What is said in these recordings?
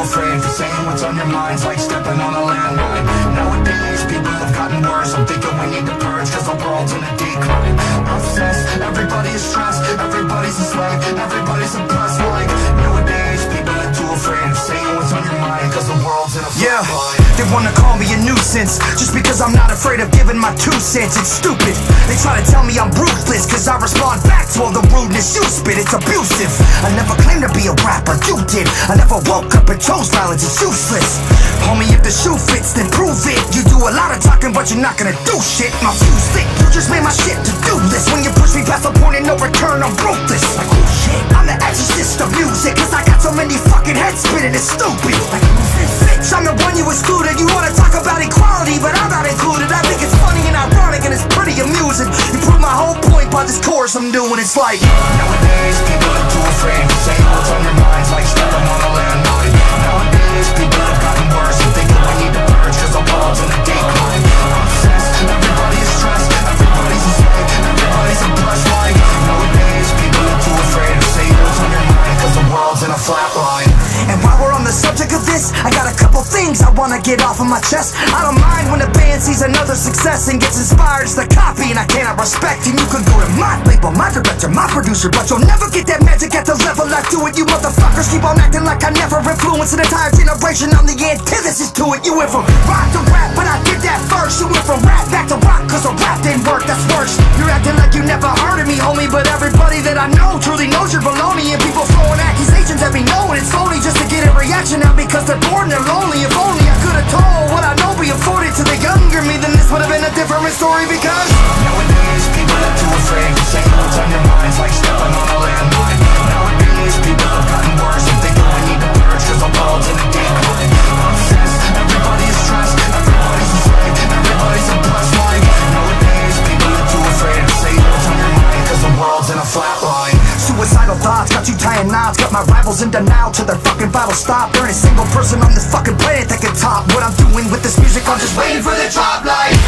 afraid for saying what's on your mind's like stepping on a landmine. Nowadays people have gotten worse. I'm thinking we need to purge cause the world's in a decline. Obsessed, everybody is stressed, everybody's a slave, everybody's oppressed. Like nowadays people are too afraid of saying what's on your mind cause the world's in a flatline. They wanna call me a nuisance just because I'm not afraid of giving my 2 cents. It's stupid. They try to tell me I'm ruthless cause I respond back to all the rudeness you spit. It's abusive. I never claimed to be a rapper, you did. I never woke up and chose violence, it's useless. Homie, if the shoe fits, then prove it. You do a lot of talking, but you're not gonna do shit. My fuse lit, you just made my shit to do this. When you push me past the point of no return, I'm ruthless. Like, oh shit, I'm the exorcist of music, cause I got so many fucking heads spinning, it's stupid. Like, who's this bitch? I'm the one you excluded. You wanna talk about equality, but I'm not included. I think it's funny and ironic and it's pretty amusing. You prove my whole point by this chorus I'm doing. It's like nowadays people are too afraid to say what's on your minds like stepping on a landmine. Nowadays people have gotten worse and thinking we need to purge cause the world's in a decline. Obsessed, everybody is stressed, everybody's a slave, everybody's oppressed. Like nowadays people are too afraid to say what's on your mind cause the world's in a flatline. And while we're on the subject of this, I got a couple things I wanna get off of my chest. I don't mind when a band sees another success and gets inspired to copy, and I cannot respect. And you can go to my label, my director, my producer, but you'll never get that magic at the level I do it. You motherfuckers keep on acting like I never influenced an entire generation. I'm the antithesis to it. You went from rock to rap, but I did that first. You went from rap back to rock cause the rap didn't work, that's worse. You're acting like you never heard of me, homie, but everybody that I know truly knows you're baloney. And people throwing accusations at me knowing it's phony just to get a reaction out because they're bored and they're lonely. If only I could've told what I know be afforded to the younger me, then this would've been a different story. Because nowadays people are too afraid to say what's on your minds like stepping on a landmine. Nowadays people have gotten worse and thinking we need to purge cause the world's in a decline. Obsessed, everybody is stressed, everybody's a slave, everybody's oppressed. Like nowadays people are too afraid to say what's on your mind cause the world's in a flatline. suicidal thoughts got you tying knots, got my rivals in denial till their fucking vital stop. There ain't a single person on this fucking planet that can top what I'm doing with this music. I'm just waiting for the drop light.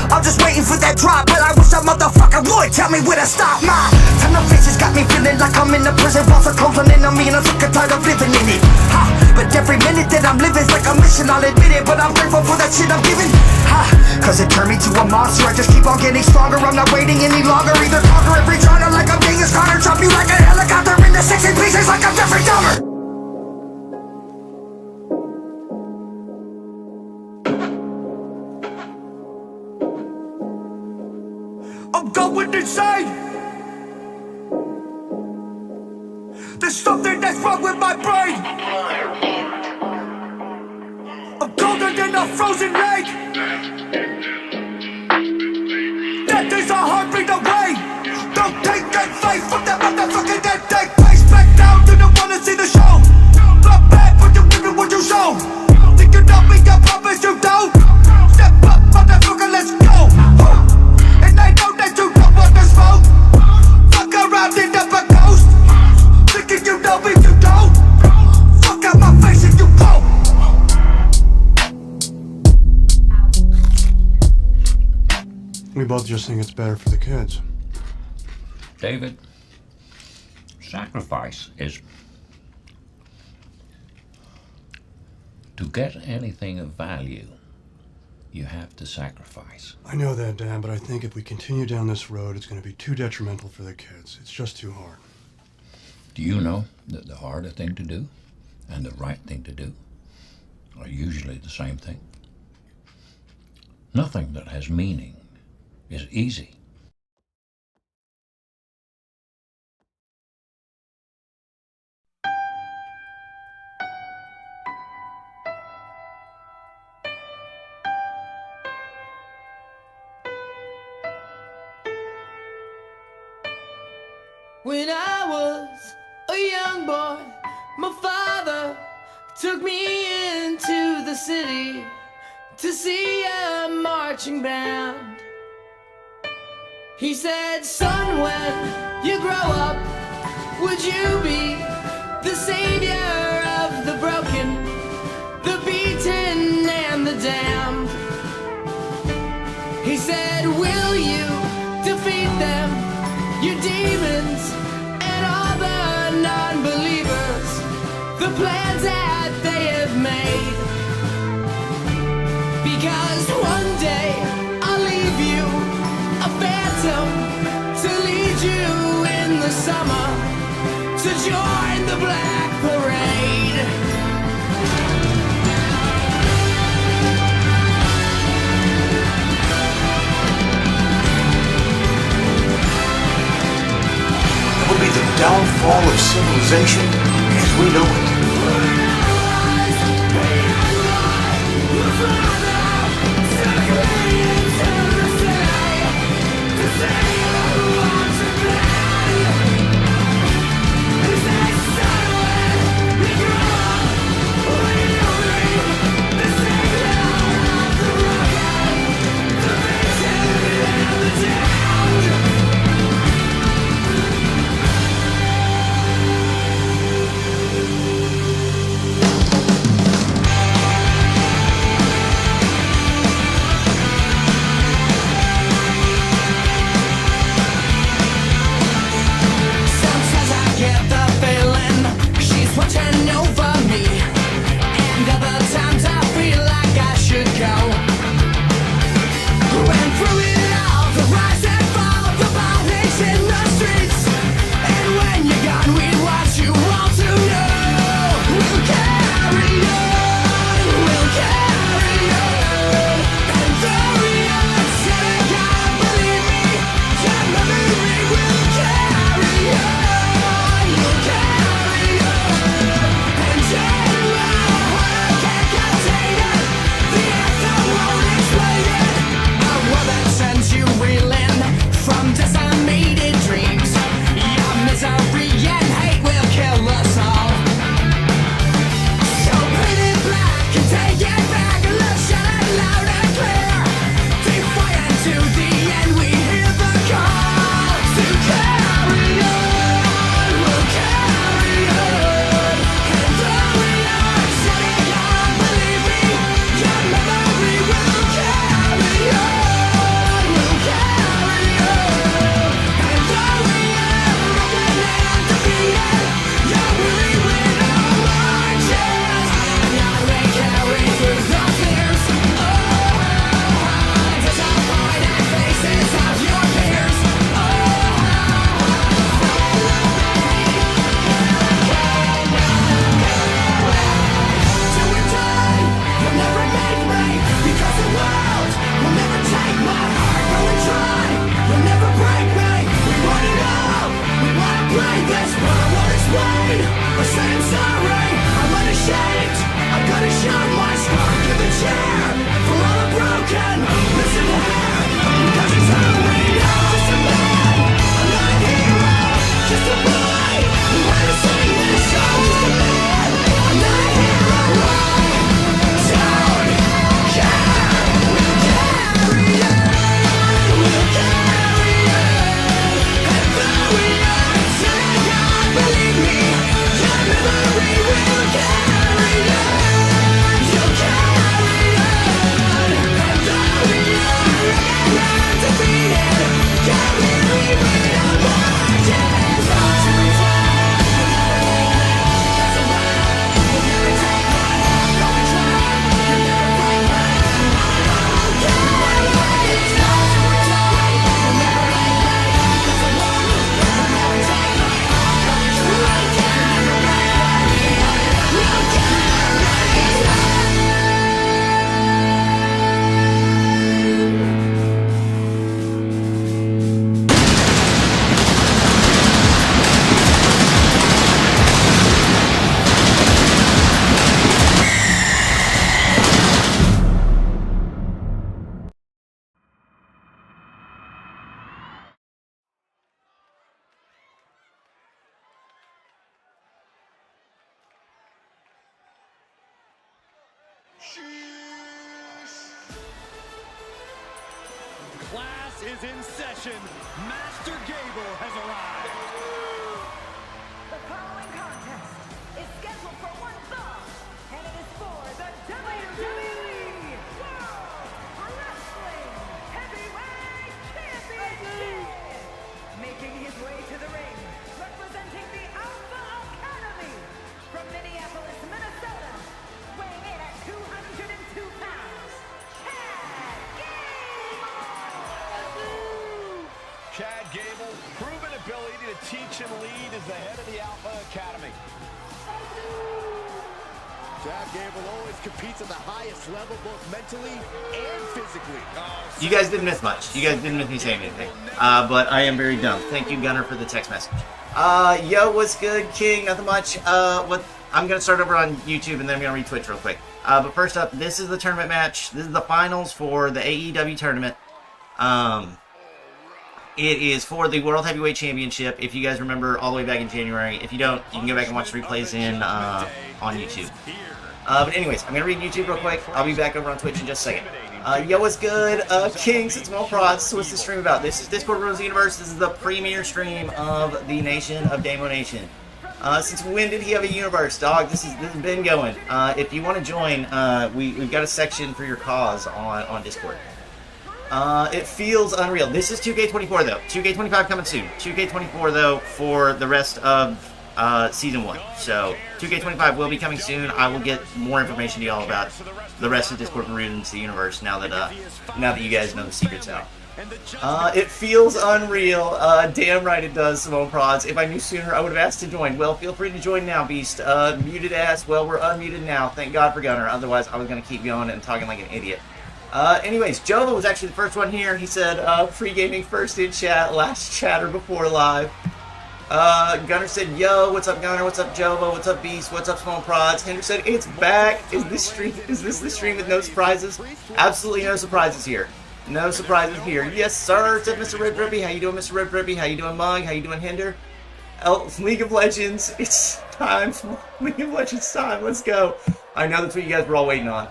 I'm just waiting for that drop, but I wish that motherfucker would tell me where to stop. My tunnel vision's got me feeling like I'm in a prison. Walls are closing in on me and I'm sick and tired of living in it. But every minute that I'm living's like a mission, I'll admit it. But I'm grateful for that shit I'm giving. Cause it turned me to a monster, I just keep on getting stronger. I'm not waiting any longer, either conquer every genre like I'm Genghis Khan or drop you like a helicopter into 16 pieces like I'm Jeffrey Dahmer. I'm going insane. There's something that's wrong with my brain. I'm colder than a frozen lake. Death is a heartbeat away. Don't take that face from that motherfucking dead. Take place back down to the one to see the show. Not bad, but you're giving what you show. Think you know me, I promise you don't. Step up, motherfucker, let's go. And I know that you don't want to smoke. Fuck around and up a ghost. Thinking you know me, you don't. Fuck out my face if you won't. We both just think it's better for the kids. David, sacrifice is... To get anything of value, you have to sacrifice. I know that, Dad, but I think if we continue down this road, it's going to be too detrimental for the kids. It's just too hard. Do you know that the harder thing to do and the right thing to do are usually the same thing? Nothing that has meaning is easy. When I was a young boy, my father took me into the city to see a marching band. He said, son, when you grow up, would you be the savior of the broken, the beaten, and the damned? He said, will you defeat them, your demons plans that they have made. Because one day I'll leave you a phantom to lead you in the summer to join the Black Parade. It will be the downfall of civilization as we know it. Class is in session. Master Gable has arrived. The following contest is scheduled for one fall, and it is for the WWE World Wrestling Heavyweight Championship. Making his way to the ring, representing the Alpha Academy from Minneapolis, Chad Gable, proven ability to teach and lead as the head of the Alpha Academy. Chad Gable always competes at the highest level, both mentally and physically. You guys didn't miss much. You guys didn't miss me saying anything. But I am very dumb. Thank you, Gunner, for the text message. Yo, what's good, King? Nothing much. I'm going to start over on YouTube, and then I'm going to read Twitch real quick. But first up, this is the tournament match. This is the finals for the AEW tournament. It is for the World Heavyweight Championship, if you guys remember all the way back in January. If you don't, you can go back and watch the replays on YouTube. But anyways, I'm going to read YouTube real quick. I'll be back over on Twitch in just a second. Yo, what's good? Kings, it's Mo Prods. So what's the stream about? This is Discord Rules the Universe. This is the premier stream of the nation of Damo Nation. Since when did he have a universe, dog? This has been going. If you want to join, we've got a section for your cause on Discord. It feels unreal. This is 2K24 though. 2K25 coming soon. 2K24 though for the rest of Season 1. So 2K25 will be coming soon. I will get more information to y'all about the rest of Discord Ruins the Universe now that you guys know the secrets out. It feels unreal. Damn right it does, Simone Prods. If I knew sooner, I would have asked to join. Well, feel free to join now, Beast. Muted ass. Well, we're unmuted now. Thank God for Gunner. Otherwise, I was going to keep going and talking like an idiot. Anyways, Jova was actually the first one here. He said, free gaming first in chat, last chatter before live. Gunner said, yo, what's up, Gunner? What's up, Jova? What's up, Beast? What's up, Small Prods? Hinder said, it's back. Is this the stream with no surprises? Absolutely no surprises here. No surprises here. Yes, sir. What's up, Mr. Red Rippy? How you doing, Mr. Red Rippy? How you doing, Mug? How you doing, Hinder? League of Legends. It's time. League of Legends time. Let's go. I know that's what you guys were all waiting on.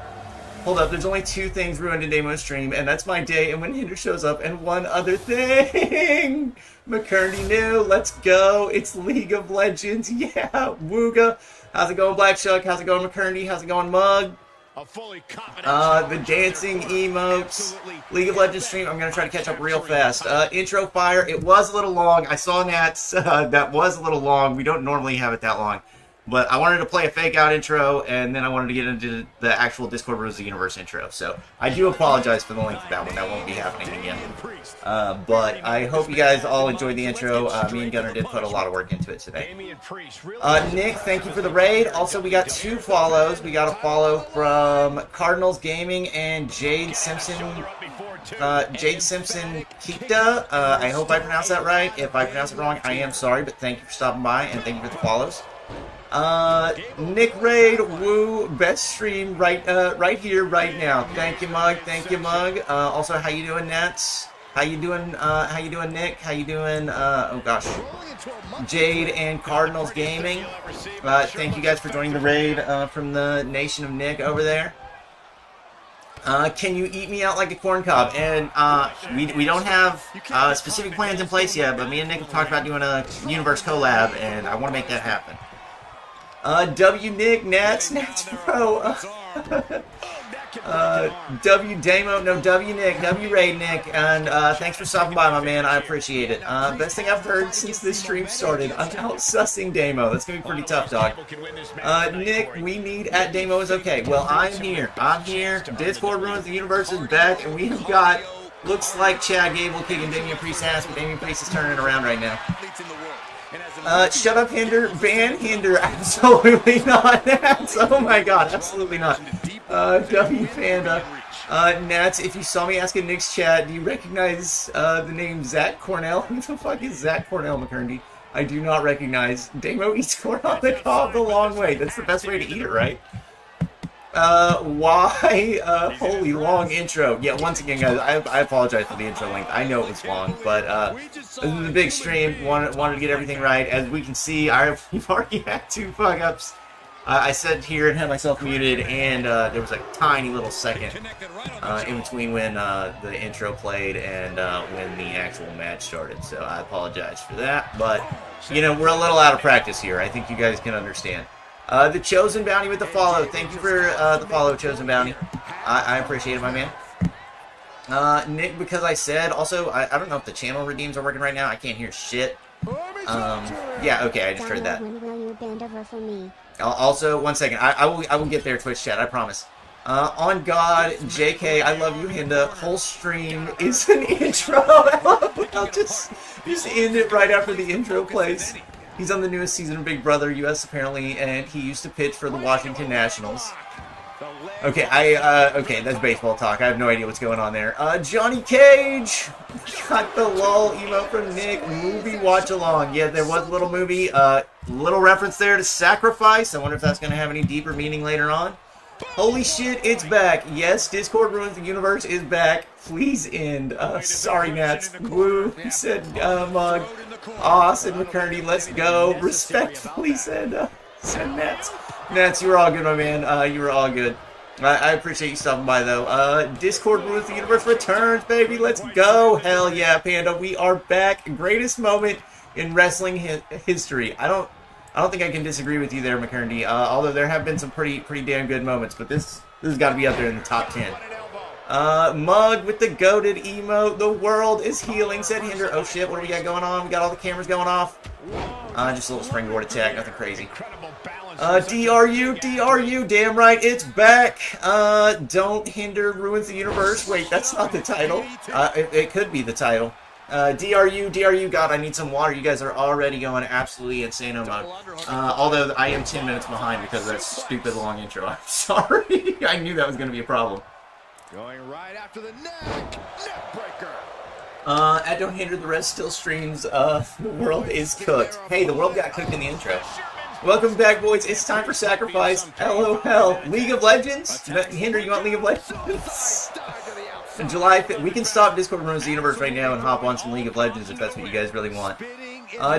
Hold up, there's only 2 things ruined in Damo's stream, and that's my day and when Hinder shows up, and one other thing! McCurdy new, let's go, it's League of Legends, yeah, Wooga! How's it going, Black Shuck? How's it going, McCurdy? How's it going, Mug? The dancing emotes, League of Legends stream, I'm going to try to catch up real fast. Intro fire, it was a little long, I saw Nats, that was a little long, we don't normally have it that long. But I wanted to play a fake out intro, and then I wanted to get into the actual Discord Rules of the Universe intro. So I do apologize for the length of that one. That won't be happening again. But I hope you guys all enjoyed the intro. Me and Gunner did put a lot of work into it today. Nick, thank you for the raid. Also, we got 2 follows. We got a follow from Cardinals Gaming and Jade Simpson. Jade Simpson Kikta. I hope I pronounced that right. If I pronounced it wrong, I am sorry. But thank you for stopping by, and thank you for the follows. Nick Raid, woo, best stream right here, right now. Thank you, Mug. Thank you, Mug. Also, how you doing, Nats? How you doing, Nick? How you doing, oh gosh, Jade and Cardinals Gaming. Thank you guys for joining the raid, from the Nation of Nick over there. Can you eat me out like a corn cob? And, we don't have, specific plans in place yet, but me and Nick have talked about doing a Universe collab, and I want to make that happen. W Nick, Nats Pro, W Damo, no, W Nick, W Raid Nick, and thanks for stopping by, my man, I appreciate it. Best thing I've heard since this stream started, I'm out sussing Damo, that's gonna be pretty tough, dog. Nick, we need at Damo is okay. Well, I'm here, Discord Ruins the Universe is back, and we have got, looks like Chad Gable kicking Damian Priest's ass, but Damian Priest is turning it around right now. Shut up, Hinder. Ban Hinder. Absolutely not, Nats. Oh my god, absolutely not. W Panda. Nats, if you saw me asking Nick's chat, do you recognize the name Zach Cornell? Who the fuck is Zach Cornell, McCurdy? I do not recognize. Damo eats corn on the cob the long way. That's the best way to eat it, right? Why? Holy long intro. Yeah, once again, guys, I apologize for the intro length. I know it was long, but this is a big stream. Wanted to get everything right. As we can see, we've already had 2 fuck-ups. I sat here and had myself muted, and there was a tiny little second in between when the intro played and when the actual match started. So I apologize for that, but, you know, we're a little out of practice here. I think you guys can understand. The Chosen Bounty with the follow. Thank you for the follow, Chosen Bounty. I appreciate it, my man. Nick, because I said, also, I don't know if the channel redeems are working right now. I can't hear shit. Yeah, okay, I just heard that. Also, one second. I will get there, Twitch chat, I promise. On God, JK, I love you, Hinda. Whole stream is an intro. I'll just end it right after the intro plays. He's on the newest season of Big Brother US apparently, and he used to pitch for the Washington Nationals. Okay, okay, that's baseball talk. I have no idea what's going on there. Johnny Cage! Got the lol emote from Nick. Movie watch along. Yeah, there was a little movie. Little reference there to Sacrifice. I wonder if that's going to have any deeper meaning later on. Holy shit, it's back. Yes, Discord Ruins the Universe is back. Please end. Sorry, Nats. Woo, said Mug. Aw, said McCurdy. Let's go. Respectfully said Nats. Nats, you were all good, my man. You were all good. I appreciate you stopping by, though. Discord Ruins the Universe returns, baby. Let's go. Hell yeah, Panda. We are back. Greatest moment in wrestling history. I don't think I can disagree with you there, McCurdy. Although there have been some pretty damn good moments, but this has got to be up there in the top 10. Mug with the goated emote. The world is healing, said Hinder. Oh shit, what do we got going on? We got all the cameras going off. Just a little springboard attack, nothing crazy. DRU, damn right, it's back. Don't Hinder Ruins the Universe. Wait, that's not the title. It could be the title. DRU, God, I need some water. You guys are already going absolutely insane mode. Although I am 10 minutes behind because of that stupid long intro. I'm sorry. I knew that was going to be a problem. Going right after the neck breaker. I don't hinder the rest still streams. The world is cooked. Hey, the world got cooked in the intro. Welcome back, boys. It's time for Sacrifice. LOL. League of Legends? Hinder, you want League of Legends? July 5th. We can stop Discord Ruins the Universe right now and hop on some League of Legends if that's what you guys really want.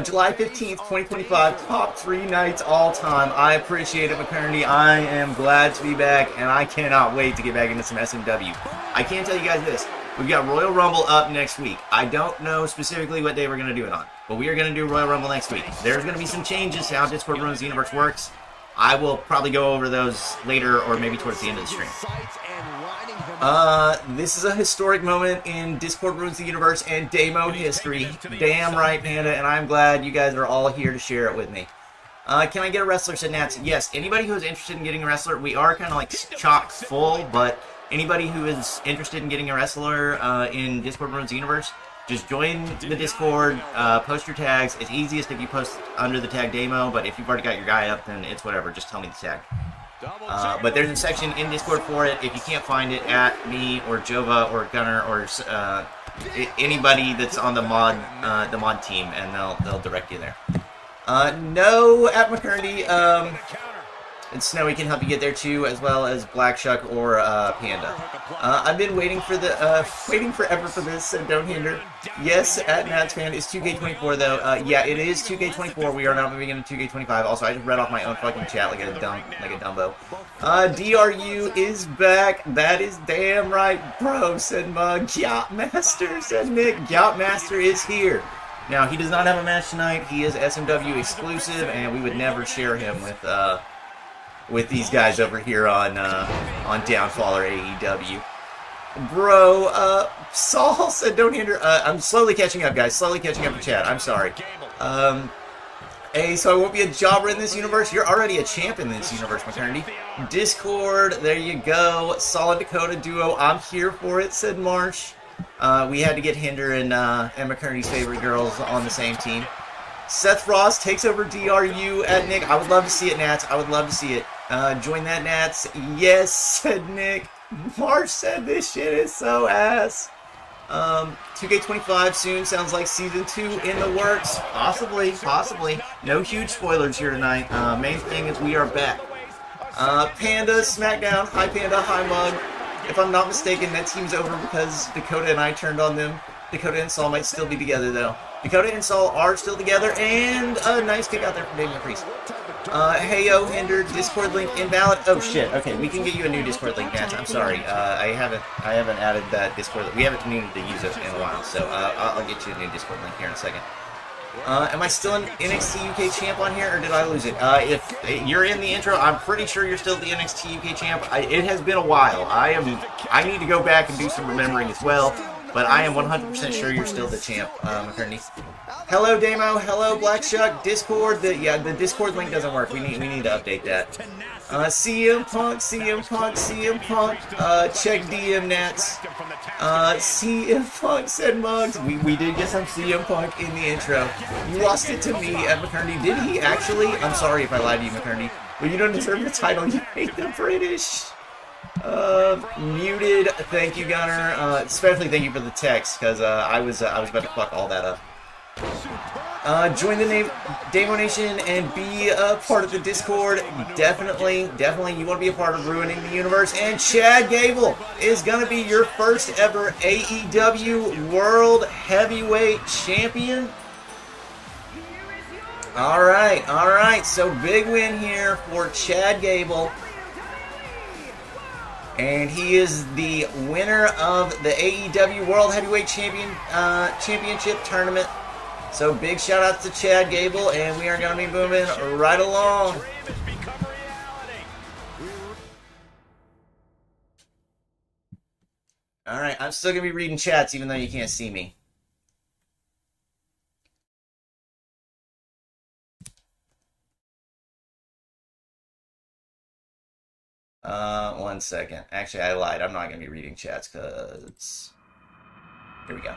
July 15th, 2025. Top 3 nights all time. I appreciate it, McCurdy. I am glad to be back, and I cannot wait to get back into some SMW. I can tell you guys this. We've got Royal Rumble up next week. I don't know specifically what day we're going to do it on, but we are going to do Royal Rumble next week. There's going to be some changes to how Discord Ruins the Universe works. I will probably go over those later or maybe towards the end of the stream. This is a historic moment in Discord Ruins the Universe and Demo history. Damn right, Panda, and I'm glad you guys are all here to share it with me. Can I get a wrestler, said Nats? Yes, anybody who is interested in getting a wrestler, we are kind of like chock full, but anybody who is interested in getting a wrestler in Discord Ruins the Universe, just join the Discord, post your tags. It's easiest if you post under the tag Demo, but if you've already got your guy up, then it's whatever, just tell me the tag. But there's a section in Discord for it. If you can't find it, at me or Jova or Gunner or anybody that's on the mod team, and they'll direct you there. No, at McCurdy. And Snowy can help you get there too, as well as Black Shuck or Panda. I've been waiting forever for this, so don't hinder. Yes, at Nats fan is 2k24 though. Yeah, it is 2k24. We are not moving into 2k25. Also, I just read off my own fucking chat like a dumbo. DRU is back. That is damn right, bro. Said Mug. Gyop Master said Nick. Gyop Master is here. Now he does not have a match tonight. He is SMW exclusive, and we would never share him with these guys over here on Downfall or AEW. Bro, Saul said don't hinder. I'm slowly catching up, guys. Slowly catching up to chat. I'm sorry. Hey, so I won't be a jobber in this universe. You're already a champ in this universe, McCurdy. Discord, there you go. Solid Dakota duo. I'm here for it, said Marsh. We had to get Hinder and McCurdy's favorite girls on the same team. Seth Ross takes over DRU at Nick. I would love to see it, Nats. I would love to see it. Join that, Nats. Yes, said Nick. Marsh said this shit is so ass. 2K25 soon. Sounds like Season 2 in the works. Possibly. No huge spoilers here tonight. Main thing is we are back. Panda, Smackdown. Hi, Panda. Hi, Mug. If I'm not mistaken, that team's over because Dakota and I turned on them. Dakota and Saul might still be together, though. Dakota and Saul are still together, and a nice kick out there from Damian Priest. Hey yo, Hinder, Discord link invalid. Oh shit. Okay, we can get you a new Discord link, Nats. I'm sorry. I haven't added that Discord. We haven't needed to use it in a while, so I'll get you a new Discord link here in a second. Am I still an NXT UK champ on here, or did I lose it? If you're in the intro, I'm pretty sure you're still the NXT UK champ. It has been a while. I need to go back and do some remembering as well. But I am 100% sure you're still the champ, McCurdy. Hello, Damo. Hello, Black Shuck. Discord. The Discord link doesn't work. We need to update that. CM Punk. Check DM Nats. CM Punk said Mugs. We did get some CM Punk in the intro. You lost it to me at McCurdy. Did he actually? I'm sorry if I lied to you, McCurdy. But you don't deserve the title. You hate the British. Muted. Thank you, Gunner. Especially thank you for the text, because I was about to fuck all that up. Join the Damo Nation and be a part of the Discord. Definitely, you want to be a part of ruining the universe. And Chad Gable is gonna be your first ever AEW World Heavyweight Champion. All right. So big win here for Chad Gable. And he is the winner of the AEW World Heavyweight Championship Tournament. So big shout out to Chad Gable, and we are going to be moving right along. All right, I'm still going to be reading chats even though you can't see me. One second. Actually, I lied. I'm not going to be reading chats because... Here we go.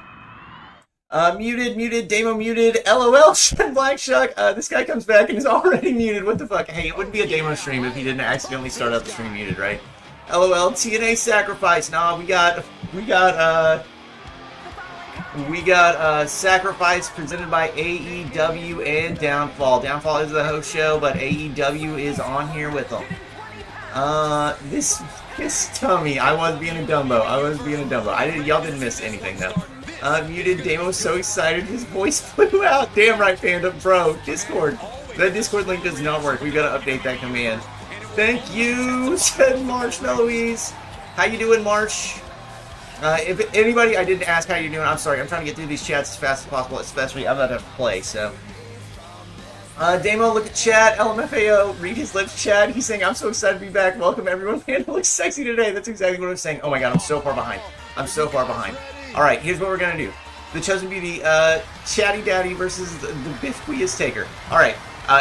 Muted, Damo muted, LOL, Black Shuck. This guy comes back and is already muted. What the fuck? Hey, it wouldn't be a Damo stream if he didn't accidentally start out the stream muted, right? LOL, TNA Sacrifice. Nah, we got Sacrifice presented by AEW and Downfall. Downfall is the host show, but AEW is on here with them. This tummy. I was being a Dumbo. Y'all didn't miss anything though. Muted. Damo so excited his voice flew out. Damn right, Panda. Bro, Discord. That Discord link does not work. We gotta update that command. Thank you, said Marshmallowies. How you doing, Marsh? If anybody I didn't ask how you're doing, I'm sorry. I'm trying to get through these chats as fast as possible, especially I'm about to have to play, so. Damo, look at chat. LMFAO, read his lips, Chad. He's saying, I'm so excited to be back. Welcome, everyone. Panda looks sexy today. That's exactly what I'm saying. Oh my god, I'm so far behind. Alright, here's what we're gonna do. The Chosen Beauty, Chatty Daddy versus the Biff Quiz Taker. Alright,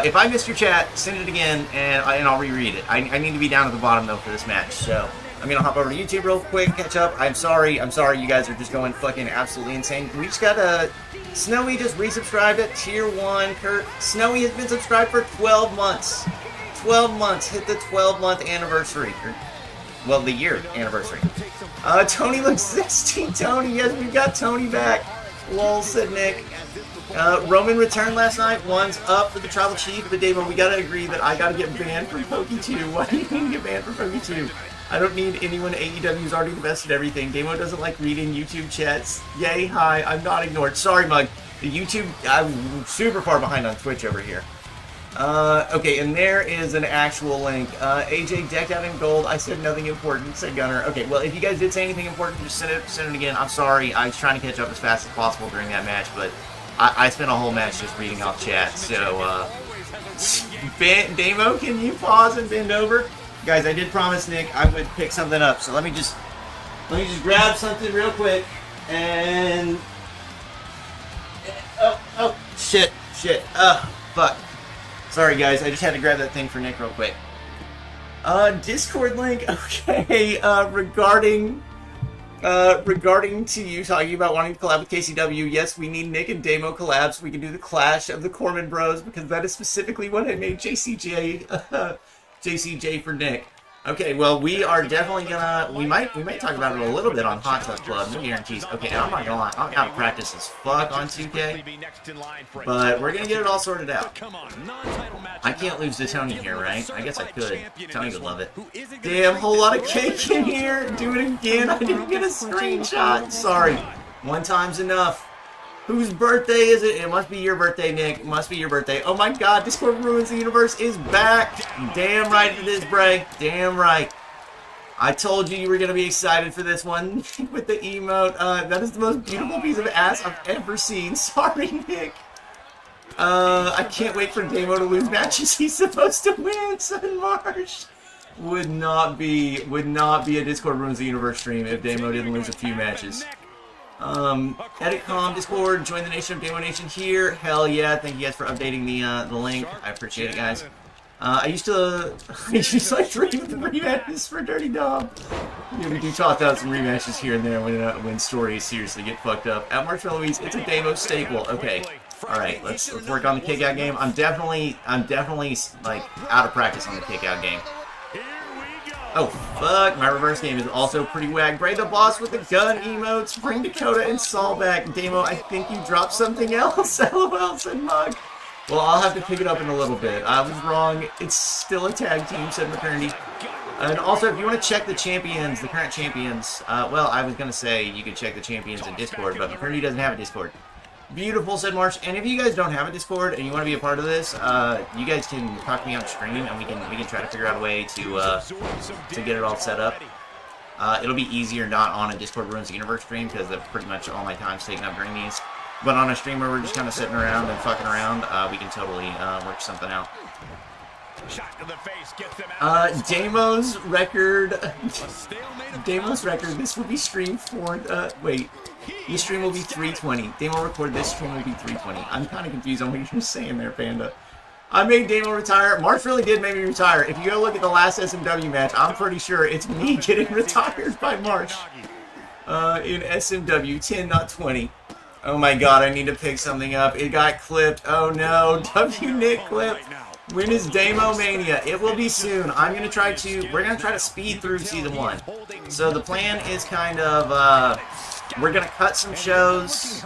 if I missed your chat, send it again, and I'll reread it. I need to be down at the bottom, though, for this match, so I'm gonna hop over to YouTube real quick, catch up. I'm sorry, you guys are just going fucking absolutely insane. We just got Snowy just resubscribed at Tier 1. Snowy has been subscribed for 12 months. 12 months, hit the 12-month anniversary. Well, the year anniversary. Tony looks 16. Tony, yes, we've got Tony back. Lol, said Nick. Roman returned last night. One's up for the Tribal Chief. But Damo, we gotta agree that I gotta get banned from Poke 2. Why do you need to get banned from Poke 2? I don't need anyone. AEW is already the best at everything. Damo doesn't like reading YouTube chats. Yay, hi, I'm not ignored. Sorry, Mug. The YouTube, I'm super far behind on Twitch over here. Okay, and there is an actual link. AJ decked out in gold. I said nothing important, said Gunner. Okay, well, if you guys did say anything important, just send it again. I'm sorry. I was trying to catch up as fast as possible during that match, but I spent a whole match just reading off chat. So, Damo, can you pause and bend over? Guys, I did promise Nick I would pick something up, so let me just grab something real quick, and... Oh, shit, fuck. Sorry guys, I just had to grab that thing for Nick real quick. Discord link, okay, regarding to you talking about wanting to collab with KCW, yes, we need Nick and Damo collabs. We can do the Clash of the Corman Bros, because that is specifically what I made JCJ for Nick. Okay, well, we are definitely gonna, we might talk about it a little bit on Hot Tub Club, no guarantees. Okay, and I'm not gonna lie, I'm out of practice as fuck on 2K, but we're gonna get it all sorted out. I can't lose to Tony here, right? I guess I could. Tony would love it. Damn, whole lot of cake in here. Do it again. I didn't get a screenshot. Sorry. One time's enough. Whose birthday is it? It must be your birthday, Nick. It must be your birthday. Oh my god, Discord Ruins the Universe is back. Damn right it is, Bray. Damn right. I told you were going to be excited for this one with the emote. That is the most beautiful piece of ass I've ever seen. Sorry, Nick. I can't wait for Damo to lose matches he's supposed to win, Sun Marsh. Would not be a Discord Ruins the Universe stream if Damo didn't lose a few matches. Editcom, Discord, join the Nation of Demo Nation here. Hell yeah, thank you guys for updating the link. I appreciate it, guys. I used to like dream of the rematches for Dirty Dom. Yeah, we do talk about some rematches here and there when stories seriously get fucked up. At Marshmallow East, it's a Demo staple. Okay, all right, let's work on the kick-out game. I'm definitely like out of practice on the kick-out game. Oh fuck, my reverse game is also pretty whack. Bray the Boss with the gun emotes. Bring Dakota and Saul back. Demo, I think you dropped something else. LOL, said Mug. Well, I'll have to pick it up in a little bit. I was wrong. It's still a tag team, said Maternity. And also, if you want to check the champions, the current champions, well, I was going to say you could check the champions in Discord, but Maternity doesn't have a Discord. Beautiful, said March. And if you guys don't have a Discord and you want to be a part of this, you guys can talk to me on stream, and we can try to figure out a way to get it all set up. It'll be easier not on a Discord Ruins the Universe stream, because pretty much all my time's taken up during these. But on a stream where we're just kind of sitting around and fucking around, we can totally work something out. Damo's record. This will be streamed for. Wait. This stream will be 320. Damo recorded. This stream will be 320. I'm kind of confused on what you're saying there, Panda. I made Damo retire. March really did make me retire. If you go look at the last SMW match, I'm pretty sure it's me getting retired by March. In SMW 10.20. Oh my god, I need to pick something up. It got clipped. Oh no. Nick clip. When is Damo Mania? It will be soon. We're gonna try to speed through season 1. So the plan is kind of, we're gonna cut some shows.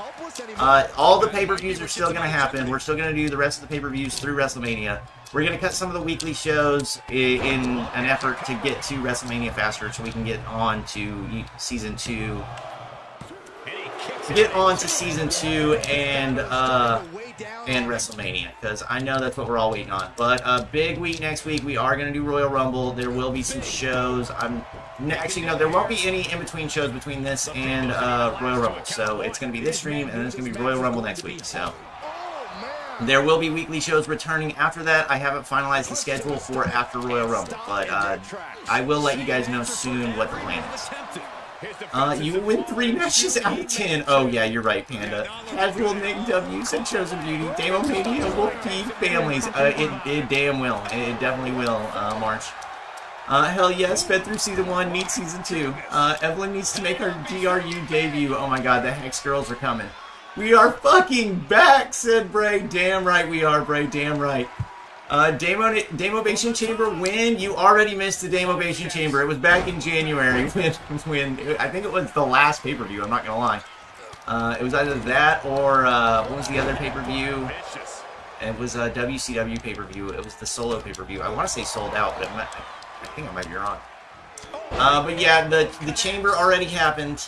All the pay-per-views are still gonna happen. We're still gonna do the rest of the pay-per-views through WrestleMania. We're gonna cut some of the weekly shows in an effort to get to WrestleMania faster, so we can get on to season 2. And WrestleMania, because I know that's what we're all waiting on. But a big week next week. We are going to do Royal Rumble. There will be some shows. Actually, no, there won't be any in-between shows between this and Royal Rumble. So it's going to be this stream, and then it's going to be Royal Rumble next week. So there will be weekly shows returning after that. I haven't finalized the schedule for after Royal Rumble, but I will let you guys know soon what the plan is. You will win 3 matches out of 10. Oh yeah, you're right, Panda. Casual Nick W said Chosen Beauty. Damo Mania will feed families. It damn will. It definitely will, March. Hell yes, fed through season 1, need season 2. Evelyn needs to make her GRU debut. Oh my god, the Hex Girls are coming. We are fucking back, said Bray. Damn right we are, Bray. Damn right. Damobation Chamber win. You already missed the Damobation Chamber. It was back in January when I think it was the last pay-per-view. I'm not gonna lie. It was either that or what was the other pay-per-view? It was a WCW pay-per-view. It was the solo pay-per-view. I want to say sold out, but I think I might be wrong. But yeah, the Chamber already happened.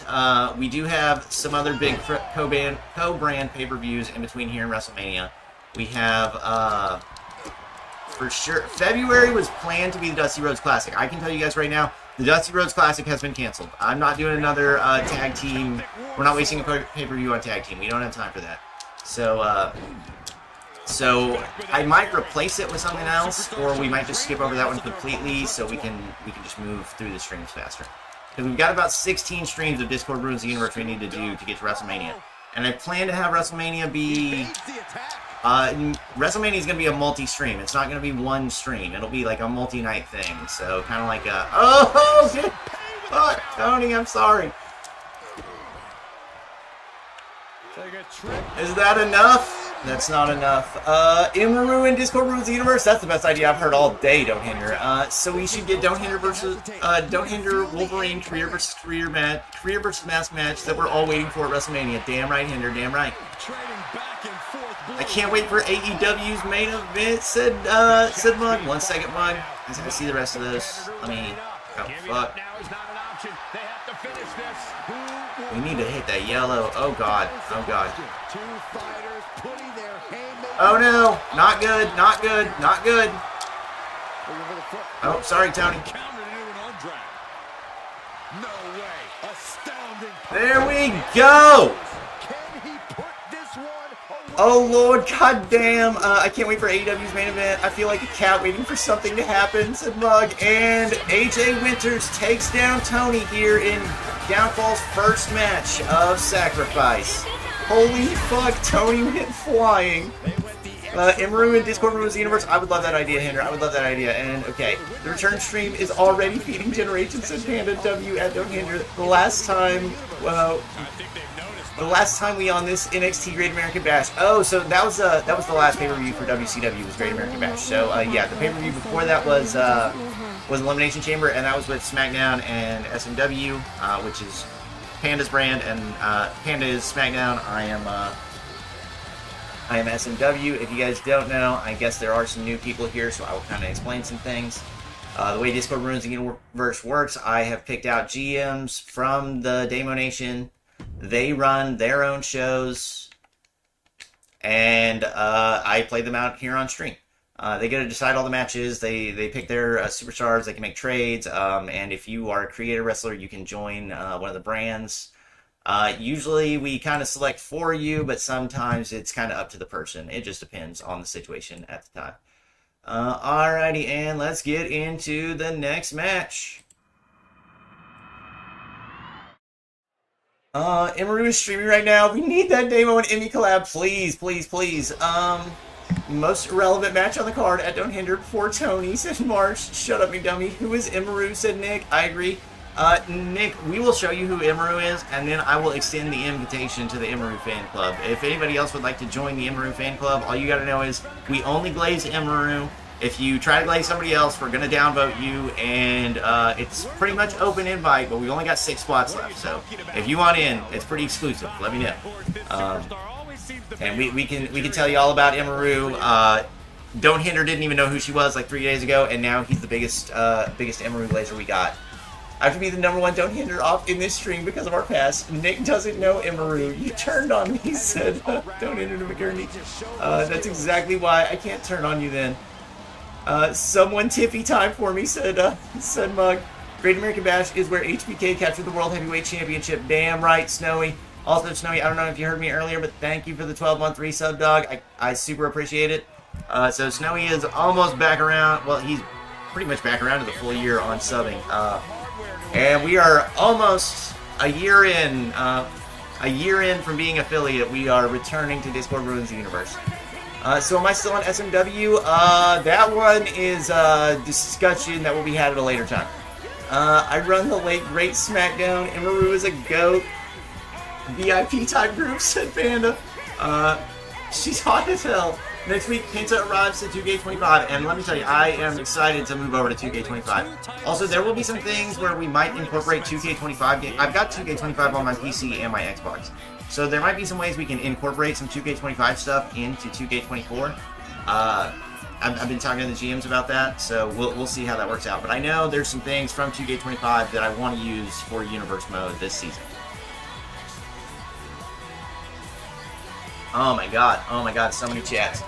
We do have some other big co-brand pay-per-views in between here in WrestleMania. We have for sure, February was planned to be the Dusty Rhodes Classic. I can tell you guys right now, the Dusty Rhodes Classic has been canceled. I'm not doing another tag team. We're not wasting a pay-per-view on tag team. We don't have time for that. So, so I might replace it with something else, or we might just skip over that one completely, so we can just move through the streams faster. Because we've got about 16 streams of Discord Ruins the Universe we need to do to get to WrestleMania, and I plan to have WrestleMania be. WrestleMania is going to be a multi-stream. It's not going to be one stream. It'll be like a multi-night thing. So kind of like a... Oh, shit! Fuck, Tony, I'm sorry. Is that enough? That's not enough. Immaru and Discord Ruins the Universe. That's the best idea I've heard all day, Don't Hinder. So we should get Don't Hinder versus... Don't Hinder Wolverine career versus mask match that we're all waiting for at WrestleMania. Damn right, Hinder. Damn right. I can't wait for AEW's main event, said Mug. 1 second, Mug. As I see the rest of this. Let me... Oh, fuck. We need to hit that yellow. Oh, God. Oh, God. Oh, no. Not good. Not good. Not good. Oh, sorry, Tony. There we go. Oh Lord, goddamn! I can't wait for AEW's main event. I feel like a cat waiting for something to happen, said Mug. And AJ Winters takes down Tony here in Downfall's first match of Sacrifice. Holy fuck, Tony went flying. Emeru and Discord ruins the universe. I would love that idea, Hinder. I would love that idea. And okay, the return stream is already feeding Generations, said Panda W at Don't Hinder. The last time we on this NXT Great American Bash. Oh, so that was the last pay-per-view for WCW was Great American Bash. So yeah, the pay-per-view before that was Elimination Chamber, and that was with Smackdown and SMW, which is Panda's brand, and Panda is Smackdown. I am SMW. If you guys don't know, I guess there are some new people here, so I will kind of explain some things. The way Discord Ruins the Universe works, I have picked out GMs from the Demo Nation. They run their own shows, and I play them out here on stream. They get to decide all the matches. They pick their superstars. They can make trades, and if you are a creator wrestler, you can join one of the brands. Usually we kind of select for you, but sometimes it's kind of up to the person. It just depends on the situation at the time. Alrighty, and let's get into the next match. Emeru is streaming right now. We need that Damo and Emmy collab, please, please, please. Most irrelevant match on the card at Don't Hinder before Tony, said Marsh. Shut up, me dummy. Who is Emeru, said Nick. I agree. Nick, we will show you who Emeru is, and then I will extend the invitation to the Emeru fan club. If anybody else would like to join the Emeru fan club, all you gotta know is we only glaze Emeru. If you try to glaze somebody else, we're gonna downvote you, and it's pretty much open invite, but we only got 6 spots left. So if you want in, it's pretty exclusive. Let me know. And we can tell you all about Emeru. Don't Hinder didn't even know who she was like 3 days ago, and now he's the biggest Emeru glazer we got. I have to be the #1 Don't Hinder off in this stream because of our past. Nick doesn't know Emeru. You turned on me, said Don't Hinder to McCurney. That's exactly why I can't turn on you then. Someone tippy time for me, said Mug. Great American Bash is where HBK captured the World Heavyweight Championship. Damn right, Snowy. Also, Snowy, I don't know if you heard me earlier, but thank you for the 12-month resub, dog. I super appreciate it. So Snowy is almost back around. Well, he's pretty much back around to the full year on subbing. And we are almost a year in from being affiliate. We are returning to Discord Ruins the Universe. So am I still on SMW? That one is a discussion that will be had at a later time. I run the late great Smackdown. Emeru is a goat. VIP type group, said Panda. She's hot as hell. Next week, Penta arrives to 2K25, and let me tell you, I am excited to move over to 2K25. Also, there will be some things where we might incorporate 2K25 games. I've got 2K25 on my PC and my Xbox. So there might be some ways we can incorporate some 2K25 stuff into 2K24. I've been talking to the GMs about that, so we'll see how that works out. But I know there's some things from 2K25 that I want to use for Universe Mode this season. Oh my god, so many chats.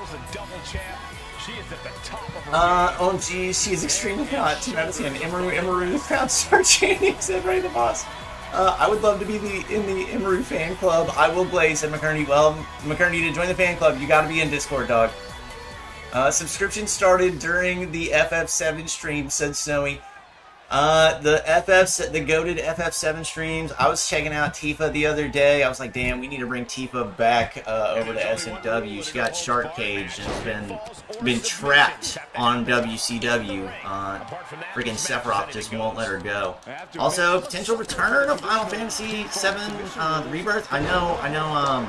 Oh geez, she is extremely hot. 10 out of 10. Emeru, found star chanting, said Ray the Boss. I would love to be in the Emeru fan club. I will glaze, said McCurney. Well, McCurney, to join the fan club, you gotta be in Discord, dog. Subscription started during the FF7 stream, said Snowy. The goated FF7 streams, I was checking out Tifa the other day. I was like, damn, we need to bring Tifa back over to SMW. She got shark caged and has been trapped on WCW. Freaking Sephiroth just won't let her go. Also, potential return of Final Fantasy VII the Rebirth. I know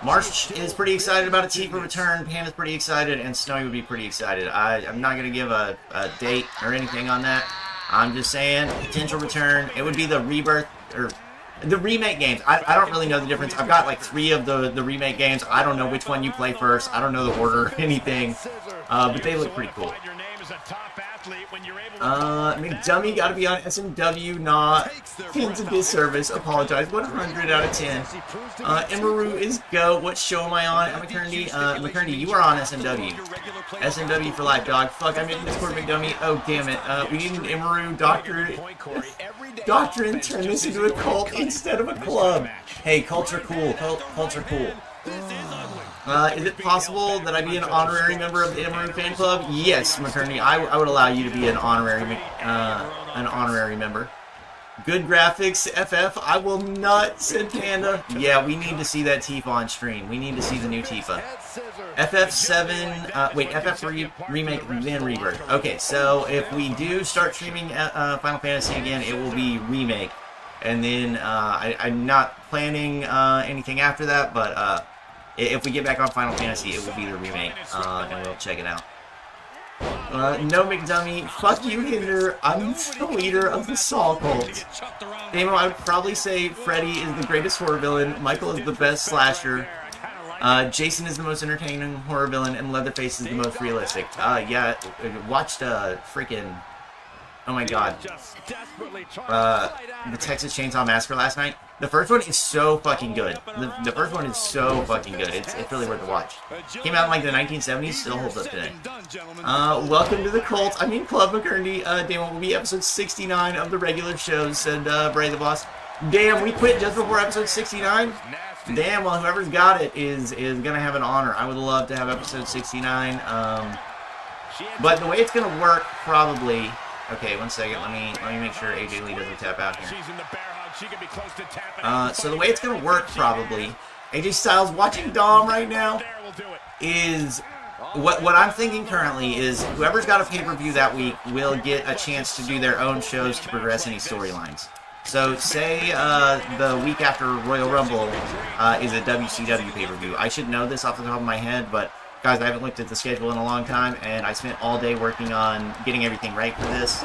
March is pretty excited about a Tifa return, Panda's pretty excited, and Snowy would be pretty excited. I'm not going to give a date or anything on that. I'm just saying, potential return. It would be the Rebirth, or the remake games. I don't really know the difference. I've got like 3 of the remake games. I don't know which one you play first. I don't know the order or anything, but they look pretty cool. McDummy got to be on SMW, not Pins a disservice. Apologize. 100 out of 10. Emeru is go. What show am I on? McCurdy. McCurdy, you are on SMW. SMW for life, dog. Fuck, I'm in Discord, McDummy. Oh, damn it. We need an Emeru doctorate. Doctrine, turn this into a cult instead of a club. Hey, cults are cool. Cults are cool. Is it possible that I be an honorary member of the Emery fan club? Yes, McCurney. I would allow you to be an honorary member. Good graphics, FF. I will not, said Panda. Yeah, we need to see that Tifa on stream. We need to see the new Tifa. FF7, wait, FF remake, then Rebirth. Okay, so if we do start streaming Final Fantasy again, it will be remake. And then I'm not planning anything after that, but if we get back on Final Fantasy, it will be the remake, and we'll check it out. No McDummy, fuck you, Hinder. I'm the leader of the Saw cult. Damo, I would probably say Freddy is the greatest horror villain, Michael is the best slasher, Jason is the most entertaining horror villain, and Leatherface is the most realistic. Yeah, watched freaking, oh my god, the Texas Chainsaw Massacre last night. The first one is so fucking good. The first one is so fucking good. It's really worth a watch. Came out in like the 1970s, still holds up today. Welcome to the cult. I mean Club McCurdy. Damn, it will be episode 69 of the regular shows, said Bray the Boss. Damn, we quit just before episode 69? Damn, well whoever's got it is gonna have an honor. I would love to have episode 69. But the way it's gonna work probably. Okay, one second. Let me make sure AJ Lee doesn't tap out here. So the way it's gonna work probably, AJ Styles watching Dom right now is what I'm thinking currently is whoever's got a pay-per-view that week will get a chance to do their own shows to progress any storylines. So say the week after Royal Rumble is a WCW pay-per-view. I should know this off the top of my head, but guys, I haven't looked at the schedule in a long time, and I spent all day working on getting everything right for this.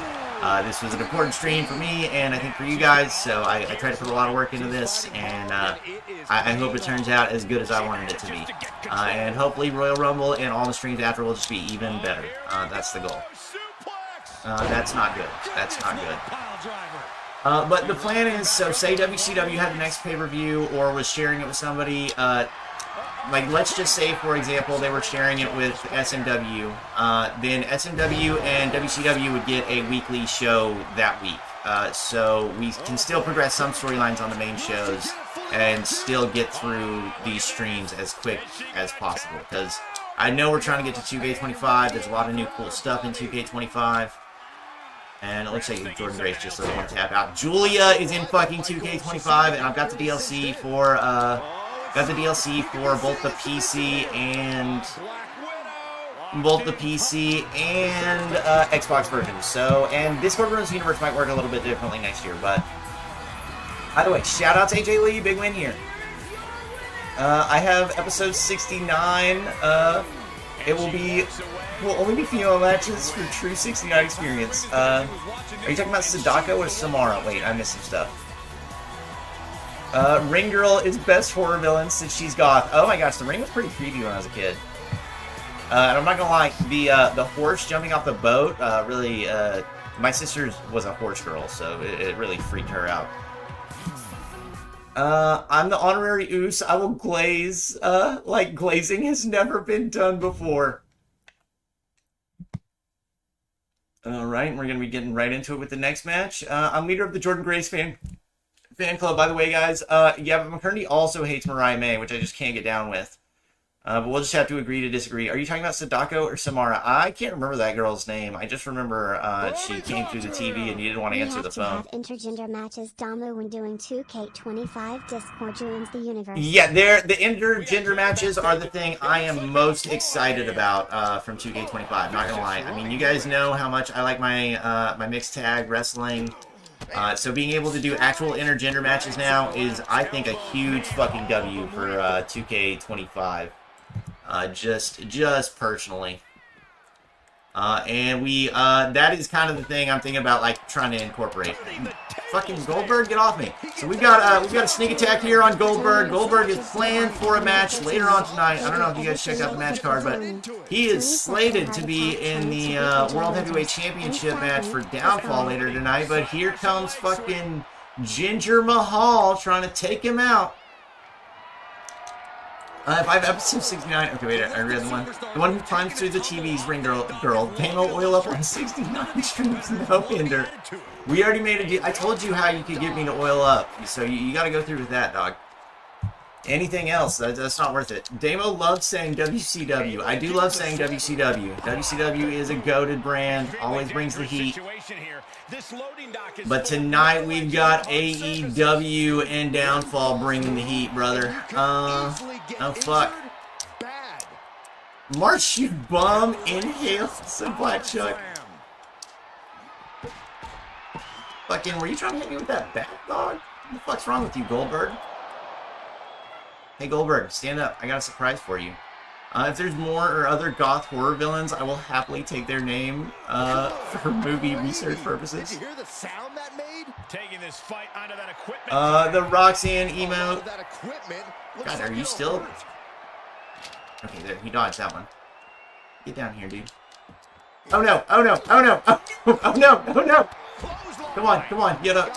This was an important stream for me, and I think for you guys, so I tried to put a lot of work into this, and I hope it turns out as good as I wanted it to be. And hopefully Royal Rumble and all the streams after will just be even better. That's the goal. That's not good. That's not good. But the plan is, so say WCW had the next pay-per-view or was sharing it with somebody, like let's just say for example they were sharing it with SMW, then SMW and WCW would get a weekly show that week. So we can still progress some storylines on the main shows and still get through these streams as quick as possible, because I know we're trying to get to 2K25, there's a lot of new cool stuff in 2K25. And it looks like Jordan Grace just doesn't want to tap out. Julia is in fucking 2K25, and I've got the DLC for both the PC and Xbox versions. So, and Discord Ruins Universe might work a little bit differently next year. But either way, shout out to AJ Lee, big win here. I have episode 69. It will only be female matches for true 69 experience. Are you talking about Sadako or Samara? Wait, I missed some stuff. Ring Girl is best horror villain since she's goth. Oh my gosh, the Ring was pretty creepy when I was a kid. And I'm not gonna lie, the horse jumping off the boat, really, my sister was a horse girl, so it really freaked her out. I'm the honorary Oos. I will glaze, like glazing has never been done before. Alright, we're gonna be getting right into it with the next match. I'm leader of the Jordan Grace fan club, by the way, guys. Yeah, but McCurdy also hates Mariah May, which I just can't get down with. But we'll just have to agree to disagree. Are you talking about Sadako or Samara? I can't remember that girl's name. I just remember she came through the TV and you didn't want to answer the phone. Have intergender matches, Damo, when doing 2K25, Discord joins the universe. Yeah, the intergender matches are the thing I am most excited about from 2K25. Not gonna lie. I mean, you guys know how much I like my my mixed tag wrestling. So being able to do actual intergender matches now is, I think, a huge fucking W for 2K25. Just personally. And that is kind of the thing I'm thinking about, like, trying to incorporate. Fucking Goldberg, get off me. So we've got a sneak attack here on Goldberg. Goldberg is planned for a match later on tonight. I don't know if you guys checked out the match card, but he is slated to be in the World Heavyweight Championship match for Downfall later tonight. But here comes fucking Jinder Mahal trying to take him out. If I have episode 69, okay, wait, I read the one who climbs through the TV's ring girl, Damo oil up on 69 streams, no hinder. We already made a deal. I told you how you could get me to oil up, so you gotta go through with that, dog. Anything else, that's not worth it. Damo loves saying WCW. I do love saying WCW. WCW is a goated brand, always brings the heat. But tonight we've got AEW and Downfall bringing the heat, brother. Oh fuck. March, you bum. Inhale, said Black Chuck. Fucking, were you trying to hit me with that bat, dog? What the fuck's wrong with you, Goldberg? Hey, Goldberg, stand up. I got a surprise for you. If there's more or other goth horror villains, I will happily take their name for movie research purposes. Did you hear the sound that made? Taking this fight onto that equipment. The Roxanne emote. That equipment God, are you still? Okay, there. He dodged that one. Get down here, dude. Oh no! Oh no! Oh no! Oh, oh no! Oh no! Come on! Come on! Get up!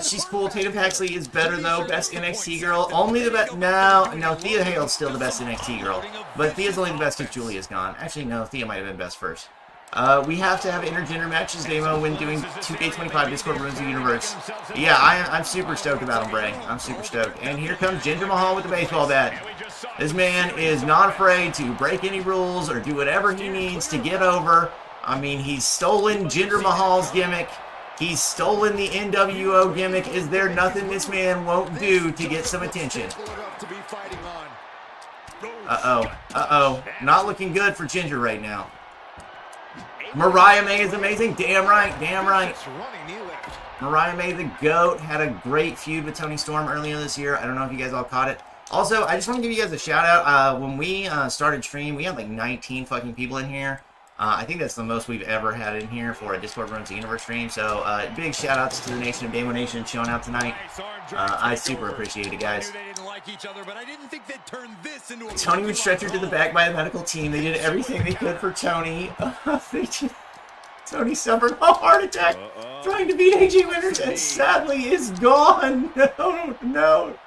She's cool. Tatum Paxley is better though. Best NXT girl. Only the best. No, Thea Hale's still the best NXT girl. But Thea's only the best if Julia's gone. Actually, no, Thea might have been best first. We have to have intergender matches, Damo, when doing 2k24 Discord Ruins the Universe. Yeah, I'm super stoked about him, Bray. I'm super stoked. And here comes Jinder Mahal with the baseball bat. This man is not afraid to break any rules or do whatever he needs to get over. I mean, he's stolen Jinder Mahal's gimmick. He's stolen the NWO gimmick. Is there nothing this man won't do to get some attention? Uh-oh. Uh-oh. Not looking good for Jinder right now. Mariah May is amazing. Damn right. Damn right. Mariah May, the GOAT, had a great feud with Toni Storm earlier this year. I don't know if you guys all caught it. Also, I just want to give you guys a shout out. When we started stream, we had like 19 fucking people in here. I think that's the most we've ever had in here for a Discord Ruins the Universe stream. So, big shout outs to the Nation of Damo Nation showing out tonight. I super appreciate it, guys. Tony would stretch her to the back by a medical team. They did everything they could for Tony. Tony suffered a heart attack trying to beat AJ Winters and sadly is gone. No, no.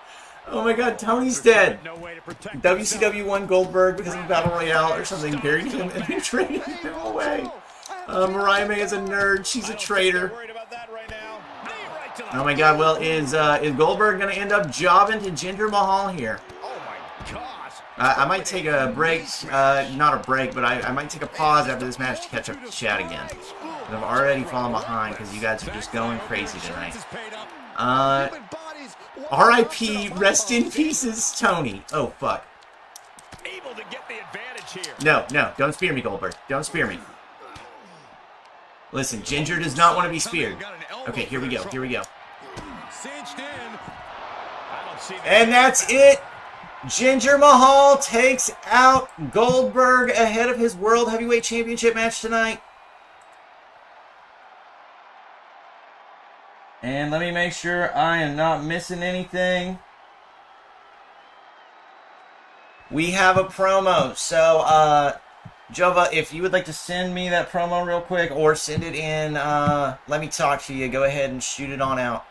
Oh my god, Tony's dead. WCW won Goldberg because of Battle Royale or something, buried him and then traded him away. Mariah May is a nerd, she's a traitor. Oh my god, well, is Goldberg going to end up jobbing to Jinder Mahal here? I might take a break, not a break, but I might take a pause after this match to catch up to chat again. I've already fallen behind because you guys are just going crazy tonight. R.I.P. Rest in pieces, Tony. Oh, fuck. No, no, don't spear me, Goldberg. Don't spear me. Listen, Jinder does not want to be speared. Okay, here we go, here we go. And that's it! Jinder Mahal takes out Goldberg ahead of his World Heavyweight Championship match tonight. And let me make sure I am not missing anything. We have a promo. So, Jova, if you would like to send me that promo real quick or send it in, let me talk to you. Go ahead and shoot it on out.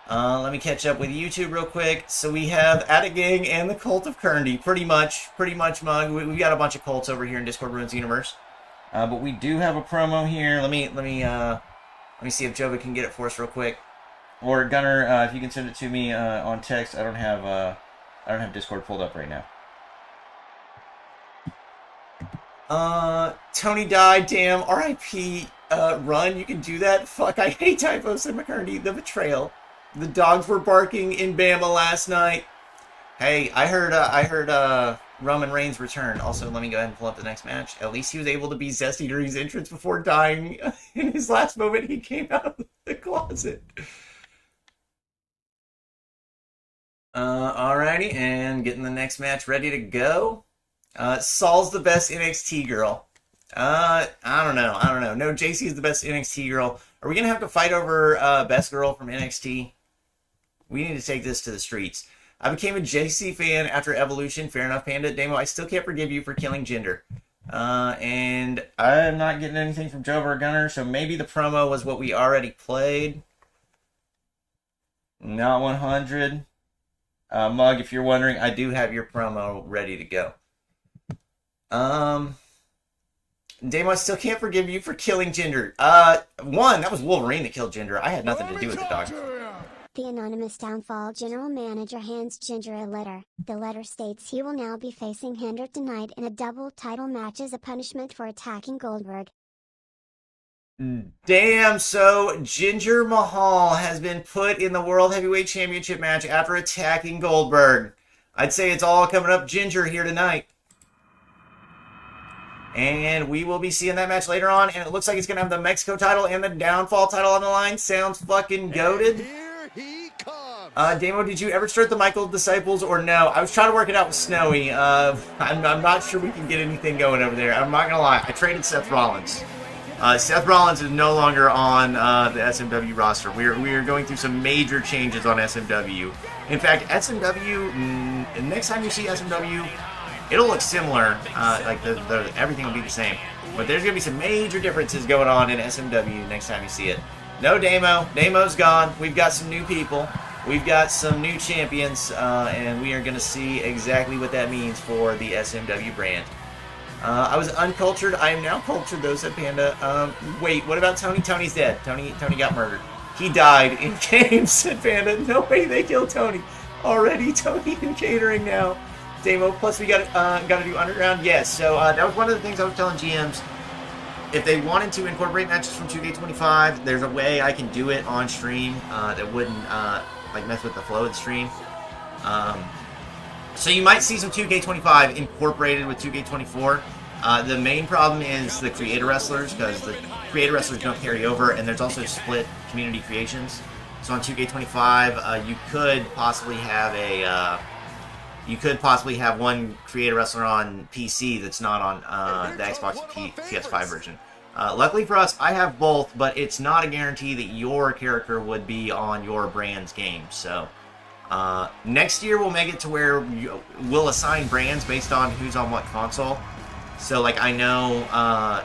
Let me catch up with YouTube real quick. So we have Attic Gang and the Cult of Kerndy. Pretty much, Mug. We got a bunch of cults over here in Discord Ruins Universe. But we do have a promo here. Let me see if Jova can get it for us real quick. Or Gunner, if you can send it to me on text. I don't have Discord pulled up right now. Tony died. Damn. R.I.P. Run. You can do that. Fuck. I hate typos. Said McCurdy. The betrayal. The dogs were barking in Bama last night. Hey, I heard Roman Reigns return. Also, let me go ahead and pull up the next match. At least he was able to be Zesty during his entrance before dying. In his last moment, he came out of the closet. Alrighty, and getting the next match ready to go. Saul's the best NXT girl. I don't know. No, JC is the best NXT girl. Are we gonna have to fight over best girl from NXT? We need to take this to the streets. I became a JC fan after Evolution. Fair enough, Panda. Damo, I still can't forgive you for killing Jinder. And I'm not getting anything from Joe or Gunner, so maybe the promo was what we already played. Not 100. Mug, if you're wondering, I do have your promo ready to go. Damo, I still can't forgive you for killing Jinder. One, that was Wolverine that killed Jinder. I had nothing to do with the dog. The anonymous Downfall general manager hands Jinder a letter. The letter states he will now be facing Hinder tonight in a double title match as a punishment for attacking Goldberg. Damn, so Jinder Mahal has been put in the World Heavyweight Championship match after attacking Goldberg. I'd say it's all coming up Jinder here tonight. And we will be seeing that match later on, and it looks like it's going to have the Mexico title and the Downfall title on the line. Sounds fucking goated. Damo, did you ever start the Michael Disciples or no? I was trying to work it out with Snowy. I'm not sure we can get anything going over there. I'm not going to lie. I traded Seth Rollins. Seth Rollins is no longer on the SMW roster. We are going through some major changes on SMW. In fact, SMW, next time you see SMW, it'll look similar. Like everything will be the same. But there's going to be some major differences going on in SMW next time you see it. No Damo. Damo's gone. We've got some new people. We've got some new champions, and we are going to see exactly what that means for the SMW brand. I was uncultured. I am now cultured, though, said Panda. Wait, what about Tony? Tony's dead. Tony got murdered. He died in game, said Panda. No way they killed Tony. Already, Tony in catering now. Damo, plus we got to do Underground. Yes, so that was one of the things I was telling GMs. If they wanted to incorporate matches from 2K25, there's a way I can do it on stream that wouldn't like mess with the flow of the stream. So you might see some 2K25 incorporated with 2K24. The main problem is the creator wrestlers, because the creator wrestlers don't carry over, and there's also split community creations. So on 2K25, you could possibly have one creator wrestler on PC that's not on the Xbox PS5 version. Luckily for us, I have both, but it's not a guarantee that your character would be on your brand's game. So next year we'll make it to where we'll assign brands based on who's on what console. So like I know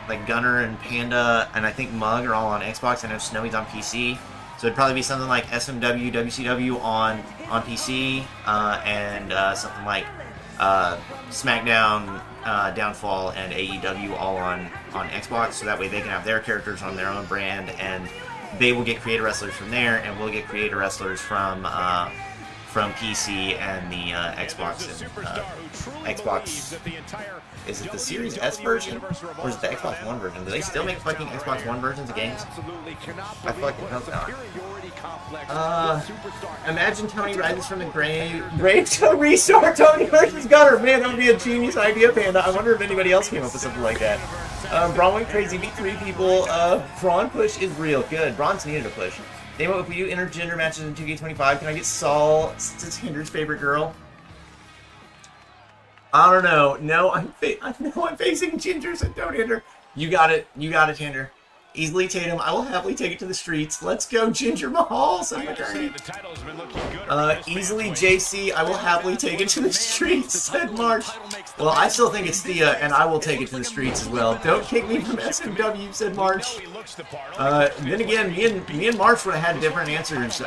like Gunner and Panda and I think Mug are all on Xbox. I know Snowy's on PC. So it'd probably be something like SMW WCW on PC and something like Smackdown, Downfall, and AEW all on Xbox, so that way they can have their characters on their own brand, and they will get creator wrestlers from there, and we'll get creator wrestlers from PC and the Xbox. And, Xbox. Is it the Series S version, or is it the Xbox One version? Do they still make fucking Xbox One versions of games? I fucking hope not. Imagine Tony rises from the grave to restart Tony versus Gunner. Man, that would be a genius idea, Panda. I wonder if anybody else came up with something like that. Braun went crazy, beat 3 people. Braun push is real. Good. Braun's needed a push. Damo, if we do intergender matches in 2K25, can I get Saul, since Hinder's favorite girl? I don't know. No, I'm facing Jinder, so don't Hinder. You got it. You got it, Hinder. Easily Tatum. I will happily take it to the streets. Let's go, Jinder Mahal, said McCartney. Easily JC. I will happily take it to the streets, said March. Well, I still think it's Thea, and I will take it to the streets as well. Don't kick me from SMW, said March. Then again, me and March would have had different answers.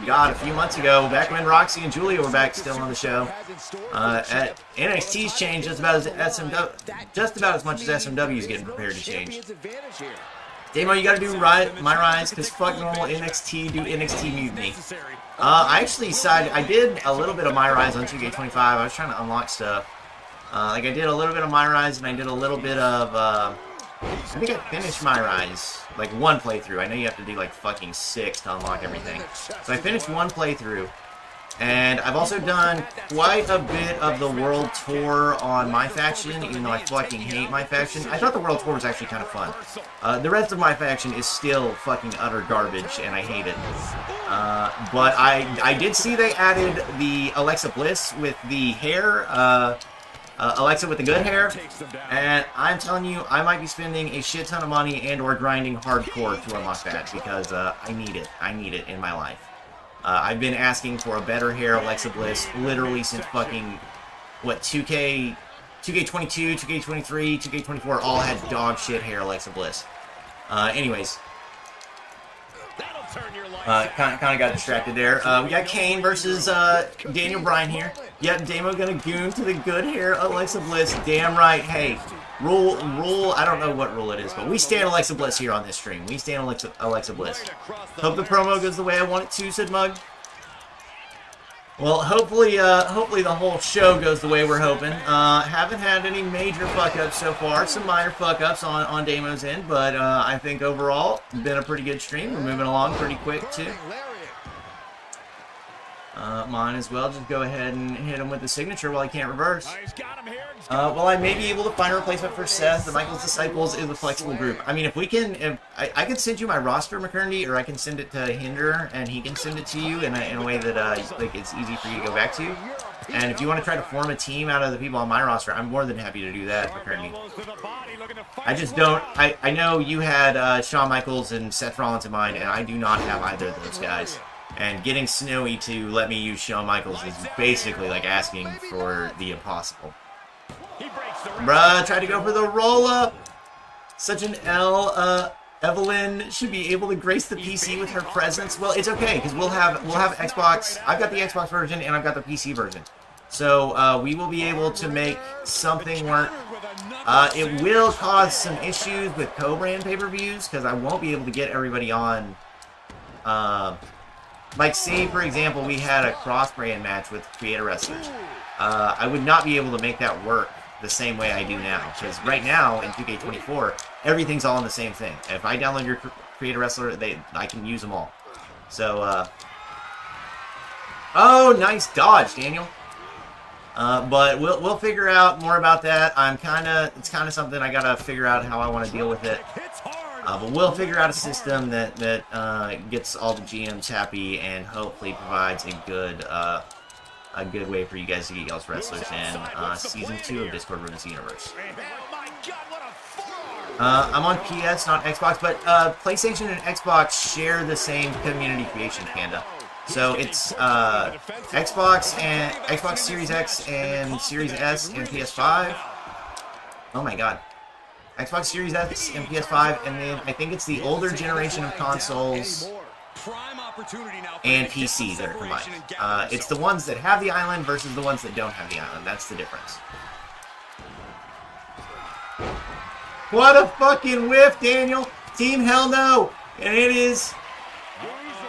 God, a few months ago, back when Roxy and Julia were back still on the show. At NXT's changed just about as much as SMW is getting prepared to change. Damo, you gotta do My Rise, because fuck normal NXT, do NXT Mutiny. I actually decided, I did a little bit of My Rise on 2K25, I was trying to unlock stuff. Like I did a little bit of My Rise, and I did a little bit of, I think I finished My Rise, like one playthrough. I know you have to do like fucking 6 to unlock everything. So I finished one playthrough. And I've also done quite a bit of the World Tour on My Faction, even though I fucking hate My Faction. I thought the World Tour was actually kind of fun. The rest of My Faction is still fucking utter garbage, and I hate it. But I did see they added the Alexa Bliss with the hair. Alexa with the good hair, and I'm telling you, I might be spending a shit ton of money and or grinding hardcore to unlock that, because I need it. I need it in my life. I've been asking for a better hair Alexa Bliss literally since fucking, what, 2K22, 2K23, 2K24 all had dog shit hair Alexa Bliss. Anyways. Kind of got distracted there. We got Kane versus Daniel Bryan here. Yep, Damo gonna goon to the good hair Alexa Bliss. Damn right. Hey, rule. I don't know what rule it is, but we stand Alexa Bliss here on this stream. We stand Alexa Bliss. Hope the promo goes the way I want it to, said Mug. Well, hopefully the whole show goes the way we're hoping. Haven't had any major fuck-ups so far. Some minor fuck-ups on Damo's end, but I think overall, been a pretty good stream. We're moving along pretty quick, too. Mine as well. Just go ahead and hit him with the signature while he can't reverse. Well, I may be able to find a replacement for Seth. The Michael's Disciples is a flexible group. I mean, if we can... I can send you my roster, McKernity, or I can send it to Hinder, and he can send it to you in a way that like it's easy for you to go back to. And if you want to try to form a team out of the people on my roster, I'm more than happy to do that, McKernity. I just don't... I know you had Shawn Michaels and Seth Rollins in mind, and I do not have either of those guys. And getting Snowy to let me use Shawn Michaels is basically like asking for the impossible. Bruh, tried to go for the roll-up. Such an L. Evelyn should be able to grace the PC with her presence. Well, it's okay, because we'll have Xbox. I've got the Xbox version, and I've got the PC version. So, we will be able to make something work. It will cause some issues with co-brand pay-per-views, because I won't be able to get everybody on... like, say, for example, we had a cross-brand match with Creator Wrestlers. I would not be able to make that work the same way I do now. Because right now, in 2K24, everything's all in the same thing. If I download your Creator Wrestler, I can use them all. So, oh, nice dodge, Daniel. But we'll figure out more about that. It's kind of something I gotta figure out how I want to deal with it. But we'll figure out a system that gets all the GMs happy and hopefully provides a good way for you guys to get y'all's wrestlers in Season 2 of Discord Ruins the Universe. I'm on PS, not Xbox, but PlayStation and Xbox share the same community creation, Panda. So it's Xbox Series X and Series S and PS5. Oh my god. Xbox Series X and PS5, and then I think it's the older generation of consoles and PC that are combined. It's the ones that have the island versus the ones that don't have the island. That's the difference. What a fucking whiff, Daniel! Team Hell No! And it is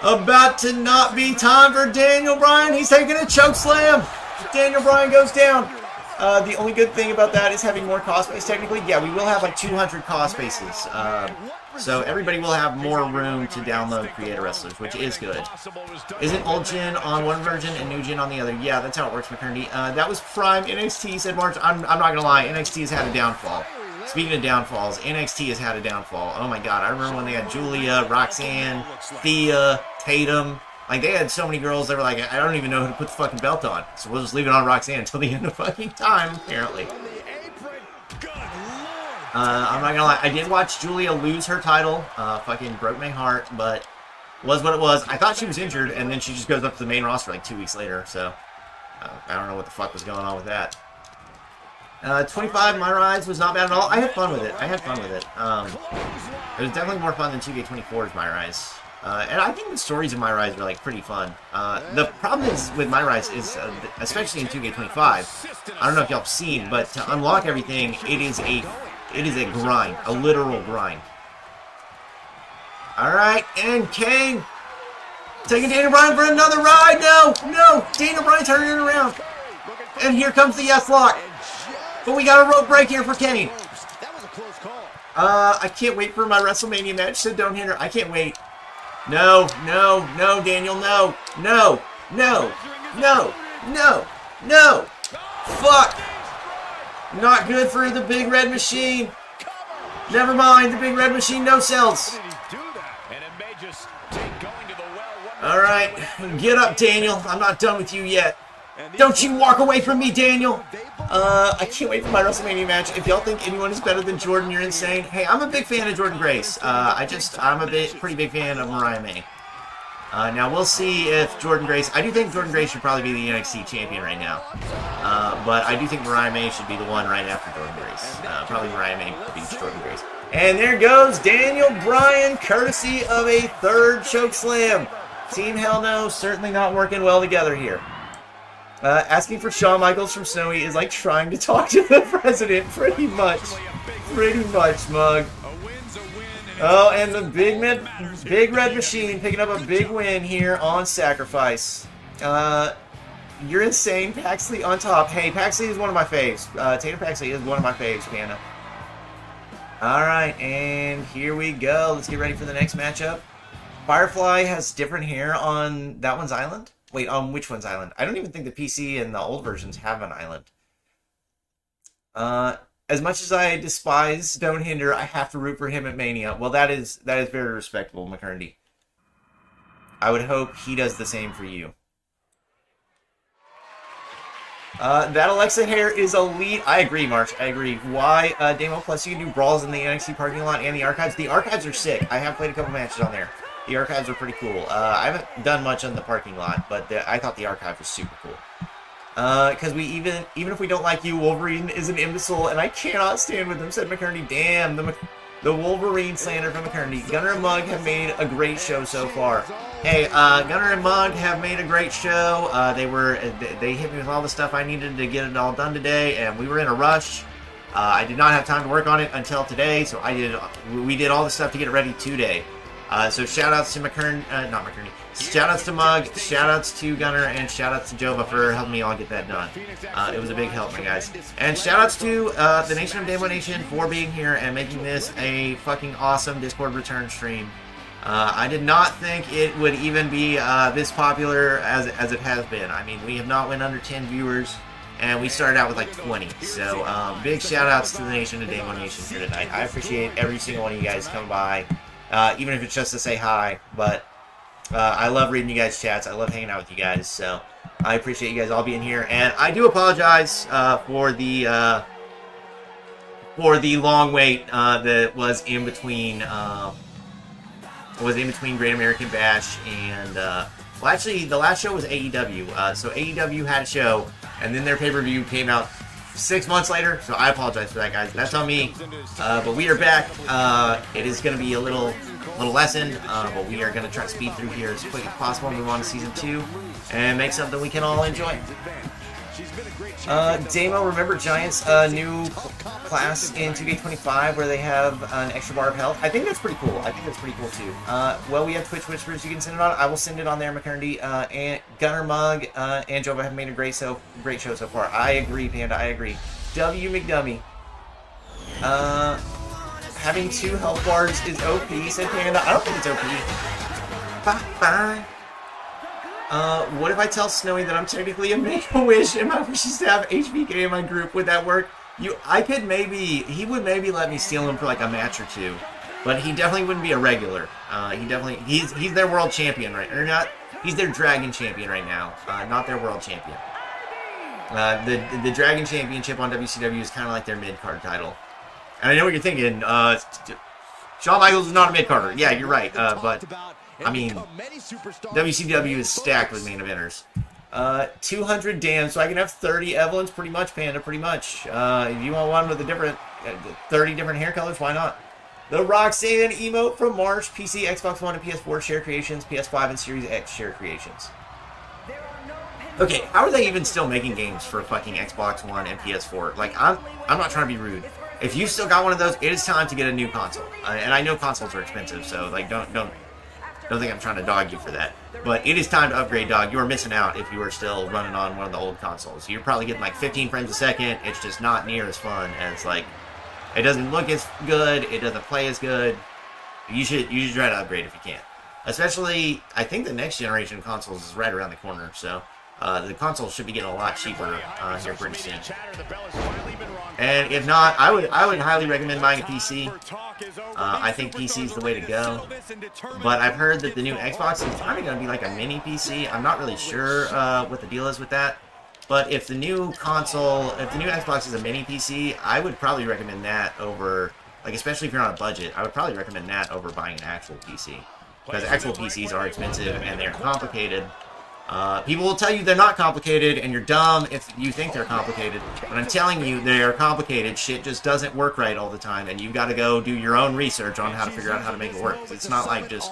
about to not be time for Daniel Bryan. He's taking a choke slam. Daniel Bryan goes down. The only good thing about that is having more cost base, technically. Yeah, we will have like 200 cost bases. So everybody will have more room to download Creator Wrestlers, which is good. Isn't old gen on one version and new gen on the other? Yeah, that's how it works, McKernity. That was Prime NXT, said March. I'm not going to lie, NXT has had a downfall. Speaking of downfalls, NXT has had a downfall. Oh my god, I remember when they had Julia, Roxanne, Thea, Tatum. Like, they had so many girls that were like, I don't even know who to put the fucking belt on. So we'll just leave it on Roxanne until the end of fucking time, apparently. I'm not gonna lie, I did watch Julia lose her title. Fucking broke my heart, but was what it was. I thought she was injured, and then she just goes up to the main roster like 2 weeks later, so I don't know what the fuck was going on with that. 25 My Rise was not bad at all. I had fun with it. It was definitely more fun than 2K24's My Rise. And I think the stories of My Rise were like pretty fun. The problem is with My Rise is, especially in 2K25, I don't know if y'all have seen, but to unlock everything, it is a grind, a literal grind. All right, and Kane taking Daniel Bryan for another ride. No, Daniel Bryan turning it around, and here comes the yes lock. But we got a rope break here for Kane. I can't wait for my WrestleMania match, so don't hinder. I can't wait. No, Daniel, no. Fuck. Not good for the Big Red Machine. Never mind, the Big Red Machine no sells. Alright, get up, Daniel. I'm not done with you yet. Don't you walk away from me, Daniel! I can't wait for my WrestleMania match. If y'all think anyone is better than Jordan, you're insane. Hey, I'm a big fan of Jordan Grace. I'm a pretty big fan of Mariah May. Now, we'll see if Jordan Grace... I do think Jordan Grace should probably be the NXT champion right now. But I do think Mariah May should be the one right after Jordan Grace. Probably Mariah May beats Jordan Grace. And there goes Daniel Bryan, courtesy of a third chokeslam. Team Hell No, certainly not working well together here. Asking for Shawn Michaels from Snowy is like trying to talk to the president, pretty much. Pretty much, Mug. Oh, and the big red machine picking up a big win here on Sacrifice. You're insane. Paxley on top. Hey, Paxley is one of my faves. Tatum Paxley is one of my faves, Panda. Alright, and here we go. Let's get ready for the next matchup. Firefly has different hair on that one's island. Wait, on which one's island? I don't even think the PC and the old versions have an island. As much as I despise Don't Hinder, I have to root for him at Mania. Well, that is very respectable, McCurdy. I would hope he does the same for you. That Alexa hair is elite. I agree, March. I agree. Why, Damo? Plus, you can do brawls in the NXT parking lot and the archives. The archives are sick. I have played a couple matches on there. The archives are pretty cool. I haven't done much on the parking lot, but I thought the archive was super cool. Because we even if we don't like you, Wolverine is an imbecile, and I cannot stand with him, said McCurdy. Damn, the Wolverine slander from McCurdy. Gunner and Mug have made a great show so far. Hey, Gunner and Mug have made a great show. They hit me with all the stuff I needed to get it all done today, and we were in a rush. I did not have time to work on it until today, so we did all the stuff to get it ready today. So shout-outs to not McCurdy. Shout-outs to Mug, shout-outs to Gunner, and shout-outs to Jova for helping me all get that done. It was a big help, my guys. And shout-outs to the Nation of Damo Nation for being here and making this a fucking awesome Discord return stream. I did not think it would even be this popular as it has been. I mean, we have not went under 10 viewers, and we started out with like 20. So big shout-outs to the Nation of Damo Nation here tonight. I appreciate every single one of you guys coming by. Even if it's just to say hi, but I love reading you guys' chats. I love hanging out with you guys, so I appreciate you guys all being here. And I do apologize for the long wait that was in between Great American Bash and well, actually the last show was AEW. So AEW had a show, and then their pay-per-view came out 6 months later, so I apologize for that, guys. That's on me. But we are back. It is going to be a little lesson, but we are going to try to speed through here as quick as possible and move on to Season 2 and make something we can all enjoy. Damo, remember Giants' new class in 2k24 where they have an extra bar of health? I think that's pretty cool. I think that's pretty cool, too. Well, we have Twitch Whispers you can send it on. I will send it on there, McCurdy. And Gunner Mug and Jova have made a great show so far. I agree, Panda. I agree. W. McDummy. Having 2 health bars is OP, said Panda. I don't think it's OP. Bye-bye. What if I tell Snowy that I'm technically a Make-A-Wish and my wish is to have HBK in my group? Would that work? He would maybe let me steal him for like a match or 2, but he definitely wouldn't be a regular. He's their world champion, right? Or not? He's their Dragon champion right now, not their world champion. The Dragon Championship on WCW is kind of like their mid-card title. And I know what you're thinking, Shawn Michaels is not a mid-carder. Yeah, you're right, but I mean, WCW is stacked with main eventers. 200 damn, so I can have 30 Evelyns, pretty much, Panda, pretty much. If you want one with a different, 30 different hair colors, why not? The Roxanne emote from March, PC, Xbox One, and PS4 share creations, PS5 and Series X share creations. Okay, how are they even still making games for fucking Xbox One and PS4? Like, I'm not trying to be rude. If you still got one of those, it is time to get a new console. And I know consoles are expensive, so like, don't think I'm trying to dog you for that. But it is time to upgrade, dog. You are missing out if you are still running on one of the old consoles. You're probably getting like 15 frames a second. It's just not near as fun as like, it doesn't look as good. It doesn't play as good. You should try to upgrade if you can. Especially, I think the next generation of consoles is right around the corner. So the consoles should be getting a lot cheaper here pretty soon. And if not, I would highly recommend buying a PC. I think PC is the way to go. But I've heard that the new Xbox is probably going to be like a mini PC. I'm not really sure what the deal is with that. But if the new console, if the new Xbox is a mini PC, I would probably recommend that over, like, especially if you're on a budget, I would probably recommend that over buying an actual PC. Because actual PCs are expensive and they're complicated. People will tell you they're not complicated, and you're dumb if you think they're complicated. But I'm telling you, they are complicated. Shit just doesn't work right all the time, and you've got to go do your own research on how to figure out how to make it work. It's not like just,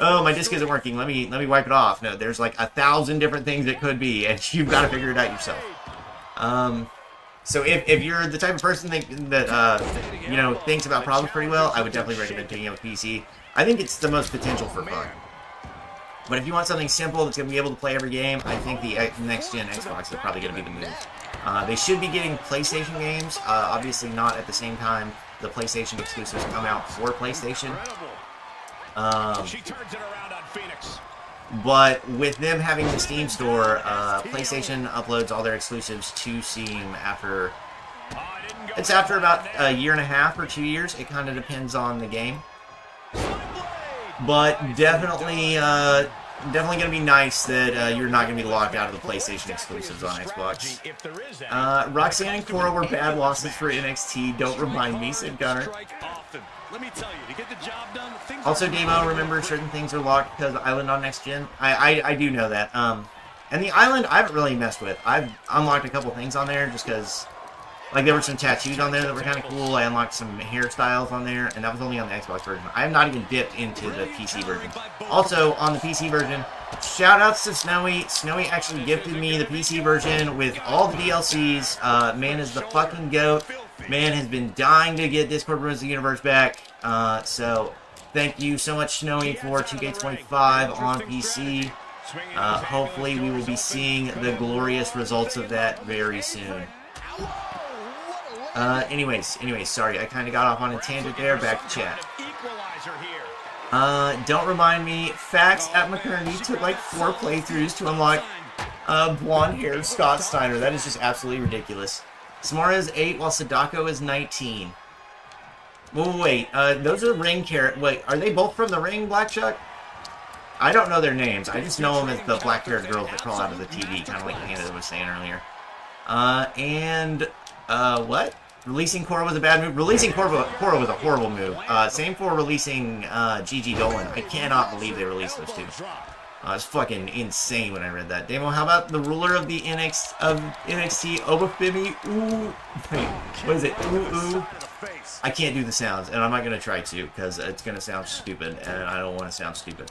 oh, my disc isn't working, let me wipe it off. No, there's like 1,000 different things it could be, and you've got to figure it out yourself. So if you're the type of person that you know, thinks about problems pretty well, I would definitely recommend picking up a PC. I think it's the most potential for fun. But if you want something simple that's going to be able to play every game, I think the next-gen Xbox is probably going to be the move. They should be getting PlayStation games, obviously not at the same time the PlayStation exclusives come out for PlayStation. But with them having the Steam store, PlayStation uploads all their exclusives to Steam after... It's after about a year and a half or 2 years. It kind of depends on the game. But definitely going to be nice that you're not going to be locked out of the PlayStation exclusives on Xbox. Roxanne and Cora were bad losses for NXT. Don't remind me, said Gunner. Also, Demo, remember certain things are locked because of the Island on Next Gen. I do know that. And the Island, I haven't really messed with. I've unlocked a couple things on there just because, like, there were some tattoos on there that were kind of cool. I unlocked some hairstyles on there, and that was only on the Xbox version. I have not even dipped into the PC version. Also, on the PC version, shout-outs to Snowy. Snowy actually gifted me the PC version with all the DLCs. Man is the fucking GOAT. Man has been dying to get Discord Ruins the Universe back. So, thank you so much, Snowy, for 2K25 on PC. Hopefully, we will be seeing the glorious results of that very soon. Anyways, sorry, I kind of got off on a tangent there. Back to chat. Don't remind me, Fax at McCurney took like 4 playthroughs to unlock blonde-haired Scott Steiner. That is just absolutely ridiculous. Samara is 8, while Sadako is 19. Wait, those are Ring characters. Wait, are they both from the Ring, Black Chuck? I don't know their names. I just know them as the black-haired girls that crawl out of the TV, kind of like Hannah was saying earlier. What? Releasing Cora was a bad move. Releasing Cora was a horrible move. Same for releasing Gigi Dolan. I cannot believe they released those two. It's fucking insane when I read that. Damo, how about the ruler of the NXT, Obafemi? Ooh. Wait, what is it? Ooh, ooh. I can't do the sounds, and I'm not going to try to, because it's going to sound stupid, and I don't want to sound stupid.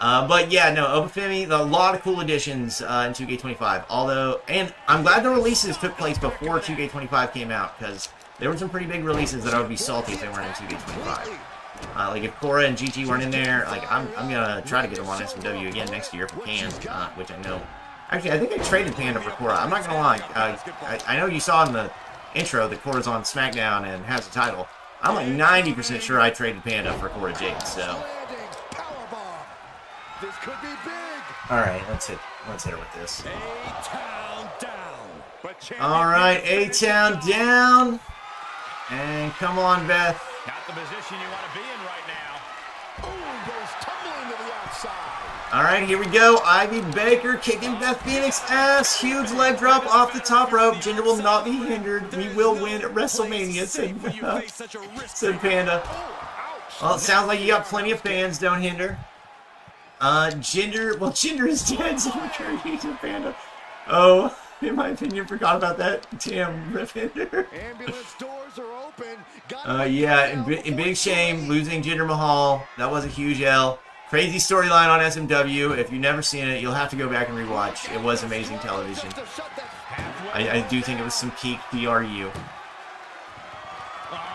But yeah, no, Obafemi, a lot of cool additions in 2K25. Although, and I'm glad the releases took place before 2K25 came out, because there were some pretty big releases that I would be salty if they weren't in 2K25. Like if Cora and Gigi weren't in there, like I'm gonna try to get them on SMW again next year if we can, which I know. Actually, I think I traded Panda for Cora. I'm not gonna lie. I know you saw in the intro that Cora's on Smackdown and has the title. I'm like 90% sure I traded Panda for Cora Jade. So. All right, let's hit her with this. All right, A-Town down, and come on, Beth. Not the position you want to be in right now. Ooh, goes tumbling to the outside. All right, here we go. Ivy Baker kicking Beth Phoenix ass. Huge leg drop off the top rope. Jinder will not be hindered. We will win at WrestleMania, said Panda. Well, it sounds like you got plenty of fans, don't hinder. Jinder is dead, so McCurdy to Panda. Oh, in my opinion, forgot about that. Damn, Rip Hinder. Ambulance doors are open. Yeah, in big shame, losing Jinder Mahal. That was a huge L. Crazy storyline on SMW. If you've never seen it, you'll have to go back and rewatch. It was amazing television. I do think it was some peak DRU.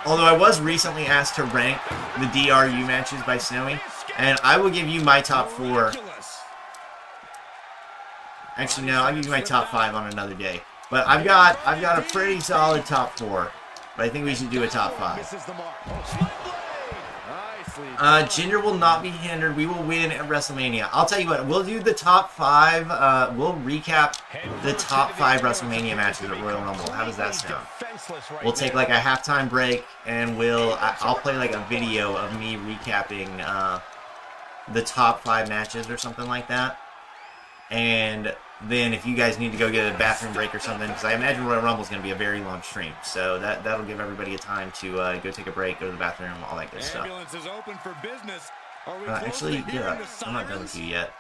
Although I was recently asked to rank the DRU matches by Snowy, and I will give you my top 4. Actually, no, I'll give you my top 5 on another day. But I've got a pretty solid top 4. But I think we should do a top 5. Jinder will not be hindered. We will win at WrestleMania. I'll tell you what, we'll do the top 5. We'll recap the top 5 WrestleMania matches at Royal Rumble. How does that sound? We'll take like a halftime break, and I'll play like a video of me recapping the top 5 matches or something like that. And then if you guys need to go get a bathroom break or something, because I imagine Royal Rumble is going to be a very long stream, so that'll give everybody a time to go take a break, go to the bathroom, all that good stuff. Ambulance is open for business. Are we Actually, yeah, I'm not done with you yet.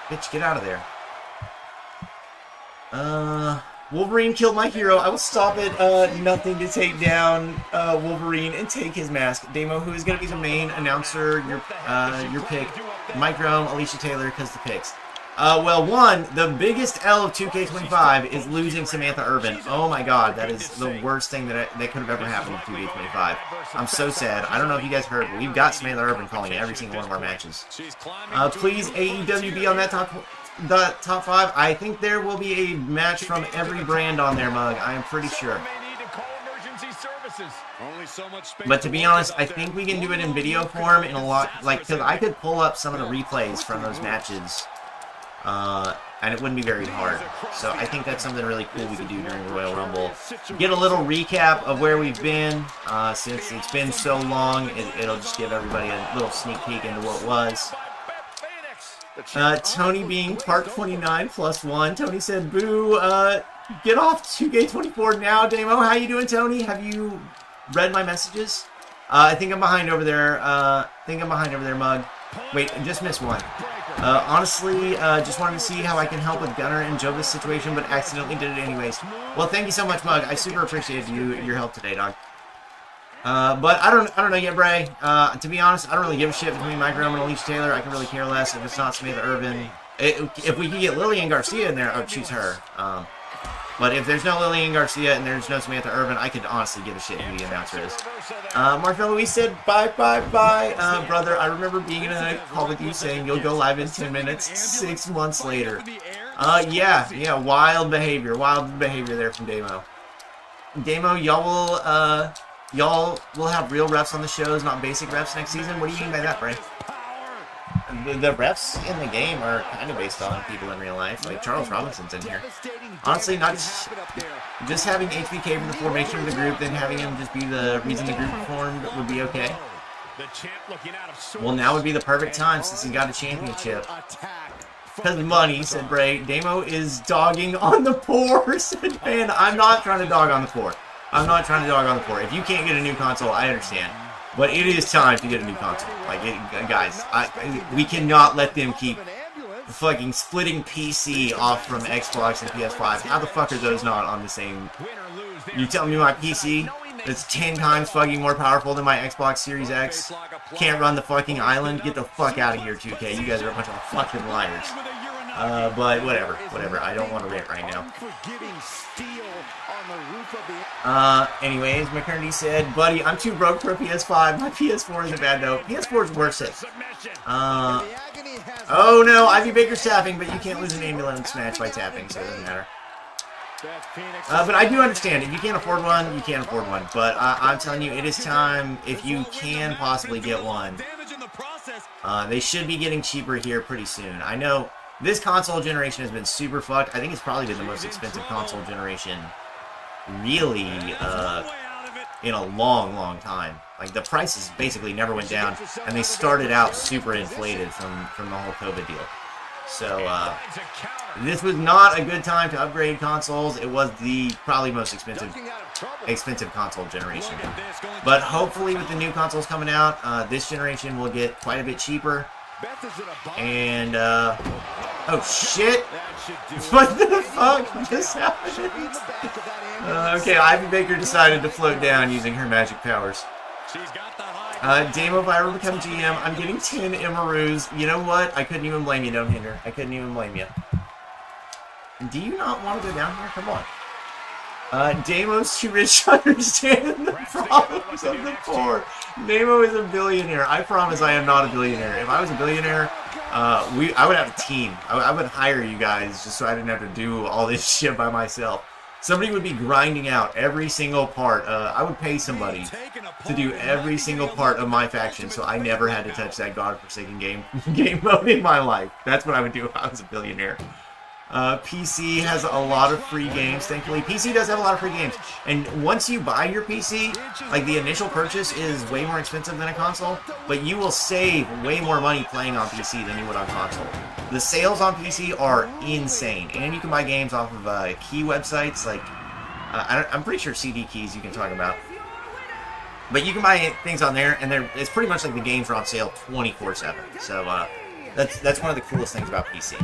Bitch, get out of there. Wolverine killed my hero. I will stop at nothing to take down Wolverine and take his mask. Damo, who is going to be the main announcer, your pick. Mike Rome, Alicia Taylor, because the picks. Well, the biggest L of 2K25 is losing Samantha Urban. Oh my god, that is the worst thing that could have ever happened in 2K25. I'm so sad. I don't know if you guys heard, but we've got Samantha Urban calling every single one of our matches. Please, AEW be on that top 5. I think there will be a match from every brand on there, Mug. I am pretty sure. But to be honest, I think we can do it in video form in a lot, because I could pull up some of the replays from those matches, and it wouldn't be very hard. So I think that's something really cool we could do during Royal Rumble. Get a little recap of where we've been, since it's been so long. It'll just give everybody a little sneak peek into what was. Tony being part 29 plus 1. Tony said, boo, get off 2K24 now, Damo. How you doing, Tony? Have you read my messages? I think I'm behind over there. Mug. Wait, I just missed one. Honestly, just wanted to see how I can help with Gunner and Jova's situation, but accidentally did it anyways. Well, thank you so much, Mug. I super appreciated your help today, dog. But I don't know yet, Bray. To be honest, I don't really give a shit between Mike Rome and Alicia Taylor. I can really care less if it's not Samantha Urban. If we could get Lillian Garcia in there, I would choose her. But if there's no Lillian Garcia and there's no Samantha Urban, I could honestly give a shit who the announcer is. Mark Louis said, bye. Brother, I remember being in a call with you saying you'll go live in 10 minutes, 6 months later. Yeah, wild behavior there from Damo. Damo, y'all will have real refs on the shows, not basic refs next season? What do you mean by that, Bray? The refs in the game are kind of based on people in real life. Like Charles Robinson's in here. Honestly, not just having HBK for the formation of the group, then having him just be the reason the group formed would be okay. Well, now would be the perfect time since he got a championship. Because money, said Bray. Damo is dogging on the poor, said Fan. I'm not trying to dog on the poor. If you can't get a new console, I understand. But it is time to get a new console. Guys, we cannot let them keep fucking splitting PC off from Xbox and PS5. How the fuck are those not on the same... You telling me my PC that's 10 times fucking more powerful than my Xbox Series X can't run the fucking island? Get the fuck out of here, 2K. You guys are a bunch of fucking liars. But whatever. I don't want to rant right now. Anyways, McCurdy said, buddy, I'm too broke for a PS5. My PS4 isn't bad though. PS4 is worse it. Oh no, Ivy Baker's tapping, but you can't lose an ambulance match by tapping, so it doesn't matter. But I do understand, if you can't afford one, you can't afford one. But I'm telling you, it is time, if you can possibly get one. They should be getting cheaper here pretty soon. I know this console generation has been super fucked. I think it's probably been the most expensive console generation really in a long time. Like, the prices basically never went down, and they started out super inflated from the whole COVID deal. So this was not a good time to upgrade consoles. It was the probably most expensive console generation. But hopefully with the new consoles coming out, this generation will get quite a bit cheaper. And oh shit! What the fuck just happened? Okay, Ivy Baker decided to float down using her magic powers. Damo, if I ever become GM, I'm getting 10 Emerus. You know what? I couldn't even blame you, Don't Hinder. I couldn't even blame you. Do you not want to go down here? Come on. Damo's too rich to understand the problems of the poor. Damo is a billionaire. I promise I am not a billionaire. If I was a billionaire, I would have a team. I would hire you guys just so I didn't have to do all this shit by myself. Somebody would be grinding out every single part. I would pay somebody to do every single part of my faction so I never had to touch that godforsaken game mode in my life. That's what I would do if I was a billionaire. PC has a lot of free games, thankfully. PC does have a lot of free games. And once you buy your PC, like, the initial purchase is way more expensive than a console, but you will save way more money playing on PC than you would on console. The sales on PC are insane, and you can buy games off of key websites like I'm pretty sure CD Keys you can talk about. But you can buy things on there, and it's pretty much like the games are on sale 24/7. So that's one of the coolest things about PC.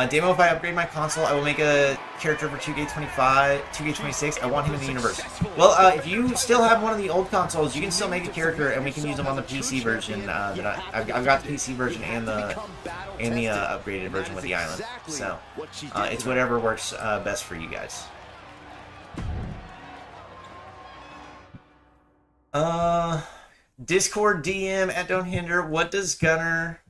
Demo, if I upgrade my console, I will make a character for 2K25, 2K26. I want him in the universe. Well, if you still have one of the old consoles, you can still make a character, and we can use them on the PC version. I've got the PC version and the upgraded version with the island. So it's whatever works best for you guys. Discord DM at Don't Hinder. What does Gunner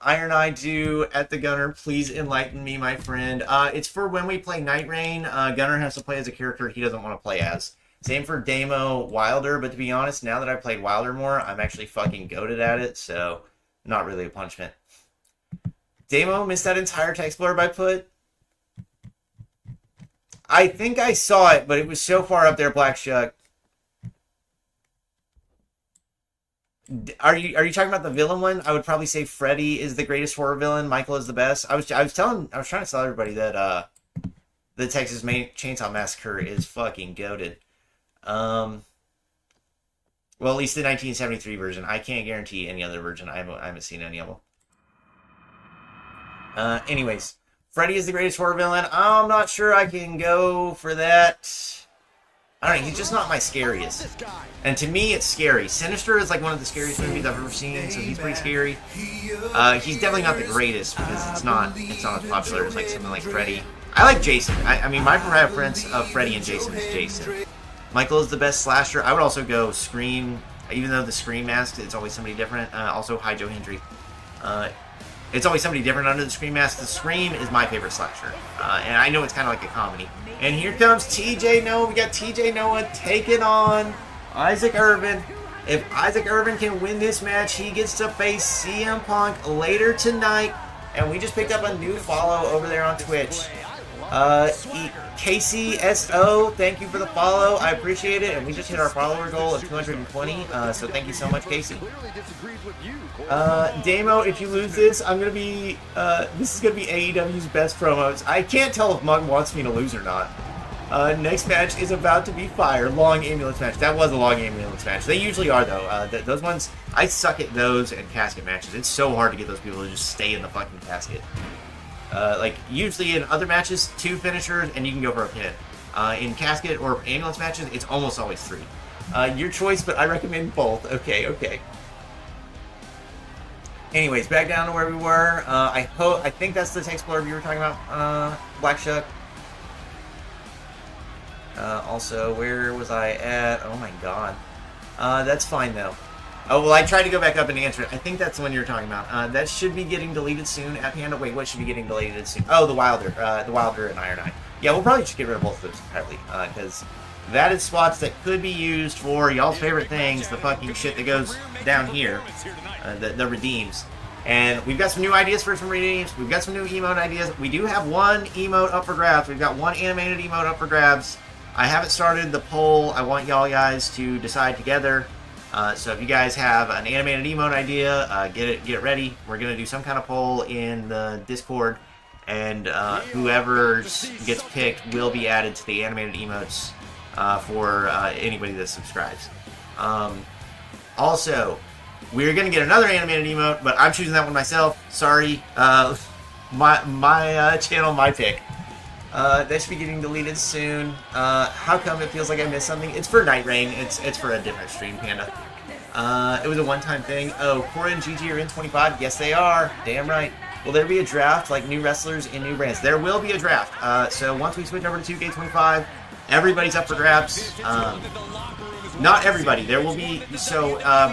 Iron Eye do at the Gunner? Please enlighten me, my friend. It's for when we play Night Rain. Gunner has to play as a character he doesn't want to play as. Same for Damo Wilder, but to be honest, now that I've played Wilder more, I'm actually fucking goated at it, so not really a punishment. Damo missed that entire text blurb I put. I think I saw it, but it was so far up there, Black Shuck. Are you talking about the villain one? I would probably say Freddy is the greatest horror villain. Michael is the best. I was trying to tell everybody that the Texas Chainsaw Massacre is fucking goated. Well, at least the 1973 version. I can't guarantee any other version. I haven't seen any of them. Anyways, Freddy is the greatest horror villain. I'm not sure I can go for that. I don't know, he's just not my scariest. And to me, it's scary. Sinister is like one of the scariest movies I've ever seen, so he's pretty scary. He's definitely not the greatest because it's not as popular as like something like Freddy. I like Jason. I mean, my preference of Freddy and Jason is Jason. Michael is the best slasher. I would also go Scream, even though the Scream mask, it's always somebody different. Also, hi Joe Hendry. It's always somebody different under the Scream mask. The Scream is my favorite slasher. And I know it's kind of like a comedy. And here comes TJ Noah. We got TJ Noah taking on Isaac Irvin. If Isaac Irvin can win this match, he gets to face CM Punk later tonight. And we just picked up a new follow over there on Twitch. KCSO, thank you for the follow. I appreciate it. And we just hit our follower goal of 220. So thank you so much, Casey. Damo, if you lose this, I'm gonna be this is gonna be AEW's best promos. I can't tell if Mug wants me to lose or not. Next match is about to be fire. Long ambulance match. That was a long ambulance match. They usually are though. Those ones, I suck at those and casket matches. It's so hard to get those people to just stay in the fucking casket. Like usually in other matches, 2 finishers and you can go for a pin. In casket or ambulance matches, it's almost always 3. Your choice, but I recommend both. Okay. Anyways, back down to where we were. I think that's the text blurb you were talking about, Black Shuck. Also, where was I at? Oh my god. That's fine though. Oh, well, I tried to go back up and answer it. I think that's the one you were talking about. That should be getting deleted soon at Panda. Wait, what should be getting deleted soon? Oh, the Wilder and Iron Eye. Yeah, we'll probably just get rid of both of those entirely, because that is spots that could be used for y'all's favorite things, the fucking shit that goes down here, the redeems. And we've got some new ideas for some redeems. We've got some new emote ideas. We do have one emote up for grabs. We've got one animated emote up for grabs. I haven't started the poll. I want y'all guys to decide together. So if you guys have an animated emote idea, get it ready. We're gonna do some kind of poll in the Discord, and whoever gets picked will be added to the animated emotes for anybody that subscribes. Also, we're gonna get another animated emote, but I'm choosing that one myself. Sorry, my channel, my pick. That should be getting deleted soon. How come it feels like I missed something? It's for Night Rain. It's for a different stream, Panda. It was a one-time thing. Oh, Cora and Gigi are in 25. Yes, they are. Damn right. Will there be a draft like new wrestlers in new brands? There will be a draft. So once we switch over to 2K25, everybody's up for grabs. Not everybody. There will be,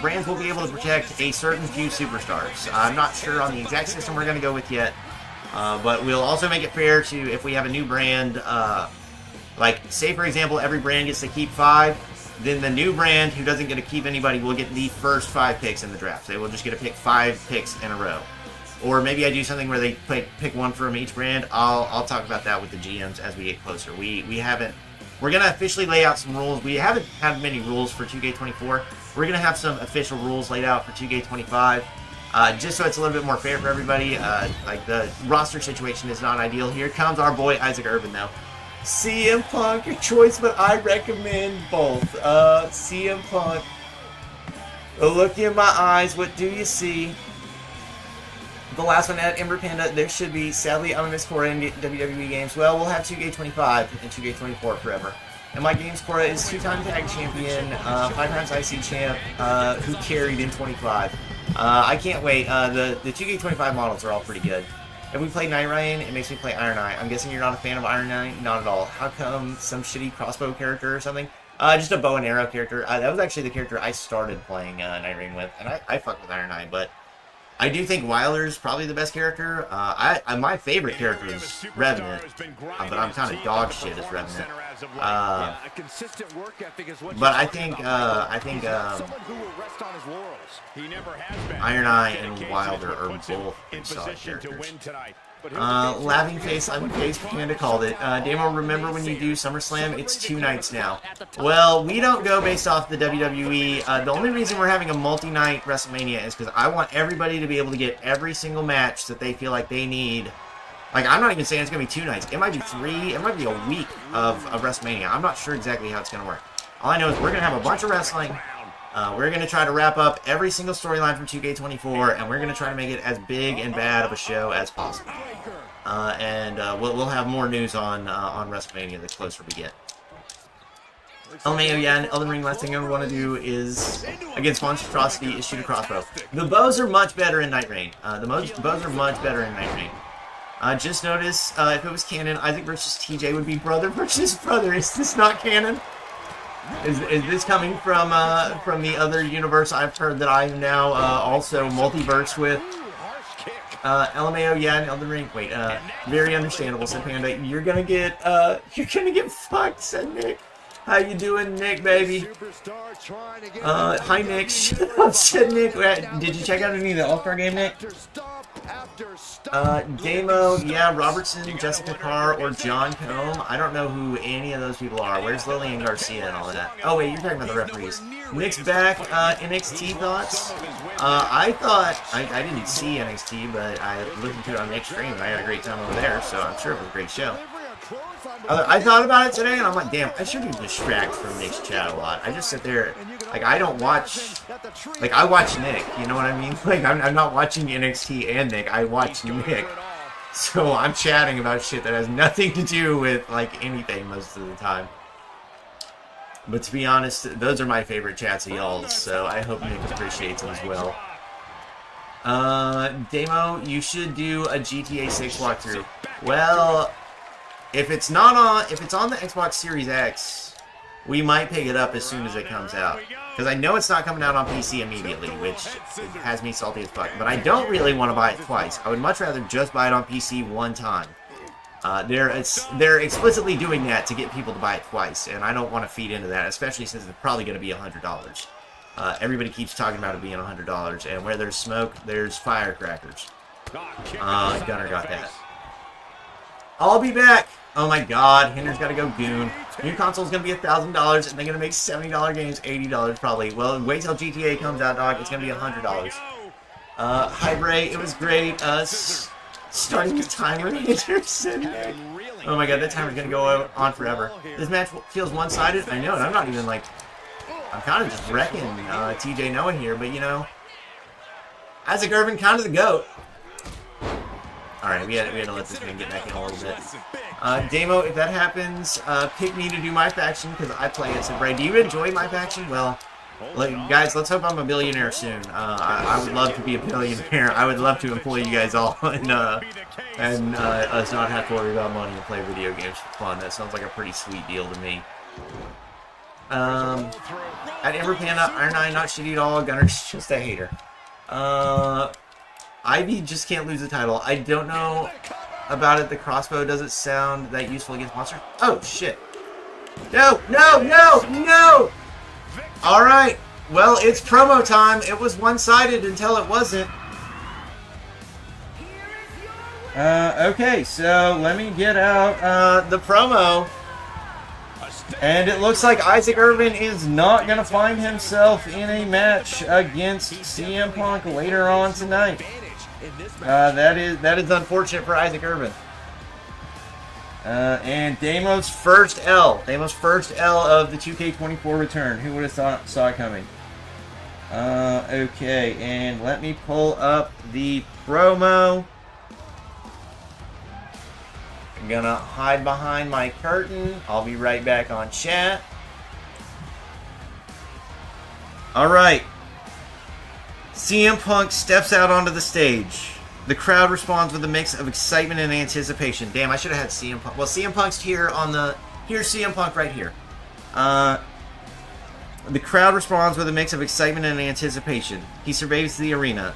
brands will be able to protect a certain few superstars. I'm not sure on the exact system we're going to go with yet, but we'll also make it fair to, if we have a new brand, like, say for example, every brand gets to keep 5, then the new brand who doesn't get to keep anybody will get the first 5 picks in the draft. They will just get to pick 5 picks in a row. Or maybe I do something where they pick one from each brand. I'll talk about that with the GMs as we get closer. We haven't. We're going to officially lay out some rules. We haven't had many rules for 2K24. We're going to have some official rules laid out for 2K25. just so it's a little bit more fair for everybody. Like the roster situation is not ideal. Here comes our boy Isaac Irvin though. CM Punk, your choice, but I recommend both. CM Punk, look in my eyes, what do you see? The last one at Ember Panda, there should be. Sadly, I'm a Miss Cora in WWE games. Well, we'll have 2K25 and 2K24 forever. And my games Cora is 2-time tag champion, 5 times IC champ, who carried in 25. I can't wait. The 2K25 models are all pretty good. If we play Night Rain, it makes me play Iron Eye. I'm guessing you're not a fan of Iron Eye? Not at all. How come? Some shitty crossbow character or something? Just a bow and arrow character. That was actually the character I started playing Night Rain with, and I fuck with Iron Eye, but I do think Wilder's probably the best character. My favorite character is Revenant, but I'm kind of dog shit as Revenant. But I think Iron Eye and Wilder are both solid characters. Laughing Face, Panda called it. Damo, remember when you do SummerSlam? It's 2 nights now. Well, we don't go based off the WWE. The only reason we're having a multi-night WrestleMania is because I want everybody to be able to get every single match that they feel like they need. Like, I'm not even saying it's going to be 2 nights. It might be 3. It might be a week of WrestleMania. I'm not sure exactly how it's going to work. All I know is we're going to have a bunch of wrestling. We're going to try to wrap up every single storyline from 2K24, and we're going to try to make it as big and bad of a show as possible. We'll have more news on WrestleMania the closer we get. LMAO, yeah, and Elden Ring, last thing I want to do is, against Monstrosity, is shoot a crossbow. The bows are much better in Night Rain. The bows are much better in Night Rain. Just notice, if it was canon, Isaac versus TJ would be brother versus brother. Is this not canon? Is this coming from the other universe I've heard that I'm now also multiverse with? LMAO, yeah, and Elden Ring. Wait, very understandable, said Panda. You're gonna get fucked, said Nick. How you doing, Nick, baby? Hi, Nick. Shut up, said Nick. Did you check out any of the All-Star game, Nick? Damo, yeah, Robertson, Jessica Carr, or John Combe. I don't know who any of those people are. Where's Lillian Garcia and all of that? Oh, wait, you're talking about the referees. Nick's back. NXT thoughts? I didn't see NXT, but I listened to it on Nick's stream, and I had a great time over there, so I'm sure it was a great show. I thought about it today, and I'm like, damn, I should be distracted from Nick's chat a lot. I just sit there, like, I don't watch, like, I watch Nick, you know what I mean? Like, I'm not watching NXT and Nick, I watch Nick. So I'm chatting about shit that has nothing to do with, like, anything most of the time. But to be honest, those are my favorite chats of y'all's, so I hope Nick appreciates them as well. Damo, you should do a GTA 6 walkthrough. Well, if it's on the Xbox Series X, we might pick it up as soon as it comes out. Because I know it's not coming out on PC immediately, which has me salty as fuck. But I don't really want to buy it twice. I would much rather just buy it on PC one time. They're explicitly doing that to get people to buy it twice, and I don't want to feed into that, especially since it's probably going to be $100. Everybody keeps talking about it being $100, and where there's smoke, there's firecrackers. Gunner got that. I'll be back! Oh my god, Hender's gotta go goon. New console's gonna be $1,000, and they're gonna make $70 games, $80 probably. Well, wait till GTA comes out, dog. It's gonna be $100. Hi Bray, it was great. Starting the timer, Henderson. Oh my god, that timer's gonna go on forever. This match feels one-sided. I know it. I'm not even like. I'm kind of just wrecking TJ Noah here, but you know, Isaac Irvin, kind of the GOAT. Alright, we had to let this man get back in a little bit. Damo, if that happens, pick me to do my faction, because I play it. So, Bray, do you enjoy my faction? Well, guys, let's hope I'm a billionaire soon. I would love to be a billionaire. I would love to employ you guys all and us not have to worry about money and play video games for fun. That sounds like a pretty sweet deal to me. At Ember Panda, Iron Eye, not shitty at all. Gunner's just a hater. Ivy just can't lose the title. I don't know about it. The crossbow doesn't sound that useful against monsters. Oh, shit. No, no, no, no! Alright. Well, it's promo time. It was one-sided until it wasn't. Okay, so let me get out the promo. And it looks like Isaac Irvin is not going to find himself in a match against CM Punk later on tonight. That is unfortunate for Isaac Irvin. And Damo's first L. Damo's first L of the 2K24 return. Who would have saw it coming? Okay, and let me pull up the promo. I'm gonna hide behind my curtain. I'll be right back on chat. Alright. CM Punk steps out onto the stage. The crowd responds with a mix of excitement and anticipation. Damn, I should have had CM Punk. Well, CM Punk's here on the... Here's CM Punk right here. The crowd responds with a mix of excitement and anticipation. He surveys the arena,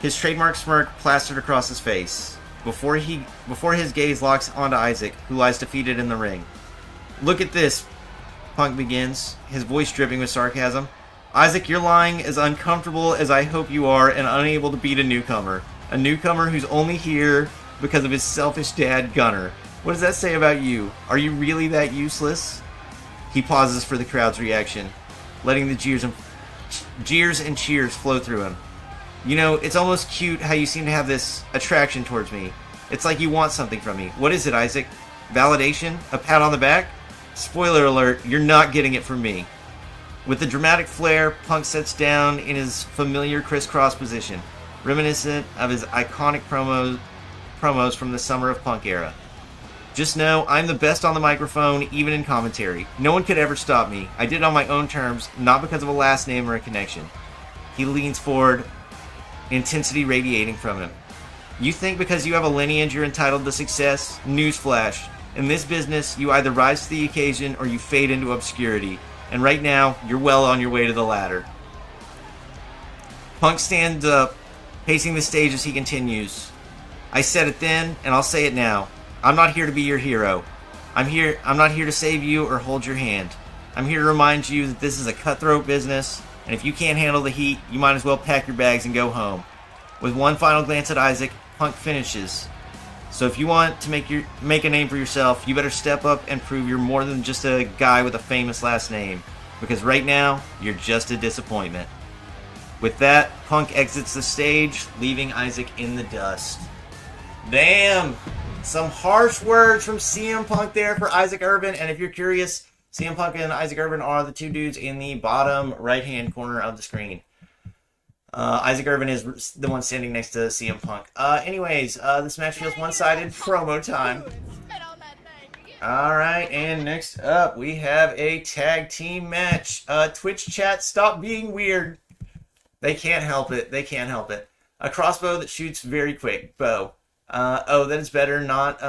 his trademark smirk plastered across his face, before his gaze locks onto Isaac, who lies defeated in the ring. Look at this, Punk begins, his voice dripping with sarcasm. Isaac, you're lying as uncomfortable as I hope you are and unable to beat a newcomer. A newcomer who's only here because of his selfish dad, Gunner. What does that say about you? Are you really that useless? He pauses for the crowd's reaction, letting the jeers and cheers flow through him. You know, it's almost cute how you seem to have this attraction towards me. It's like you want something from me. What is it, Isaac? Validation? A pat on the back? Spoiler alert, you're not getting it from me. With the dramatic flair, Punk sits down in his familiar crisscross position, reminiscent of his iconic promos from the Summer of Punk era. Just know, I'm the best on the microphone, even in commentary. No one could ever stop me. I did it on my own terms, not because of a last name or a connection. He leans forward, intensity radiating from him. You think because you have a lineage you're entitled to success? Newsflash. In this business, you either rise to the occasion or you fade into obscurity. And right now, you're well on your way to the latter. Punk stands up, pacing the stage as he continues. I said it then, and I'll say it now. I'm not here to be your hero. I'm not here to save you or hold your hand. I'm here to remind you that this is a cutthroat business, and if you can't handle the heat, you might as well pack your bags and go home. With one final glance at Isaac, Punk finishes. So if you want to make a name for yourself, you better step up and prove you're more than just a guy with a famous last name. Because right now, you're just a disappointment. With that, Punk exits the stage, leaving Isaac in the dust. Damn! Some harsh words from CM Punk there for Isaac Irvin. And if you're curious, CM Punk and Isaac Irvin are the two dudes in the bottom right-hand corner of the screen. Isaac Irvin is the one standing next to CM Punk. Anyways, this match feels one-sided. Promo time. Alright, and next up, we have a tag team match. Twitch chat, stop being weird. They can't help it. They can't help it. A crossbow that shoots very quick. Bow. Oh, that is better. Not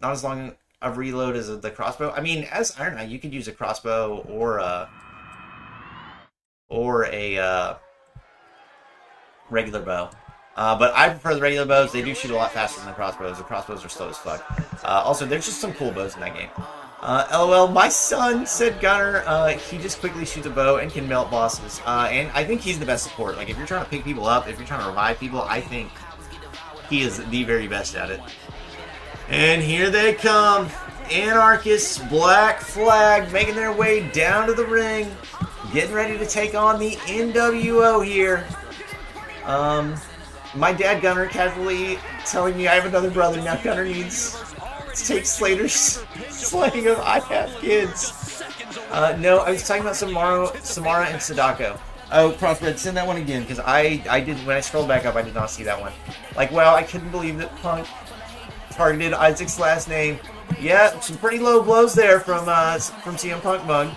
as long of reload as the crossbow. I mean, as Iron Knight, you could use a crossbow or a regular bow. But I prefer the regular bows. They do shoot a lot faster than the crossbows. The crossbows are slow as fuck. Also, there's just some cool bows in that game. LOL, my son, said Gunner. He just quickly shoots a bow and can melt bosses. And I think he's the best support. Like, if you're trying to pick people up, if you're trying to revive people, I think he is the very best at it. And here they come. Anarchists, Black Flag, making their way down to the ring. Getting ready to take on the NWO here. My dad, Gunner, casually telling me I have another brother. Now Gunner needs to take Slater's slaying of I have kids. No, I was talking about Samara and Sadako. Oh, Crossbred, send that one again, because I didn't, when I scrolled back up, I did not see that one. Like, wow, I couldn't believe that Punk targeted Isaac's last name. Yeah, some pretty low blows there from CM Punk Mug.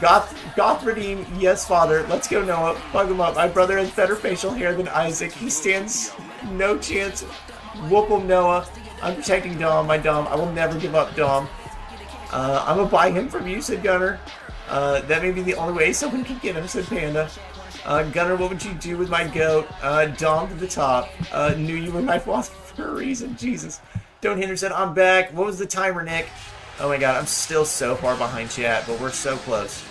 Goth Redeem, yes, father. Let's go, Noah. Bug him up. My brother has better facial hair than Isaac. He stands no chance. Whoop him, Noah. I'm protecting Dom, my Dom. I will never give up, Dom. I'm gonna buy him from you, said Gunner. That may be the only way someone can get him, said Panda. Gunner, what would you do with my goat? Dom to the top. Knew you were my boss for a reason. Jesus. Don't Hinder said, I'm back. What was the timer, Nick? Oh my god, I'm still so far behind chat, but we're so close.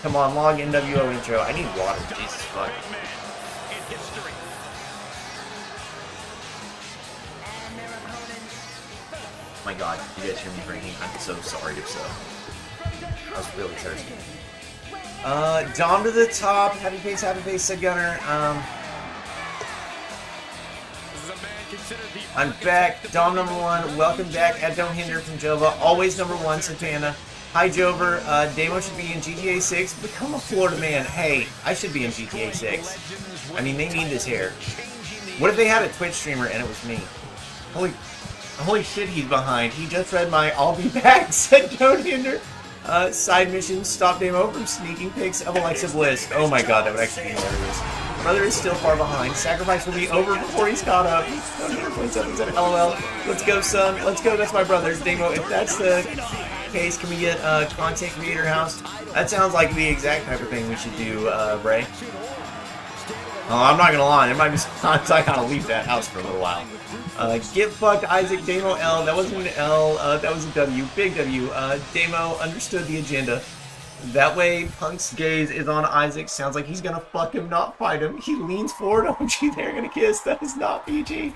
Come on, log NWO intro. I need water. Jesus fuck. Oh my god, you guys hear me drinking? I'm so sorry if so. was really thirsty. Dom to the top. Happy face, said Gunner. I'm back. Dom number 1. Welcome back at Don't Hinder from Jova. Always number 1, said Panda. Hi, Jover. Damo should be in GTA 6. Become a Florida man. Hey, I should be in GTA 6. I mean, they need this hair. What if they had a Twitch streamer and it was me? Holy shit, he's behind. He just read my I'll be back, said Don't Hinder. Side mission, stop Damo from sneaking pics of Alexa Bliss. Oh my god, that would actually be hilarious. Brother is still far behind. Sacrifice will be over before he's caught up. Don't Hinder 27 said LOL. Let's go, son. Let's go. That's my brother. Damo, if that's the case, can we get content creator house? That sounds like the exact type of thing we should do, Bray. Oh, I'm not gonna lie, there might be some times I gotta leave that house for a little while. Get fucked, Isaac. Damo L. That wasn't an L, that was a W. Big W. Damo understood the agenda. That way, Punk's gaze is on Isaac. Sounds like he's gonna fuck him, not fight him. He leans forward. Oh, gee, they're gonna kiss. That is not PG.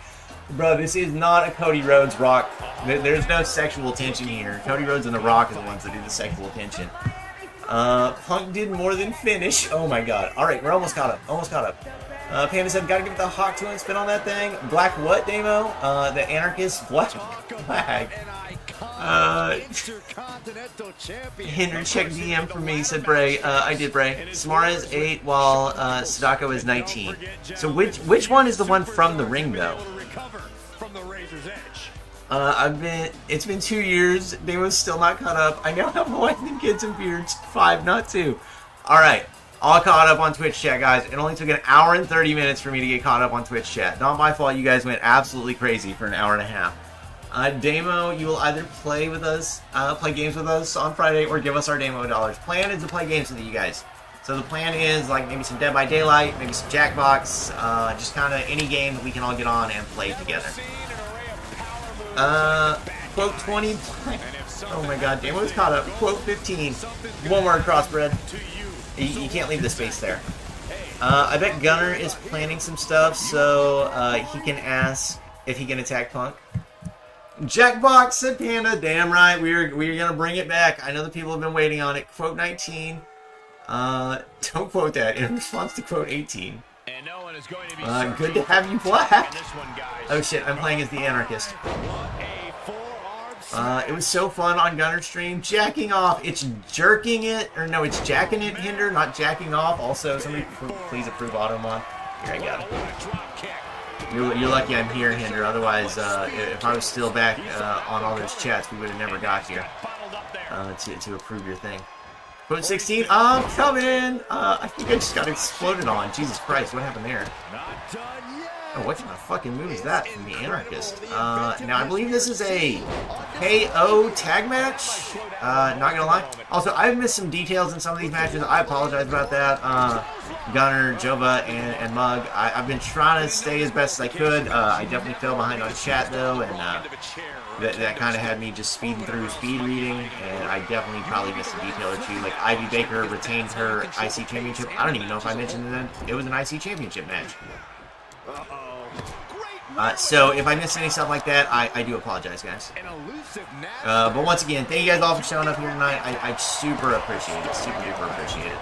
Bro, this is not a Cody Rhodes Rock. There's no sexual tension here. Cody Rhodes and The Rock are the ones that do the sexual tension. Punk did more than finish. Oh my god. Alright, we're almost caught up. Panda said, gotta give it the hawk to and spin on that thing. Black what, Damo? The anarchist black flag. Hinder check DM for me, said Bray. I did, Bray. Samara is 8 while Sadako is 19. So which one is the one from the ring though? It's been 2 years. Damo's still not caught up. I now have wife and kids and beards. 5, not 2. Alright. All caught up on Twitch chat, guys. It only took an hour and 30 minutes for me to get caught up on Twitch chat. Not my fault. You guys went absolutely crazy for an hour and a half. Damo, you will either play with us, play games with us on Friday, or give us our Damo dollars. Plan is to play games with you guys. So the plan is like maybe some Dead by Daylight, maybe some Jackbox, just kind of any game that we can all get on and play together. Quote 20. Oh my god, Damo's caught up. Quote 15. One word crossbred. You can't leave the space there. I bet Gunner is planning some stuff, so he can ask if he can attack Punk. Jackbox, said Panda. Damn right, we're gonna bring it back. I know the people have been waiting on it. Quote 19. Don't quote that in response to quote 18. Good to have you, Black. Oh shit, I'm playing as the anarchist. It was so fun on Gunner's stream. Jacking off. It's jerking it. Or no, it's jacking it, Hinder, not jacking off. Also, somebody please approve Automon. Here, I got it. You're lucky I'm here, Hinder. Otherwise, if I was still back on all those chats, we would have never got here to approve your thing. Quote 16. I'm coming. I think I just got exploded on. Jesus Christ, what happened there? Oh, what kind of fucking move is that from the anarchist? Now, I believe this is a KO tag match. Not gonna lie. Also, I've missed some details in some of these matches. I apologize about that. Gunner, Jova, and Mug. I've been trying to stay as best as I could. I definitely fell behind on chat, though, and that kind of had me just speeding through speed reading, and I definitely probably missed a detail or two. Like, Ivy Baker retains her IC Championship. I don't even know if I mentioned that it was an IC Championship match. So if I missed any stuff like that, I do apologize, guys. But once again, thank you guys all for showing up here tonight. I super appreciate it. Super duper appreciate it.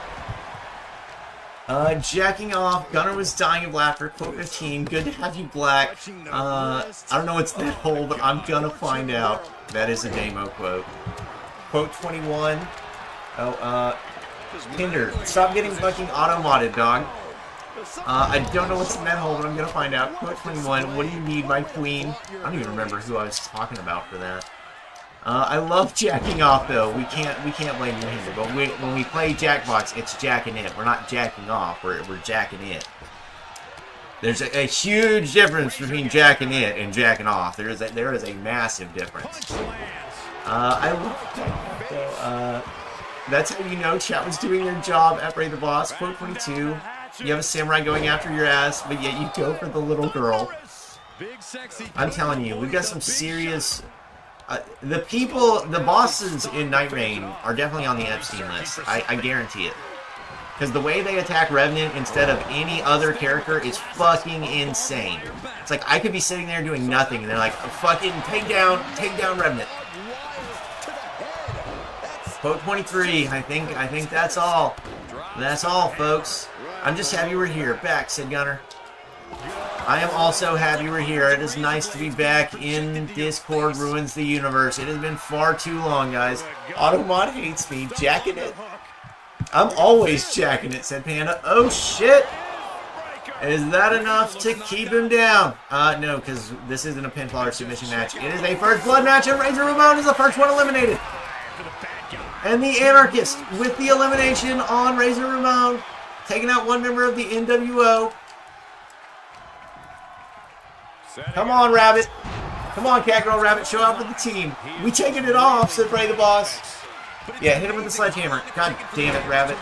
Jacking off. Gunner was dying of laughter. Quote 15. Good to have you, Black. I don't know what's that hole, but I'm gonna find out. That is a Damo quote. Quote 21. Oh, Hinder, stop getting fucking auto-modded, dog. I don't know what's in that hole, but I'm gonna find out. Quote 21. What do you need, my queen? I don't even remember who I was talking about for that. I love jacking off, though. We can't blame you, Hinder. But when we play Jackbox, it's jacking it. We're not jacking off. We're jacking it. There's a huge difference between jacking it and jacking off. There is a massive difference. I love that. So, that's how you know chat was doing their job at Bray the Boss. Quote 22. You have a samurai going after your ass, but yet you go for the little girl. I'm telling you, we've got some serious... the bosses in Night Reign are definitely on the Epstein list. I guarantee it. Because the way they attack Revenant instead of any other character is fucking insane. It's like, I could be sitting there doing nothing, and they're like, fucking take down Revenant. Quote 23. I think that's all. That's all, folks. I'm just happy we're here. Back, said Gunner. I am also happy we're here. It is nice to be back in Discord Ruins the Universe. It has been far too long, guys. Automod hates me. Jacking it. I'm always jacking it, said Panda. Oh, shit. Is that enough to keep him down? No, because this isn't a pinfall or submission match. It is a first blood match, and Razor Ramon is the first one eliminated. And the Anarchist with the elimination on Razor Ramon, taking out one member of the NWO. Come on, Rabbit. Come on, Catgirl Rabbit. Show up with the team. We taking it off, said Bray the Boss. Yeah, hit him with the sledgehammer. God damn it, Rabbit.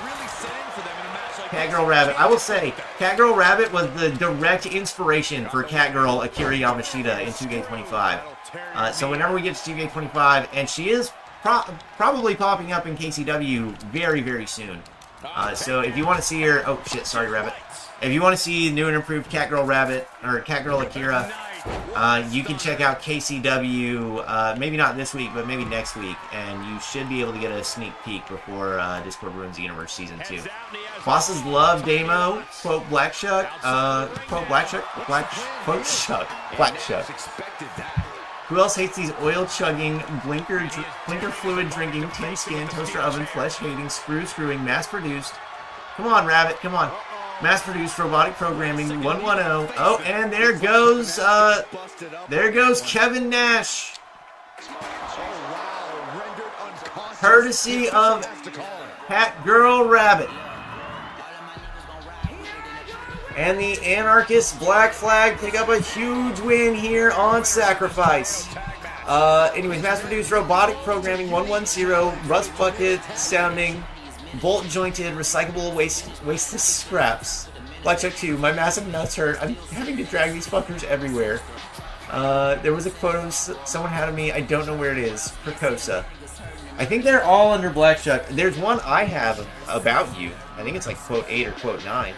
Catgirl Rabbit. I will say, Catgirl Rabbit was the direct inspiration for Catgirl Akira Yamashita in 2K25. So whenever we get to 2K25, and she is probably popping up in KCW very, very soon. So if you want to see her... Oh, shit, sorry, Rabbit. If you want to see new and improved Catgirl Rabbit, or Catgirl Akira, you can check out KCW, maybe not this week, but maybe next week, and you should be able to get a sneak peek before Discord Ruins the Universe Season 2. Bosses love Damo, quote Black Shuck, quote Black Shuck, quote Shuck, Black Shuck. Who else hates these oil-chugging, blinker fluid drinking, tin skin, toaster oven, flesh-hating, screwing, mass-produced? Come on, Rabbit, come on. Mass-produced robotic programming 110. Oh, and there goes Kevin Nash. Courtesy of Catgirl Rabbit. And the Anarchist Black Flag pick up a huge win here on Sacrifice. Anyways, mass-produced robotic programming 110, rust bucket sounding, bolt jointed, recyclable wasteless scraps. Blackjack 2, my massive nuts hurt. I'm having to drag these fuckers everywhere. There was a quote of someone had of me. I don't know where it is. Precosa. I think they're all under Blackjack. There's one I have about you. I think it's like quote 8 or quote 9.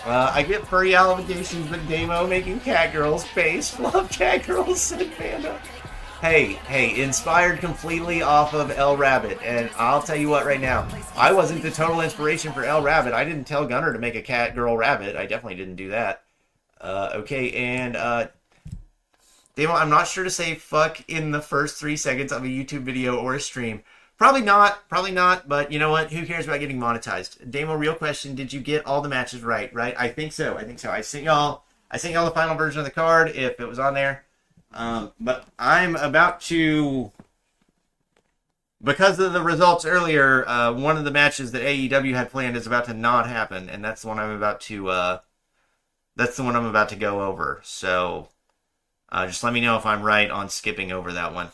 I get furry allegations, but Damo making Catgirls face. Love Catgirls, said Panda. Hey, inspired completely off of El Rabbit, and I'll tell you what right now, I wasn't the total inspiration for El Rabbit. I didn't tell Gunner to make a Catgirl Rabbit. I definitely didn't do that. Okay, and, Damo, I'm not sure to say fuck in the first 3 seconds of a YouTube video or a stream. Probably not, but you know what? Who cares about getting monetized? Damo, real question, did you get all the matches right? I think so. I sent y'all the final version of the card, if it was on there. But I'm about to, because of the results earlier, one of the matches that AEW had planned is about to not happen, and that's the one I'm about to go over. So, just let me know if I'm right on skipping over that one.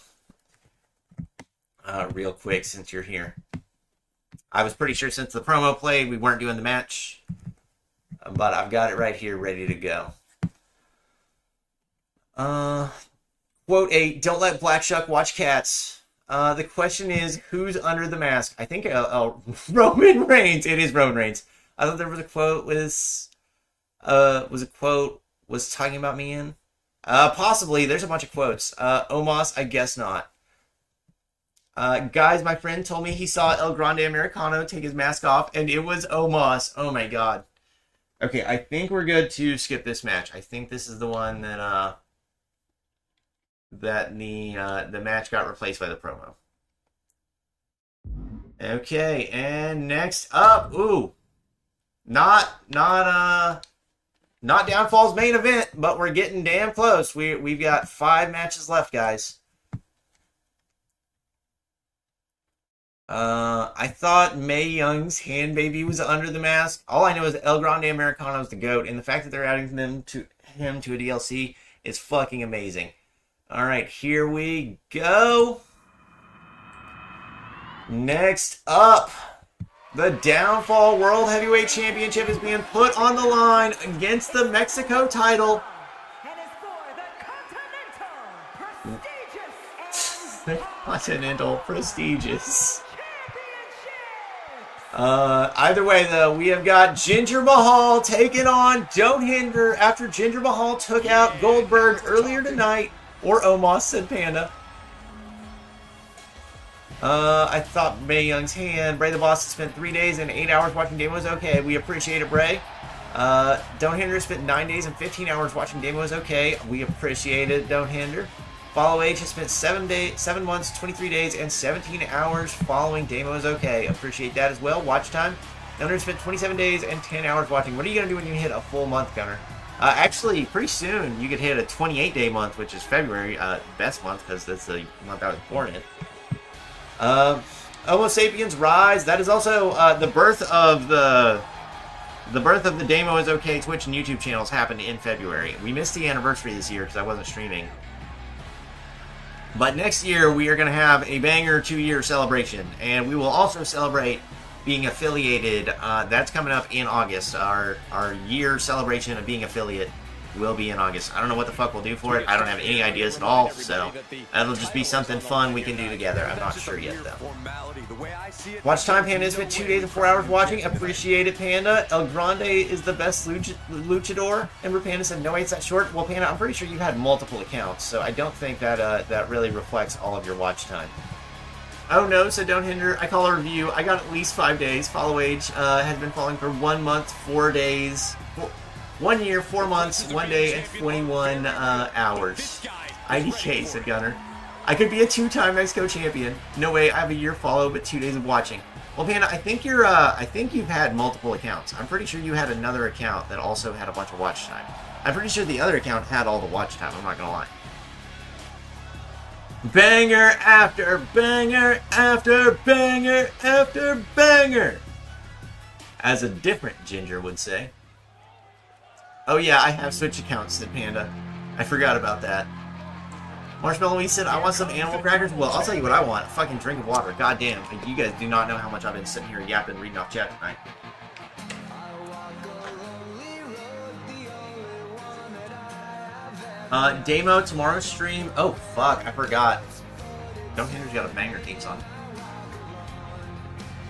Real quick, since you're here. I was pretty sure since the promo played, we weren't doing the match, but I've got it right here, ready to go. Quote 8, don't let Black Shuck watch cats. The question is, who's under the mask? I think Roman Reigns. It is Roman Reigns. I thought there was a quote was talking about me in? Possibly. There's a bunch of quotes. Omos, I guess not. Guys, my friend told me he saw El Grande Americano take his mask off, and it was Omos. Oh my god. Okay, I think we're good to skip this match. I think this is the one that the match got replaced by the promo. Okay, and next up, not Downfall's main event, but we're getting damn close. We've got 5 matches left, guys. I thought Mae Young's hand baby was under the mask. All I know is El Grande Americano is the GOAT, and the fact that they're adding him to a DLC is fucking amazing. Alright, here we go. Next up, the Downfall World Heavyweight Championship is being put on the line against the Mexico title. And is for the Continental Prestigious. Either way, though, we have got Jinder Mahal taking on Don't Hinder after Jinder Mahal took out Goldberg earlier tonight. Or Omos, said Panda. I thought Mae Young's hand. Bray the Boss spent 3 days and 8 hours watching demos. Okay, we appreciate it, Bray. Don't Hinder spent 9 days and 15 hours watching demos. Okay, we appreciate it, Don't Hinder. Follow H has spent 7 months, 23 days, and 17 hours following demos. Okay, appreciate that as well. Watch time. Gunner spent 27 days and 10 hours watching. What are you going to do when you hit a full month, Gunner? Actually, pretty soon you could hit a 28-day month, which is February, best month because that's the month I was born in. Homo sapiens rise. That is also the birth of the Demo is Okay Twitch and YouTube channels happened in February. We missed the anniversary this year because I wasn't streaming. But next year we are going to have a banger 2-year celebration, and we will also celebrate being affiliated. That's coming up in August. Our year celebration of being affiliate will be in August. I don't know what the fuck we'll do for it. I don't have any ideas at all, so that'll just be something fun we can do together. I'm not sure yet, though. Watch time, Panda has spent 2 days and 4 hours watching. Appreciate it, Panda. El Grande is the best luchador. Ember Panda said, no way, it's that short. Well, Panda, I'm pretty sure you've had multiple accounts, so I don't think that that really reflects all of your watch time. Oh no, so Don't Hinder. I call a review. I got at least 5 days. Follow Age has been following for 1 month, 4 days. 1 year, 4 months, 1 day, and 21 hours. IDK, said Gunner. I could be a 2-time Mexico champion. No way, I have a year follow, but 2 days of watching. Well, Panda, I think you've had multiple accounts. I'm pretty sure you had another account that also had a bunch of watch time. I'm pretty sure the other account had all the watch time. I'm not gonna lie. Banger after banger after banger after banger, as a different Ginger would say. Oh yeah, I have Switch accounts, said Panda. I forgot about that. Marshmallow said, I want some animal crackers. Well, I'll tell you what I want. A fucking drink of water. God damn. You guys do not know how much I've been sitting here yapping, reading off chat tonight. Demo, tomorrow's stream. Oh, fuck. I forgot. Don't Hinder's got a banger theme song.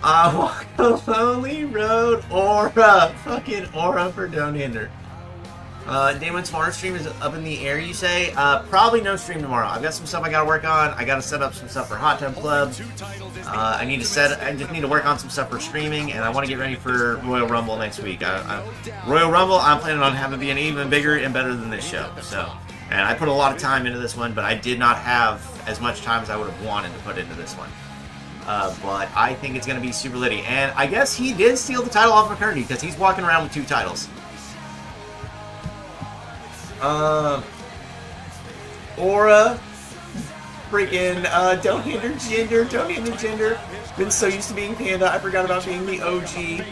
I walk a lonely road. Aura. Fucking Aura for Don't Hinder. Damon, tomorrow's stream is up in the air, you say? Probably no stream tomorrow. I've got some stuff I gotta work on. I gotta set up some stuff for Hot Tub Club. I just need to work on some stuff for streaming, and I want to get ready for Royal Rumble next week. Royal Rumble, I'm planning on having it be an even bigger and better than this show. So, and I put a lot of time into this one, but I did not have as much time as I would have wanted to put into this one. But I think it's going to be super litty. And I guess he did steal the title off McCurdy, because he's walking around with 2 titles. Aura, freaking, Don't Hinder Gender, Don't Hinder Gender. Been so used to being Panda, I forgot about being the OG.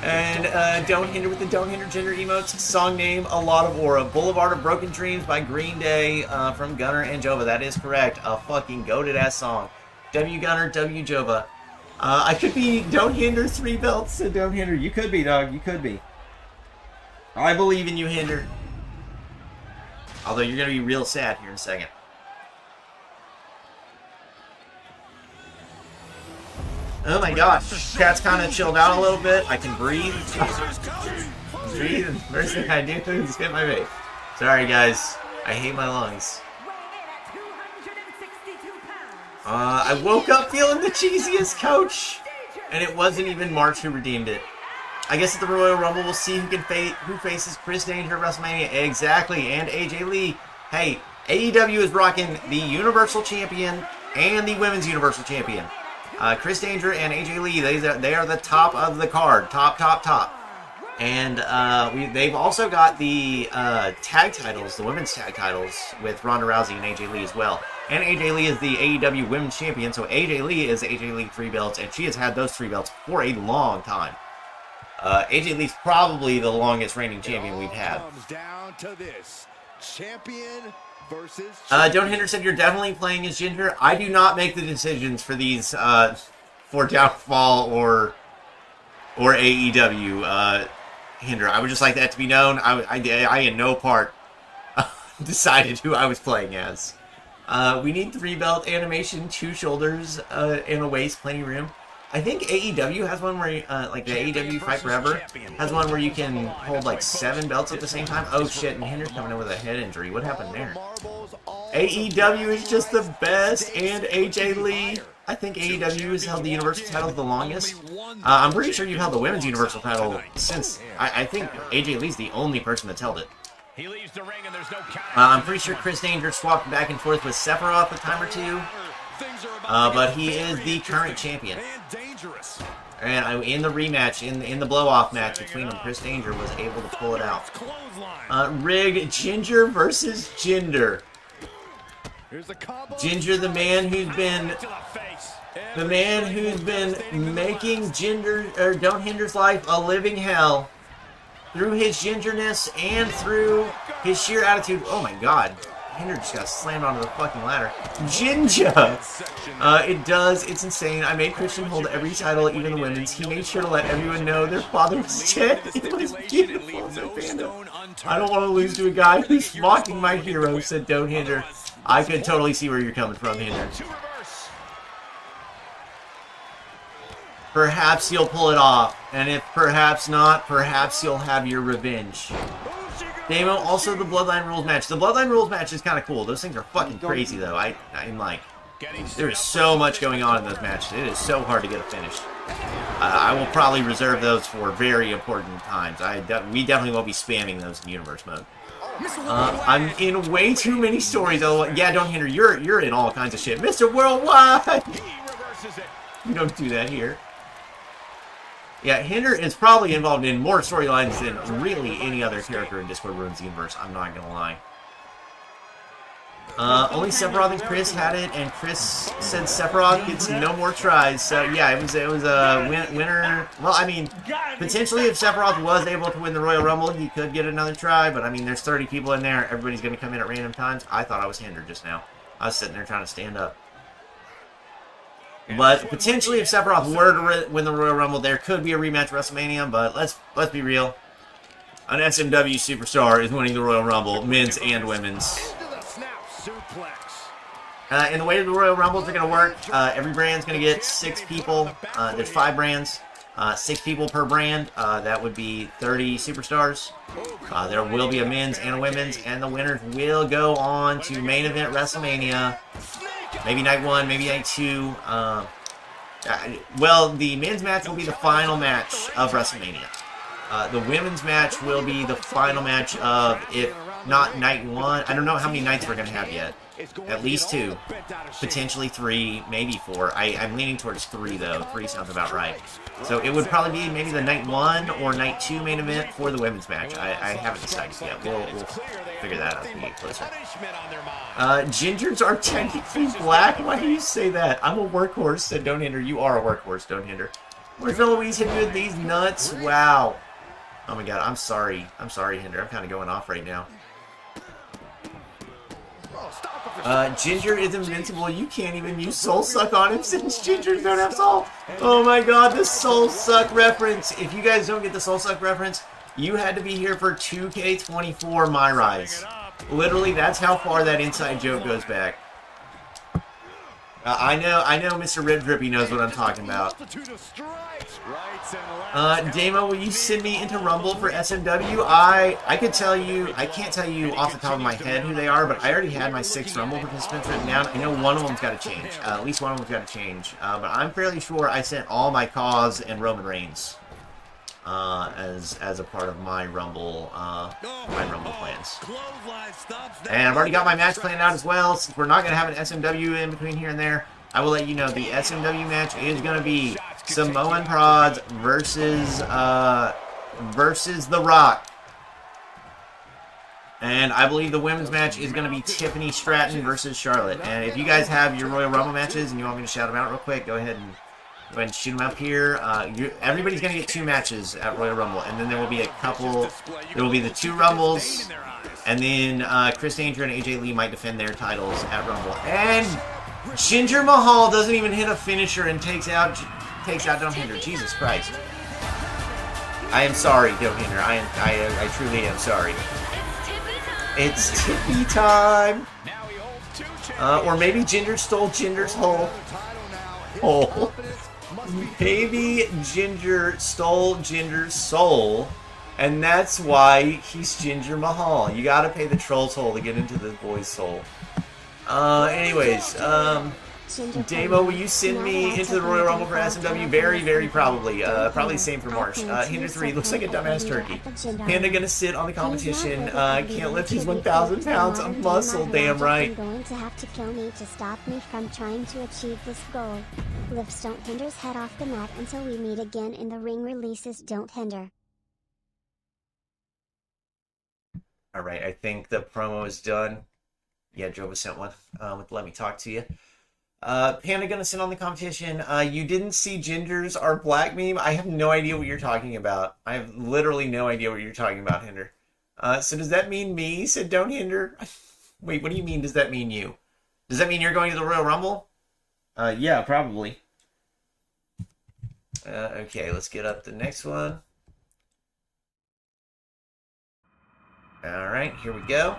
And, Don't Hinder with the Don't Hinder Gender emotes. Song name, A Lot of Aura. Boulevard of Broken Dreams by Green Day, from Gunner and Jova. That is correct. A fucking goated ass song. W Gunner, W Jova. I could be Don't Hinder 3 belts, said Don't Hinder. You could be, dog. You could be. I believe in you, Hinder. Although you're going to be real sad here in a second. Oh my gosh. Cat's kind of chilled out a little bit. I can breathe. Breathe. And the first thing I do is hit my vape. Sorry, guys. I hate my lungs. I woke up feeling the cheesiest, coach. And it wasn't even March who redeemed it. I guess at the Royal Rumble, we'll see who faces Chris Danger at Wrestlemania. Exactly, and AJ Lee. Hey, AEW is rocking the Universal Champion and the Women's Universal Champion. Chris Danger and AJ Lee, they are the top of the card. Top. And they've also got the tag titles, the women's tag titles, with Ronda Rousey and AJ Lee as well. And AJ Lee is the AEW Women's Champion, so AJ Lee is AJ Lee 3 belts, and she has had those 3 belts for a long time. AJ Lee's probably the longest reigning champion we've had. Comes down to this. Champion versus Don't Hinder said you're definitely playing as Ginger. I do not make the decisions for these for Downfall or AEW Hinder. I would just like that to be known. I in no part decided who I was playing as. We need 3 belt animation, 2 shoulders, and a waist, plenty of room. I think AEW has one where, like the AEW Fight Forever, has one where you can hold like 7 belts at the same time. Oh shit, and Hinder's coming in with a head injury. What happened there? AEW is just the best, and AJ Lee. I think AEW has held the Universal title the longest. I'm pretty sure you've held the Women's Universal title since... I think AJ Lee's the only person that's held it. I'm pretty sure Chris Danger swapped back and forth with Sephiroth a time or two. But he is the current champion. And in the rematch, in the blow-off match between them, Chris Danger was able to pull it out. Rig, Ginger versus Jinder. Ginger, the man who's been making Don't Hinder's life a living hell through his gingerness and through his sheer attitude. Oh my God. Hinder just got slammed onto the fucking ladder. Ginger! It's insane. I made Christian hold every title, even the women's. He made sure to let everyone know their father was dead. It was beautiful. I don't want to lose to a guy who's mocking my hero, said Don't Hinder. I could totally see where you're coming from, Hinder. Perhaps you'll pull it off. And if perhaps not, perhaps you'll have your revenge. Damo, also the Bloodline Rules match. The Bloodline Rules match is kind of cool. Those things are fucking crazy, though. I'm like, there is so much going on in those matches. It is so hard to get a finish. I will probably reserve those for very important times. We definitely won't be spamming those in Universe mode. I'm in way too many stories. Oh, yeah, Don't Hinder. You're in all kinds of shit. Mr. Worldwide! You don't do that here. Yeah, Hinder is probably involved in more storylines than really any other character in Discord Ruins universe. I'm not gonna lie. Only Sephiroth and Chris had it, and Chris said Sephiroth gets no more tries. So yeah, it was a winner. Well, I mean, potentially if Sephiroth was able to win the Royal Rumble, he could get another try. But I mean, there's 30 people in there. Everybody's gonna come in at random times. I thought I was Hinder just now. I was sitting there trying to stand up. But potentially, if Sephiroth were to win the Royal Rumble, there could be a rematch at WrestleMania. But let's be real. An SMW superstar is winning the Royal Rumble, men's and women's. And the way the Royal Rumbles are going to work, every brand's going to get 6 people. There's 5 brands, 6 people per brand. That would be 30 superstars. There will be a men's and a women's, and the winners will go on to main event WrestleMania. Maybe night 1, maybe night 2. Well, the men's match will be the final match of WrestleMania. The women's match will be the final match of, if not night 1, I don't know how many nights we're going to have yet. At least 2. Potentially 3, maybe 4. I'm leaning towards 3, though. 3 sounds about right. So it would probably be maybe the night 1 or night 2 main event for the women's match. I haven't decided yet. We'll figure that out as we get closer. Gingers are technically black? Why do you say that? I'm a workhorse, said Don't Hinder. You are a workhorse, Don't Hinder. Where's Eloise hitting with these nuts? Wow. Oh my God, I'm sorry. I'm sorry, Hinder. I'm kind of going off right now. Ginger is invincible. You can't even use Soul Suck on him since Gingers don't have soul. Oh my God, the Soul Suck reference. If you guys don't get the Soul Suck reference, you had to be here for 2K24 My Rise. Literally, that's how far that inside joke goes back. I know Mr. Rib Drippy knows what I'm talking about. Damo, will you send me into Rumble for SMW? I could tell you, I can't tell you off the top of my head who they are, but I already had my 6 Rumble participants written down. I know one of them's got to change. At least one of them's got to change. But I'm fairly sure I sent all my Cause and Roman Reigns as a part of my Rumble plans. And I've already got my match planned out as well. Since we're not going to have an SMW in between here and there, I will let you know the SMW match is going to be Samoan Prods versus The Rock. And I believe the women's match is going to be Tiffany Stratton versus Charlotte. And if you guys have your Royal Rumble matches and you want me to shout them out real quick, go ahead and shoot them up here. Everybody's going to get 2 matches at Royal Rumble. And then there will be a couple, there will be the 2 Rumbles. And then Chris Danger and AJ Lee might defend their titles at Rumble. And Jinder Mahal doesn't even hit a finisher and takes out Don't Hinder. Jesus Christ. I am sorry, Don't Hinder. I truly am sorry. It's Tippy time. Or maybe Jinder stole Jinder's hole. Maybe Ginger stole Jinder's soul, and that's why he's Jinder Mahal. You gotta pay the troll toll to get into the boy's soul. Anyways, Damo, will you send me into the Royal Rumble for SMW? Very, very probably. Probably the same for March. Hinder 3 looks like a dumbass turkey. Panda gonna sit on the competition. Can't lift his 1,000 pounds of muscle. Damn right. Going to have to kill me to stop me from trying to achieve this goal. Lifts don't hinder's head off the mat until we meet again in the ring. Releases don't hinder. Alright, I think the promo is done. Yeah, Jova sent one with Let Me Talk to You. Panda gonna sit on the competition. You didn't see Ginger's our black meme? I have no idea what you're talking about. I have literally no idea what you're talking about, Hinder. So does that mean me? Said don't hinder. Wait, what do you mean does that mean you? Does that mean you're going to the Royal Rumble? Yeah, probably. Okay, let's get up the next one. Alright, here we go.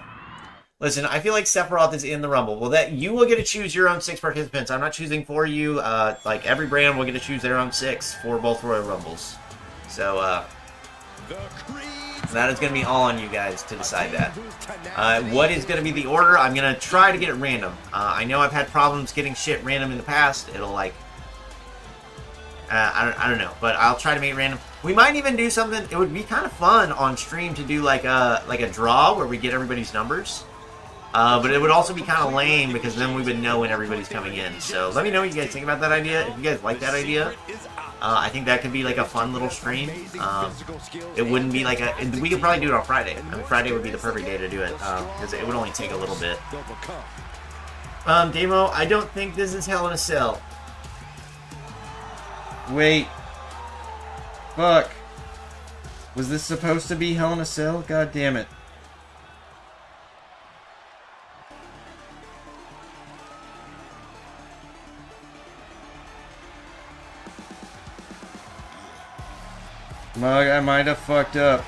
Listen, I feel like Sephiroth is in the Rumble. Well, that you will get to choose your own 6 participants. I'm not choosing for you. Like, every brand will get to choose their own 6 for both Royal Rumbles. So, that is going to be all on you guys to decide that. What is going to be the order? I'm going to try to get it random. I know I've had problems getting shit random in the past. It'll, like... I don't know, but I'll try to make it random. We might even do something. It would be kind of fun on stream to do like a draw where we get everybody's numbers. But it would also be kind of lame because then we would know when everybody's coming in. So let me know what you guys think about that idea. If you guys like that idea, I think that could be like a fun little stream. It wouldn't be like a... We could probably do it on Friday. I mean, Friday would be the perfect day to do it because it would only take a little bit. Damo, I don't think this is Hell in a Cell. Wait. Fuck. Was this supposed to be Hell in a Cell? God damn it. Mug, I might have fucked up.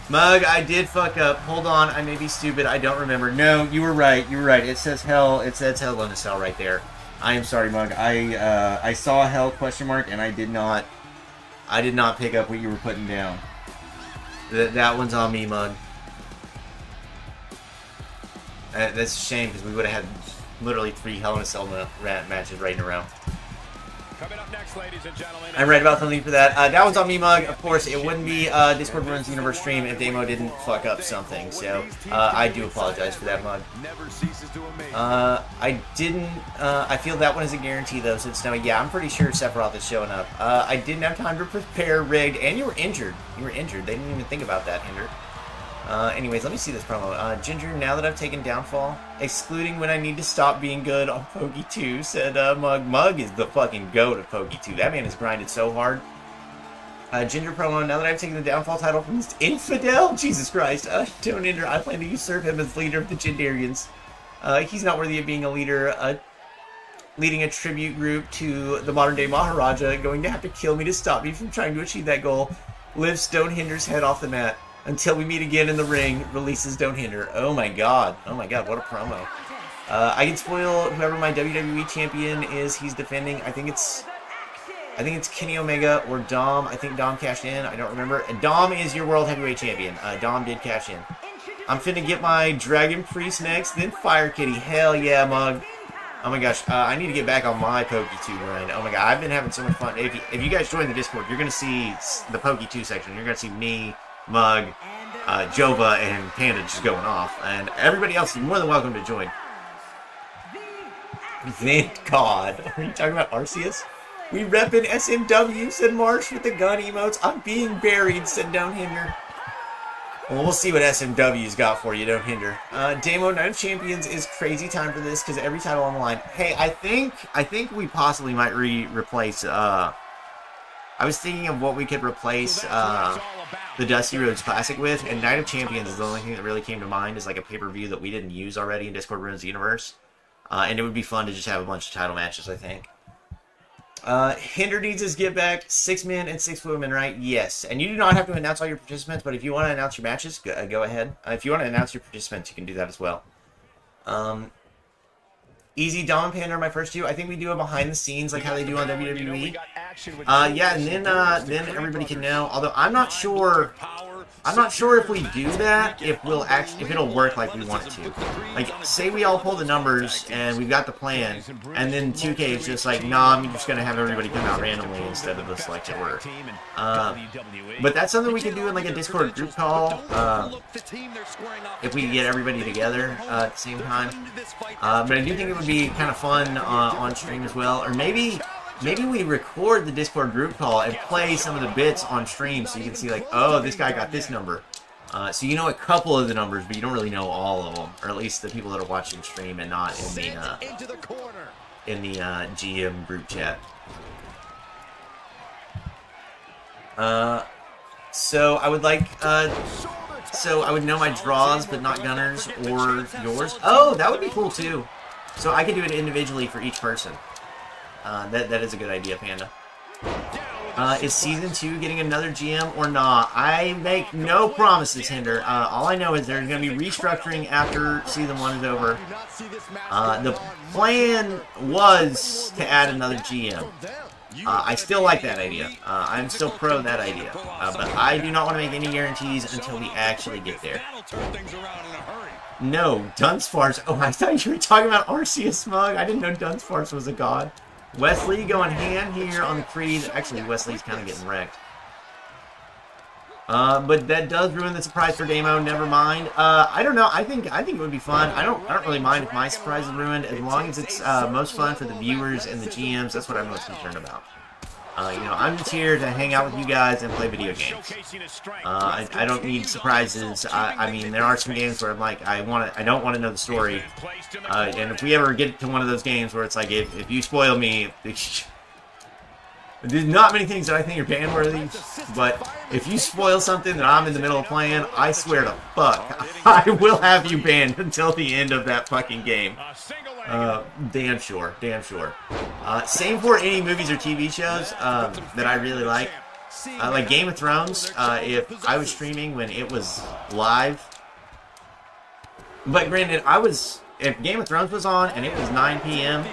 Mug, I did fuck up. Hold on, I may be stupid. I don't remember. No, you were right. You were right. It says Hell. It says Hell in a Cell right there. I am sorry, Mug. I saw Hell question mark and I did not pick up what you were putting down. That one's on me, Mug. That's a shame because we would have had literally 3 Hell in a Cell matches right in a row. Coming up next, ladies and gentlemen. I'm right about something for that. That one's on me, Mug. Of course, it wouldn't be Discord Runs Universe stream if Damo didn't fuck up something. So I do apologize for that, Mug. I didn't. I feel that one is a guarantee though, since now, yeah, I'm pretty sure Sephiroth is showing up. I didn't have time to prepare rigged, and you were injured. You were injured. They didn't even think about that, Hinder. Anyways, let me see this promo. Ginger, now that I've taken Downfall, excluding when I need to stop being good on Pokey 2, said Mug. Mug is the fucking goat of Pokey 2. That man has grinded so hard. Ginger promo, now that I've taken the Downfall title from this infidel, Jesus Christ, don't hinder, I plan to usurp him as leader of the Gendarians. He's not worthy of being a leader, leading a tribute group to the modern-day Maharaja, going to have to kill me to stop me from trying to achieve that goal. Lifts Don't Hinder's head off the mat. Until we meet again in the ring, releases don't hinder. Oh my god, what a promo. I can spoil whoever my WWE champion is he's defending. I think it's Kenny Omega or Dom. I think Dom cashed in, I don't remember. And Dom is your World Heavyweight Champion. Dom did cash in. I'm finna get my Dragon Priest next, then Fire Kitty. Hell yeah, Mug. Oh my gosh, I need to get back on my Pokey 2 grind. Oh my god, I've been having so much fun. If you guys join the Discord, you're gonna see the Pokey 2 section. You're gonna see me, Mug, Jova, and Panda just going off. And everybody else is more than welcome to join. Thank God. Are you talking about Arceus? We reppin' SMW, said Marsh with the gun emotes. I'm being buried, said Don't Hinder. Well, we'll see what SMW's got for you, Don't Hinder. Damo, Night of Champions is crazy time for this because every title on the line. Hey, I think we possibly might replace, I was thinking of what we could replace the Dusty Rhodes Classic with, and Night of Champions is the only thing that really came to mind as like a pay-per-view that we didn't use already in Discord Ruins the Universe. And it would be fun to just have a bunch of title matches, I think. Hinder needs his get back, 6 men and 6 women, right? Yes. And you do not have to announce all your participants, but if you want to announce your matches, go ahead. If you want to announce your participants, you can do that as well. Easy, Dom, Panda are my first 2. I think we do a behind the scenes like how they do on WWE. Yeah, and then everybody can know. Although I'm not sure I'm not sure if we do that, if it'll work like we want it to. Like, say we all pull the numbers and we've got the plan, and then 2K is just like, nah, I'm just gonna have everybody come out randomly instead of the selected order. But that's something we can do in like a Discord group call, if we can get everybody together at the same time. But I do think it would be kind of fun on stream as well, or maybe we record the Discord group call and play some of the bits on stream so you can see like, oh, this guy got this number. So you know a couple of the numbers, but you don't really know all of them, or at least the people that are watching stream and not in the GM group chat. So I would like, so I would know my draws, but not Gunner's or yours. Oh, that would be cool too. So I could do it individually for each person. That is a good idea, Panda. Is Season 2 getting another GM or not? I make no promises, Hinder. All I know is there's going to be restructuring after Season 1 is over. The plan was to add another GM. I still like that idea. I'm still pro that idea. But I do not want to make any guarantees until we actually get there. No, Dunsparce. Oh, I thought you were talking about Arceus Smug. I didn't know Dunsparce was a god. Wesley going hand here on the Creed. Actually, Wesley's kind of getting wrecked. But that does ruin the surprise for Damo. Never mind. I don't know. I think it would be fun. I don't really mind if my surprise is ruined, as long as it's most fun for the viewers and the GMs. That's what I'm most concerned about. You know, I'm just here to hang out with you guys and play video games. I don't need surprises. I mean, there are some games where I'm like, I don't want to know the story. And if we ever get to one of those games where it's like, if you spoil me, there's not many things that I think are ban-worthy, but if you spoil something that I'm in the middle of playing, I swear to fuck, I will have you banned until the end of that fucking game. Damn sure, damn sure. Same for any movies or TV shows that I really like. Like Game of Thrones, if I was streaming when it was live, but granted, if Game of Thrones was on and it was 9 p.m.,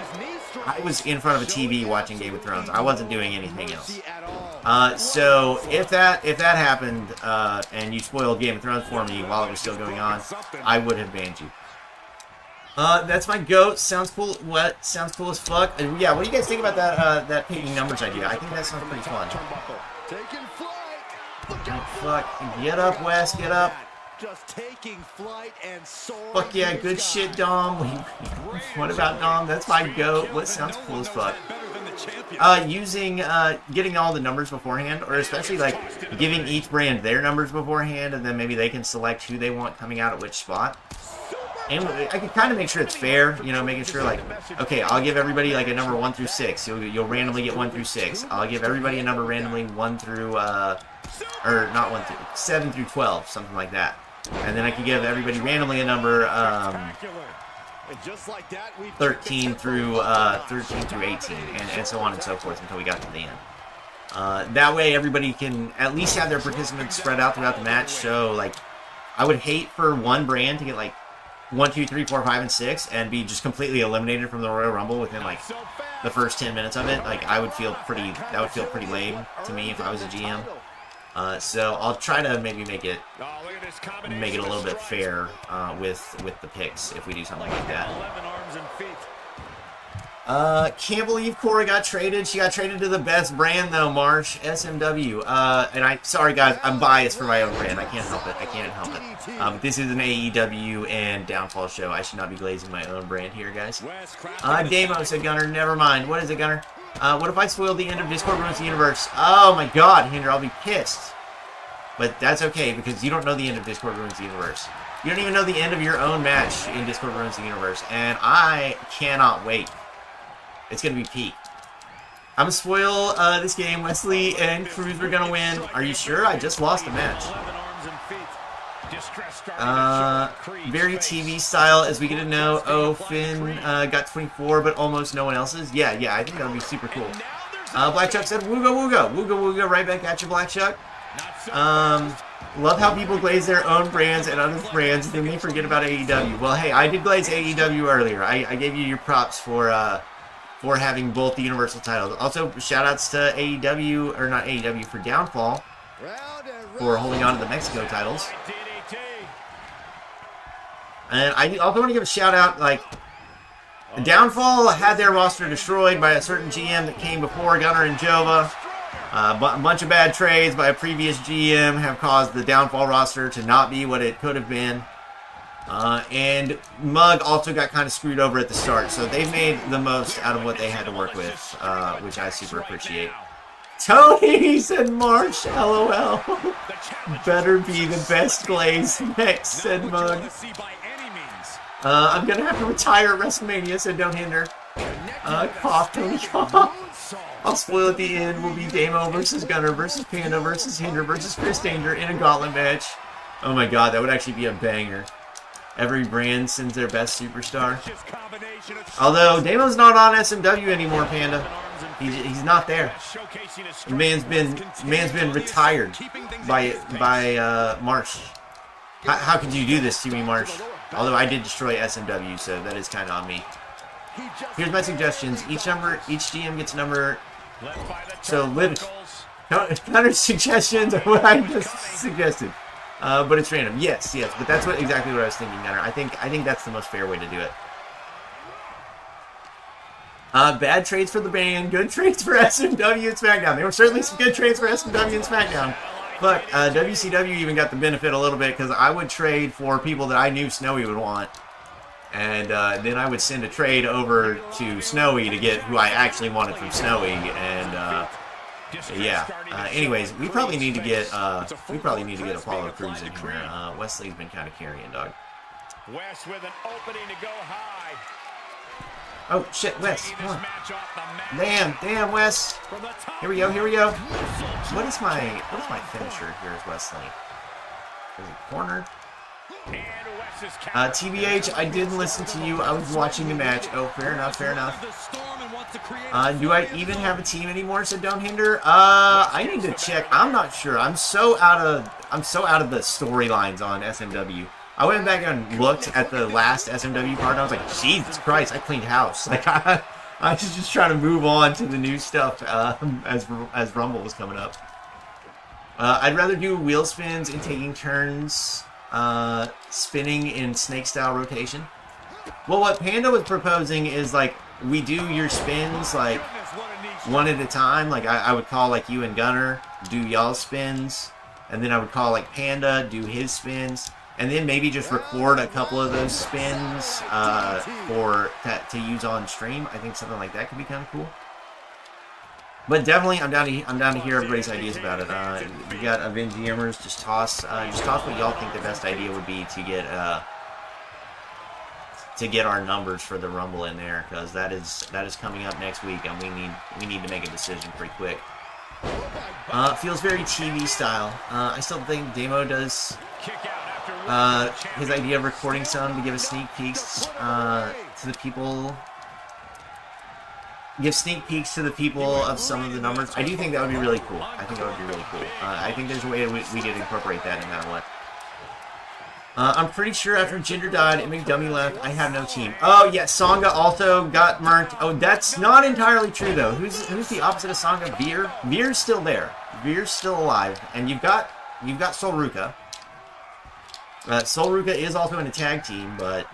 I was in front of a TV watching Game of Thrones. I wasn't doing anything else. So if that happened and you spoiled Game of Thrones for me while it was still going on, I would have banned you. That's my goat. Sounds cool. What? Sounds cool as fuck. Yeah. What do you guys think about that picking numbers idea? I think that sounds pretty fun. Fuck. Get up, Wes. Get up. Just taking flight and soaring. Fuck yeah, good shit, Dom. What about Dom? That's my goat. What sounds cool as fuck? Getting all the numbers beforehand, or especially like giving each brand their numbers beforehand, and then maybe they can select who they want coming out at which spot. And I can kind of make sure it's fair, you know, making sure like, okay, I'll give everybody like a number 1 through 6. You'll randomly get 1 through 6. I'll give everybody a number randomly 1 through, or not 1 through, 7 through 12, something like that. And then I can give everybody randomly a number 13 through 18, and so on and so forth until we got to the end. That way everybody can at least have their participants spread out throughout the match. So like, I would hate for one brand to get like 1, 2, 3, 4, 5, and 6 and be just completely eliminated from the Royal Rumble within like the first 10 minutes of it. Like that would feel pretty lame to me if I was a GM. So I'll try to maybe make it a little bit fair with the picks if we do something like that. Can't believe Cora got traded. She got traded to the best brand though, Marsh. SMW. And sorry guys, I'm biased for my own brand. I can't help it. But this is an AEW and Downfall show. I should not be glazing my own brand here, guys. Damo said Gunner. Never mind. What is it, Gunner? What if I spoiled the end of Discord Ruins the Universe? Oh my god, Hinder, I'll be pissed. But that's okay, because you don't know the end of Discord Ruins the Universe. You don't even know the end of your own match in Discord Ruins the Universe. And I cannot wait. It's going to be peak. I'm going to spoil this game. Wesley and Cruz were going to win. Are you sure? I just lost a match. Very TV style, as we get to know. Oh, Finn got 24, but almost no one else's. Yeah, I think that would be super cool. Black Chuck said, Wooga Wooga. Wooga Wooga, right back at you, Black Chuck. Love how people glaze their own brands and other brands, then they forget about AEW. Well, hey, I did glaze AEW earlier. I gave you your props for having both the Universal titles. Also, shout outs to AEW, or not AEW, for Downfall. for holding on to the Mexico titles. And I also want to give a shout out, like, Downfall had their roster destroyed by a certain GM that came before Gunner and Jova. A bunch of bad trades by a previous GM have caused the Downfall roster to not be what it could have been. And Mug also got kind of screwed over at the start, so they've made the most out of what they had to work with, which I super appreciate. Tony said March, LOL. Better be the best glaze next, said Mug. I'm gonna have to retire at WrestleMania, said Don't Hinder. Cough, Tony, cough. I'll spoil at the end. Will be Damo versus Gunner versus Panda versus Hinder versus Chris Danger in a gauntlet match. Oh my god, that would actually be a banger. Every brand sends their best superstar. Although Damo's not on SMW anymore, Panda. He's not there. The man's been retired by Marsh. How could you do this to me, Marsh? Although I did destroy SMW, so that is kind of on me. Here's my suggestions. Each GM gets a number. So counter suggestions are what I just suggested. But it's random. Yes, but that's exactly what I was thinking, Gunner. I think that's the most fair way to do it. Bad trades for the band, good trades for SMW and SmackDown. There were certainly some good trades for SMW and SmackDown. But WCW even got the benefit a little bit because I would trade for people that I knew Snowy would want. And then I would send a trade over to Snowy to get who I actually wanted from Snowy. And yeah. Anyways, we probably need to get Apollo Crews in here. Wesley's been kind of carrying, dog. West with an opening to go high. Oh shit, Wes, come on. Damn, Wes. Here we go. What is my finisher here as Wesley? Is it corner? TBH, I didn't listen to you. I was watching the match. Oh, fair enough. Do I even have a team anymore? Said Don't Hinder. I need to check. I'm not sure. I'm so out of the storylines on SMW. I went back and looked at the last SMW card and I was like, Jesus Christ, I cleaned house. Like I was just trying to move on to the new stuff as Rumble was coming up. I'd rather do wheel spins and taking turns spinning in snake style rotation. Well, what Panda was proposing is like we do your spins like one at a time. Like I would call like you and Gunner do y'all spins, and then I would call like Panda do his spins. And then maybe just record a couple of those spins to use on stream. I think something like that could be kind of cool. But definitely, I'm down to hear everybody's ideas about it. We got Avenge GMers. Just toss what y'all think the best idea would be to get our numbers for the Rumble in there, because that is coming up next week, and we need to make a decision pretty quick. Feels very TV style. I still think Damo does. His idea of recording some to give us sneak peeks to the people. Give sneak peeks to the people of some of the numbers. I do think that would be really cool. I think there's a way we could incorporate that no matter what. I'm pretty sure after Jinder died and McDummy left, I have no team. Oh yeah, Songa also got murked. Oh, that's not entirely true though. Who's the opposite of Songa? Veer? Veer's still there. Veer's still alive. And you've got Sol Ruka. Sol Ruka is also in a tag team, but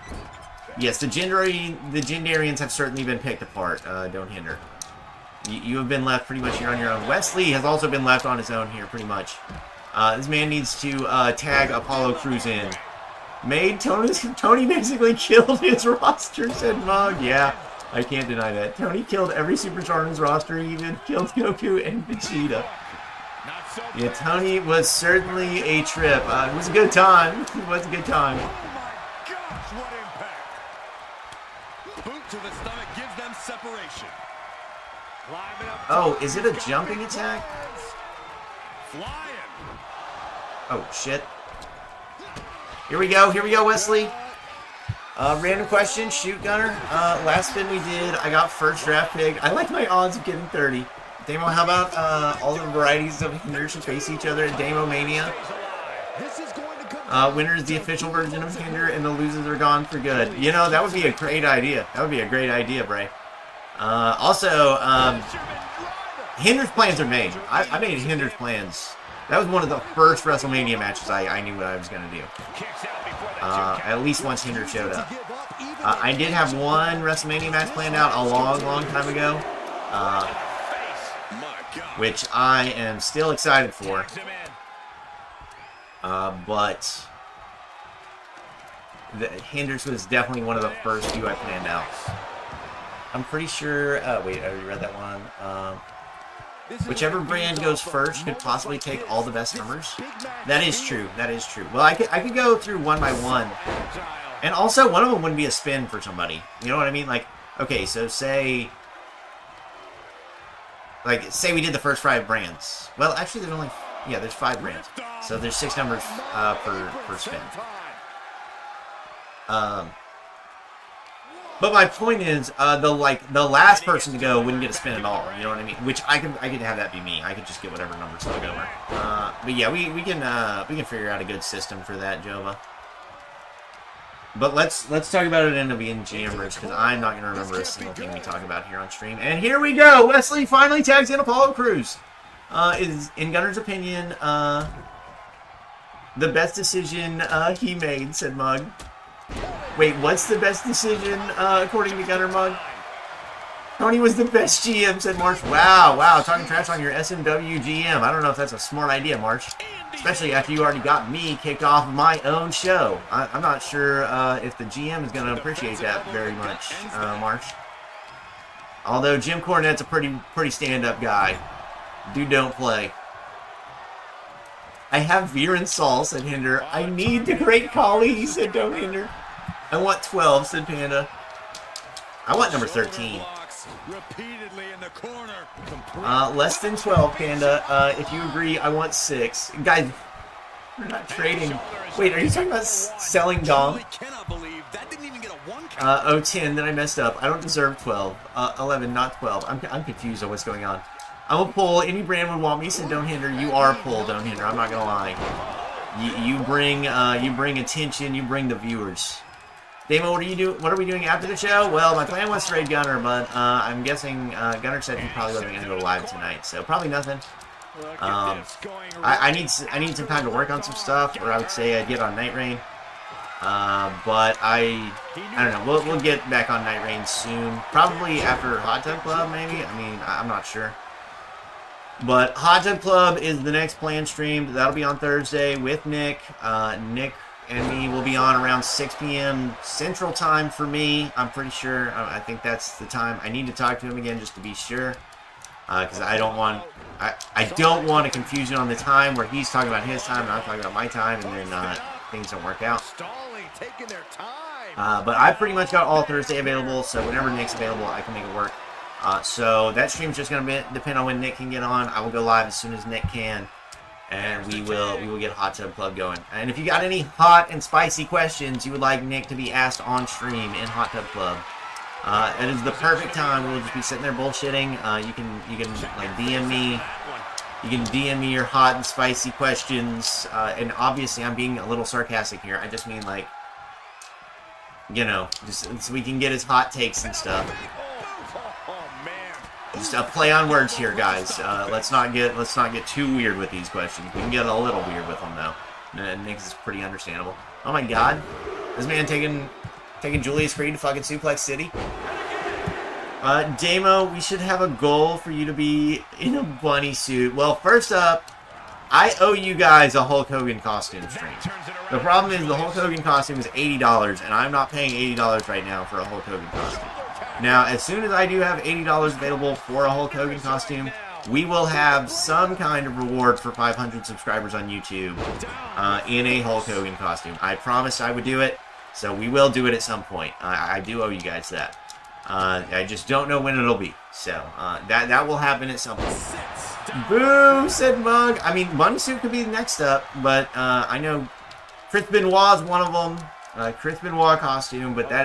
yes, the Gendarians have certainly been picked apart. Don't Hinder. You have been left pretty much here on your own. Wesley has also been left on his own here, pretty much. This man needs to tag Apollo Crews in. Tony basically killed his roster, said Mug. Yeah, I can't deny that. Tony killed every superstar on his roster. He even killed Goku and Vegeta. Yeah, Tony was certainly a trip. It was a good time. It was a good time. Gosh, what impact. Boot to the stomach gives them separation. Oh, is it a jumping attack? Flying. Oh, shit. Here we go, Wesley. Random question, shoot, Gunner. Last spin we did, I got first draft pick. I like my odds of getting 30. Damo, how about all the varieties of Hinders who face each other at Damo Mania? Winner is the official version of Hinder, and the losers are gone for good. You know, that would be a great idea. That would be a great idea, Bray. Also, Hinder's plans are made. I made Hinder's plans That was one of the first WrestleMania matches I knew what I was going to do. At least once Hinder showed up. I did have one WrestleMania match planned out a long time ago, which I am still excited for. But Hinders was definitely one of the first few I planned out. I'm pretty sure. Wait, I already read that one. Whichever brand goes first could possibly take all the best numbers. That is true. That is true. Well, I could go through one by one, and also one of them wouldn't be a spin for somebody. You know what I mean? Like, okay, so say we did the first 5 brands. Well, actually, there's 5 brands, so there's 6 numbers per spin. But my point is, the last person to go wouldn't get a spin at all. You know what I mean? Which I could have that be me. I could just get whatever numbers left over. But yeah, we can figure out a good system for that, Jova. But let's talk about it in NVMe GM Rich, because I'm not gonna remember a single thing we talk about here on stream. And here we go. Wesley finally tags in Apollo Crews. Is in Gunner's opinion the best decision he made, said Mug. Wait, what's the best decision, according to Gunner Mug? Tony was the best GM, said Marsh. Wow, talking trash on your SMW GM. I don't know if that's a smart idea, Marsh. Especially after you already got me kicked off of my own show. I'm not sure if the GM is going to appreciate that very much, Marsh. Although Jim Cornette's a pretty stand-up guy. Dude don't play. I have Veer and Saul, said Hinder. I need the Great Khali, said Don't Hinder. I want 12, said Panda. I want number 13. Less than 12, Panda. If you agree, I want 6. Guys, we're not trading. Wait, are you talking about selling Dom? 10, then I messed up. I don't deserve 12. 11, not 12. I'm confused on what's going on. I'm a pull. Any brand would want me, said Don't Hinder. You are a pull, Don't Hinder. I'm not gonna lie. You bring attention. You bring the viewers. Damo, what are we doing after the show? Well, my plan was to raid Gunner, but I'm guessing Gunner said he probably wasn't gonna go live tonight, so probably nothing. I need some time to work on some stuff, or I would say I'd get on Night Rain. But I don't know. We'll get back on Night Rain soon. Probably after Hot Tub Club, maybe. I mean, I'm not sure. But Hot Tub Club is the next planned stream. That'll be on Thursday with Nick. Nick and me will be on around 6 p.m. Central Time for me. I'm pretty sure. I think that's the time. I need to talk to him again just to be sure, because I don't want a confusion on the time where he's talking about his time and I'm talking about my time, and then things don't work out. But I pretty much got all Thursday available, so whenever Nick's available, I can make it work. So that stream's just going to depend on when Nick can get on. I will go live as soon as Nick can, and we will get Hot Tub Club going. And if you got any hot and spicy questions you would like Nick to be asked on stream in Hot Tub Club, it is the perfect time. We'll just be sitting there bullshitting. You can like DM me. You can DM me your hot and spicy questions. And obviously, I'm being a little sarcastic here. I just mean, like, you know, just so we can get his hot takes and stuff. Just a play on words here, guys. Let's not get too weird with these questions. We can get a little weird with them though. Nick's is pretty understandable. Oh my God, this man taking Julius Creed to fucking Suplex City. Damo, we should have a goal for you to be in a bunny suit. Well, first up, I owe you guys a Hulk Hogan costume stream. The problem is the Hulk Hogan costume is $80, and I'm not paying $80 right now for a Hulk Hogan costume. Now, as soon as I do have $80 available for a Hulk Hogan costume, we will have some kind of reward for 500 subscribers on YouTube in a Hulk Hogan costume. I promised I would do it, so we will do it at some point. I do owe you guys that. I just don't know when it'll be. So, that will happen at some point. Boo, said Mug. I mean, Bunny Suit could be the next up, but I know Chris Benoit's one of them. Chris Benoit costume, but that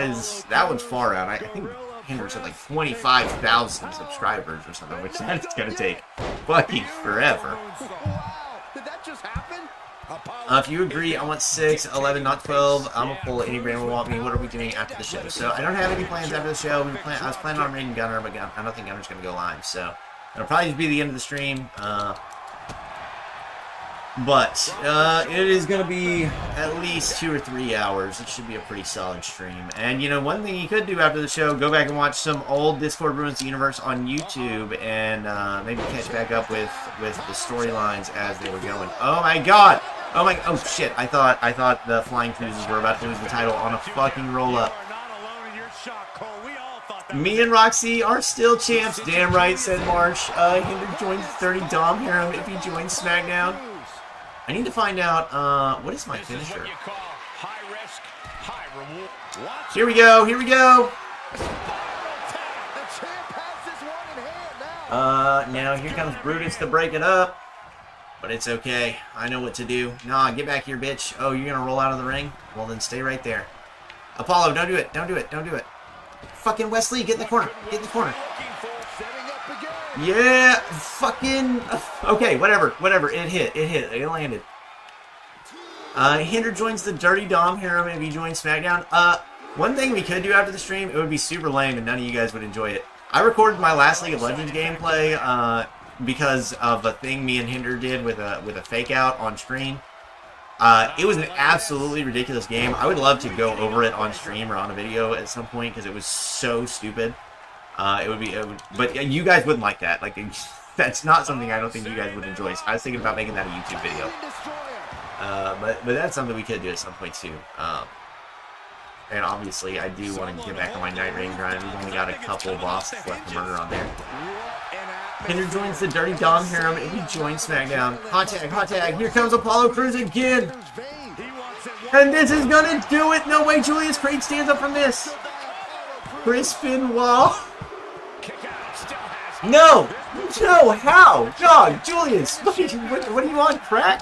one's far out. I think Henderson had like 25,000 subscribers or something, which that's gonna take fucking forever. Did that just happen? If you agree, I want 6, 11, not 12. I'm gonna pull any brand will want me. What are we doing after the show? So I don't have any plans after the show. I was planning on raiding Gunner, but I don't think Gunner's gonna go live. So it'll probably just be the end of the stream. But it is going to be at least 2 or 3 hours. It should be a pretty solid stream. And, you know, one thing you could do after the show, go back and watch some old Discord Ruins the Universe on YouTube and maybe catch back up with the storylines as they were going. Oh, my God! Oh, shit. I thought the Flying Cruises were about to lose the title on a fucking roll-up. Me and Roxy are still champs. Damn right, said Marsh. Hinder joins 30 Dom Harem if he joins SmackDown. I need to find out, what is my finisher? Here we go, here we go! Now here comes Brutus to break it up. But it's okay. I know what to do. Nah, get back here, bitch. Oh, you're gonna roll out of the ring? Well, then stay right there. Apollo, don't do it. Don't do it. Don't do it. Fucking Wesley, get in the corner. Get in the corner. Yeah, fucking... Okay, whatever. It hit. It landed. Hinder joins the Dirty Dom Harem if he joins SmackDown. One thing we could do after the stream, it would be super lame and none of you guys would enjoy it. I recorded my last League of Legends gameplay, because of a thing me and Hinder did with a fake out on screen. It was an absolutely ridiculous game. I would love to go over it on stream or on a video at some point because it was so stupid. But you guys wouldn't like that. Like, that's not something I don't think you guys would enjoy. So I was thinking about making that a YouTube video. But that's something we could do at some point too. And obviously, I do want to get back on my Night Rain grind. We've only got a couple bosses left to murder on there. Hinder joins the Dirty Dom Harem and he joins SmackDown. Hot tag. Here comes Apollo Crews again. And this is gonna do it. No way, Julius Creed stands up from this. Chris Benoit. No, how? Dog, Julius, what do you want, crack?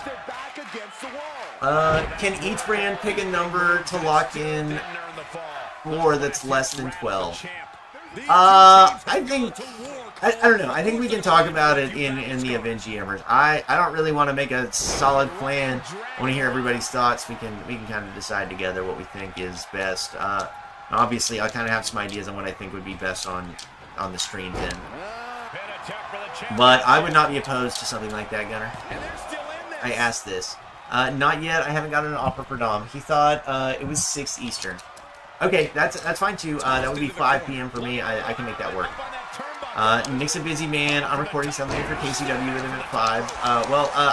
Can each brand pick a number to lock in for that's less than 12? I don't know. I think we can talk about it in the Avenge GMers. I don't really want to make a solid plan. I want to hear everybody's thoughts. We can kind of decide together what we think is best. Obviously, I'll kind of have some ideas on what I think would be best on the stream then. But I would not be opposed to something like that, Gunner. I asked this. Not yet. I haven't gotten an offer for Dom. He thought it was 6 Eastern. Okay, that's fine too. That would be 5 p.m. for me. I can make that work. Nick's a busy man. I'm recording something for KCW with him at 5.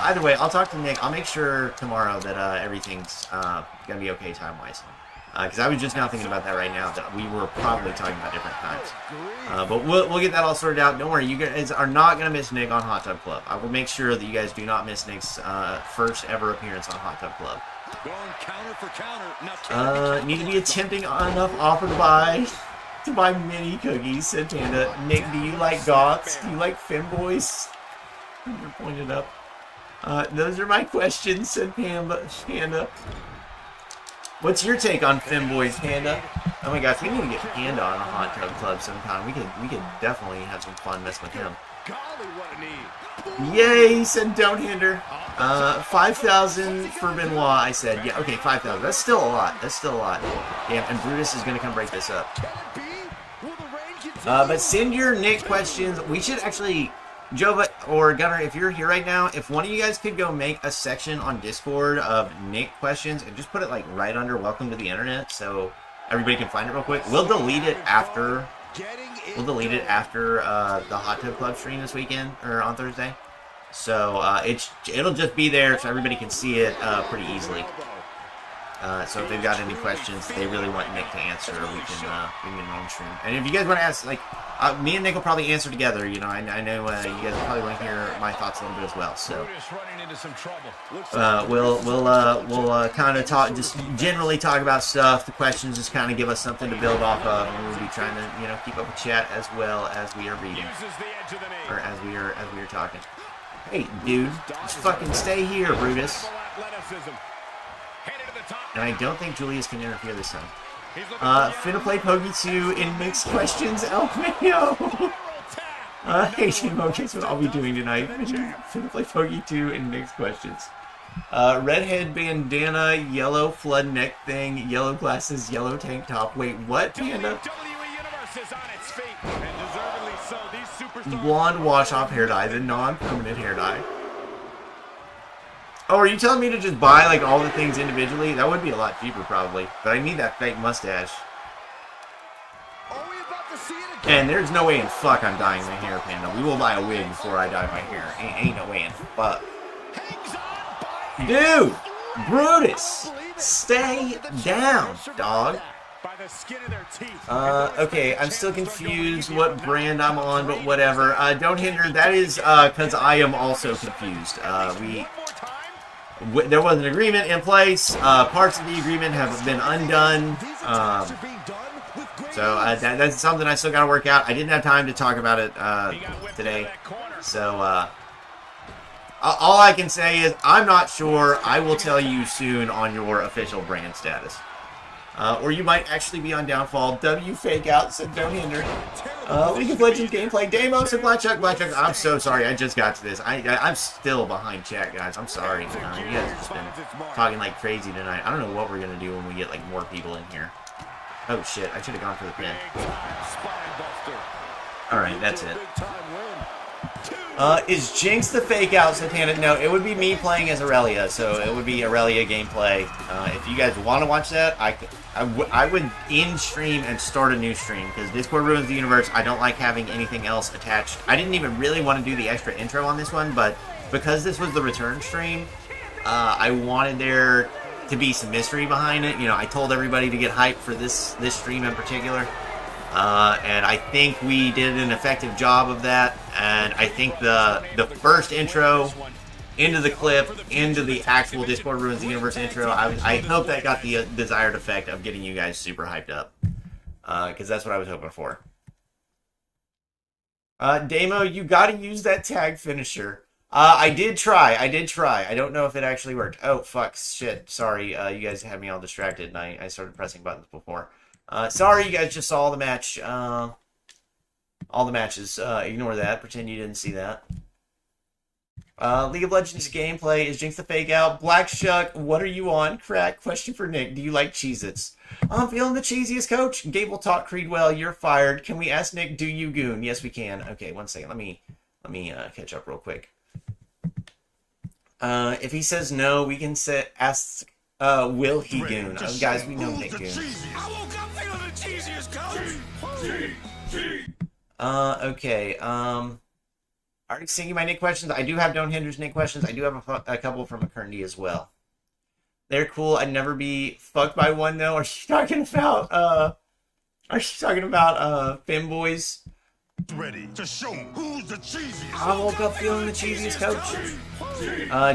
Either way, I'll talk to Nick. I'll make sure tomorrow that everything's gonna be okay time-wise. Because I was just now thinking about that right now, that we were probably talking about different times. But we'll get that all sorted out. Don't worry, you guys are not going to miss Nick on Hot Tub Club. I will make sure that you guys do not miss Nick's first ever appearance on Hot Tub Club. Need to be a tempting enough offer to buy mini cookies, said Panda. Nick, do you like goths? Do you like femboys? You're pointed up. Those are my questions, said Panda. What's your take on femboys, Panda? Oh my gosh, we need to get Panda on a Hot Tub Club sometime. We could definitely have some fun messing with him. Yay, said don't hinder. 5,000 for Benoit, I said. Yeah, okay, 5,000. That's still a lot. Yeah, and Brutus is gonna come break this up. But send your Nick questions. We should actually, Jova or Gunner, if you're here right now, if one of you guys could go make a section on Discord of Nick questions and just put it like right under Welcome to the Internet so everybody can find it real quick. We'll delete it after the Hot Tub Club stream this weekend or on Thursday. So it'll just be there so everybody can see it pretty easily. So if they've got any questions they really want Nick to answer, we can on stream. And if you guys want to ask, like, me and Nick will probably answer together. You know, I know you guys probably want to hear my thoughts a little bit as well. So we'll kind of talk, just generally talk about stuff. The questions just kind of give us something to build off of, and we'll be trying to keep up with chat as well as we are reading or as we are talking. Hey, dude, just fucking stay here, Brutus. And I don't think Julius can interfere this time. Finna play Pokey 2 in mixed questions, El Mayo. Hey, Shimo, guess what I'll be doing tonight? Finna play Pokey 2 in mixed questions. Redhead bandana, yellow flood neck thing, yellow glasses, yellow tank top. Wait, what, Panda? Blonde wash-off hair dye, the non-permanent hair dye. Oh, are you telling me to just buy like all the things individually? That would be a lot cheaper probably. But I need that fake mustache. And there's no way in fuck I'm dyeing my hair, Panda. We will buy a wig before I dye my hair. Ain't no way in fuck. Dude! Brutus! Stay down, dog. Okay, I'm still confused what brand I'm on, but whatever. Don't hinder. That is because I am also confused. There was an agreement in place. Parts of the agreement have been undone. So that's something I still got to work out. I didn't have time to talk about it today. So all I can say is I'm not sure. I will tell you soon on your official brand status. Or you might actually be on downfall. W fake out said don't hinder. League of Legends gameplay demo said Black Chuck. I'm so sorry. I just got to this. I'm still behind chat, guys. I'm sorry. You guys have just been talking like crazy tonight. I don't know what we're gonna do when we get like more people in here. Oh shit! I should have gone for the pin. All right, that's it. Is Jinx the fake out, Satana? No, it would be me playing as Aurelia, so it would be Aurelia gameplay. If you guys want to watch that, I would end stream and start a new stream, because Discord ruins the universe. I don't like having anything else attached. I didn't even really want to do the extra intro on this one, but because this was the return stream, I wanted there to be some mystery behind it. You know, I told everybody to get hyped for this stream in particular. And I think we did an effective job of that, and I think the first intro into the clip, into the actual Discord Ruins the Universe intro, I hope that got the desired effect of getting you guys super hyped up, because that's what I was hoping for. Damo, you gotta use that tag finisher. I did try. I don't know if it actually worked. Oh, fuck, shit, sorry, you guys had me all distracted, and I started pressing buttons before. Sorry, you guys just saw all the match, all the matches. Ignore that. Pretend you didn't see that. League of Legends gameplay. Is Jinx the fake out? Black Shuck, what are you on? Crack. Question for Nick. Do you like Cheez-Its? I'm feeling the cheesiest, coach. Gable taught Creed well. You're fired. Can we ask Nick, do you goon? Yes, we can. Okay, one second. Let me catch up real quick. If he says no, we can ask... will he goon? Guys, we know Nick goon. Okay, already singing my Nick questions. I do have Don't Hinder's Nick questions. I do have a couple from McCurndy as well. They're cool. I'd never be fucked by one, though. Are you talking about, femboys? Ready to show who's the cheesiest. I woke up feeling the cheesiest, coach.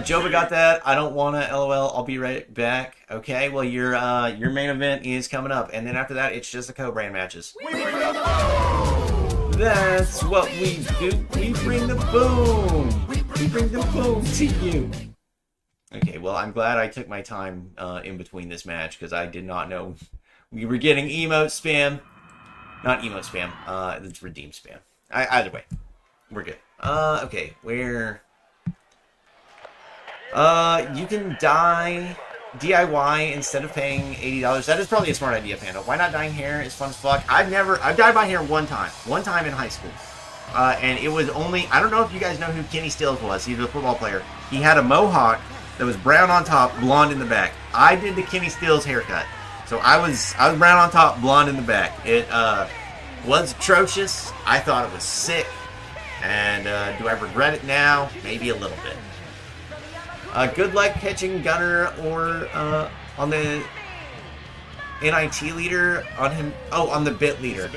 Joba got that. I don't wanna. LOL. I'll be right back. Okay. Well, your main event is coming up, and then after that, it's just the co-brand matches. That's what we do. We bring the boom. We bring the boom to you. Okay. Well, I'm glad I took my time in between this match, because I did not know we were getting emote spam. Not emote spam. It's redeem spam. Either way, we're good. Okay, where? You can dye DIY instead of paying $80. That is probably a smart idea, Panda. Why not dyeing hair? It's fun as fuck. I've dyed my hair one time in high school. And it was only, I don't know if you guys know who Kenny Stills was. He was a football player. He had a mohawk that was brown on top, blonde in the back. I did the Kenny Stills haircut. So I was brown on top, blonde in the back. It was atrocious. I thought it was sick. And do I regret it now? Maybe a little bit. Good luck catching Gunner or on the NIT leader on him. Oh, on the bit leader.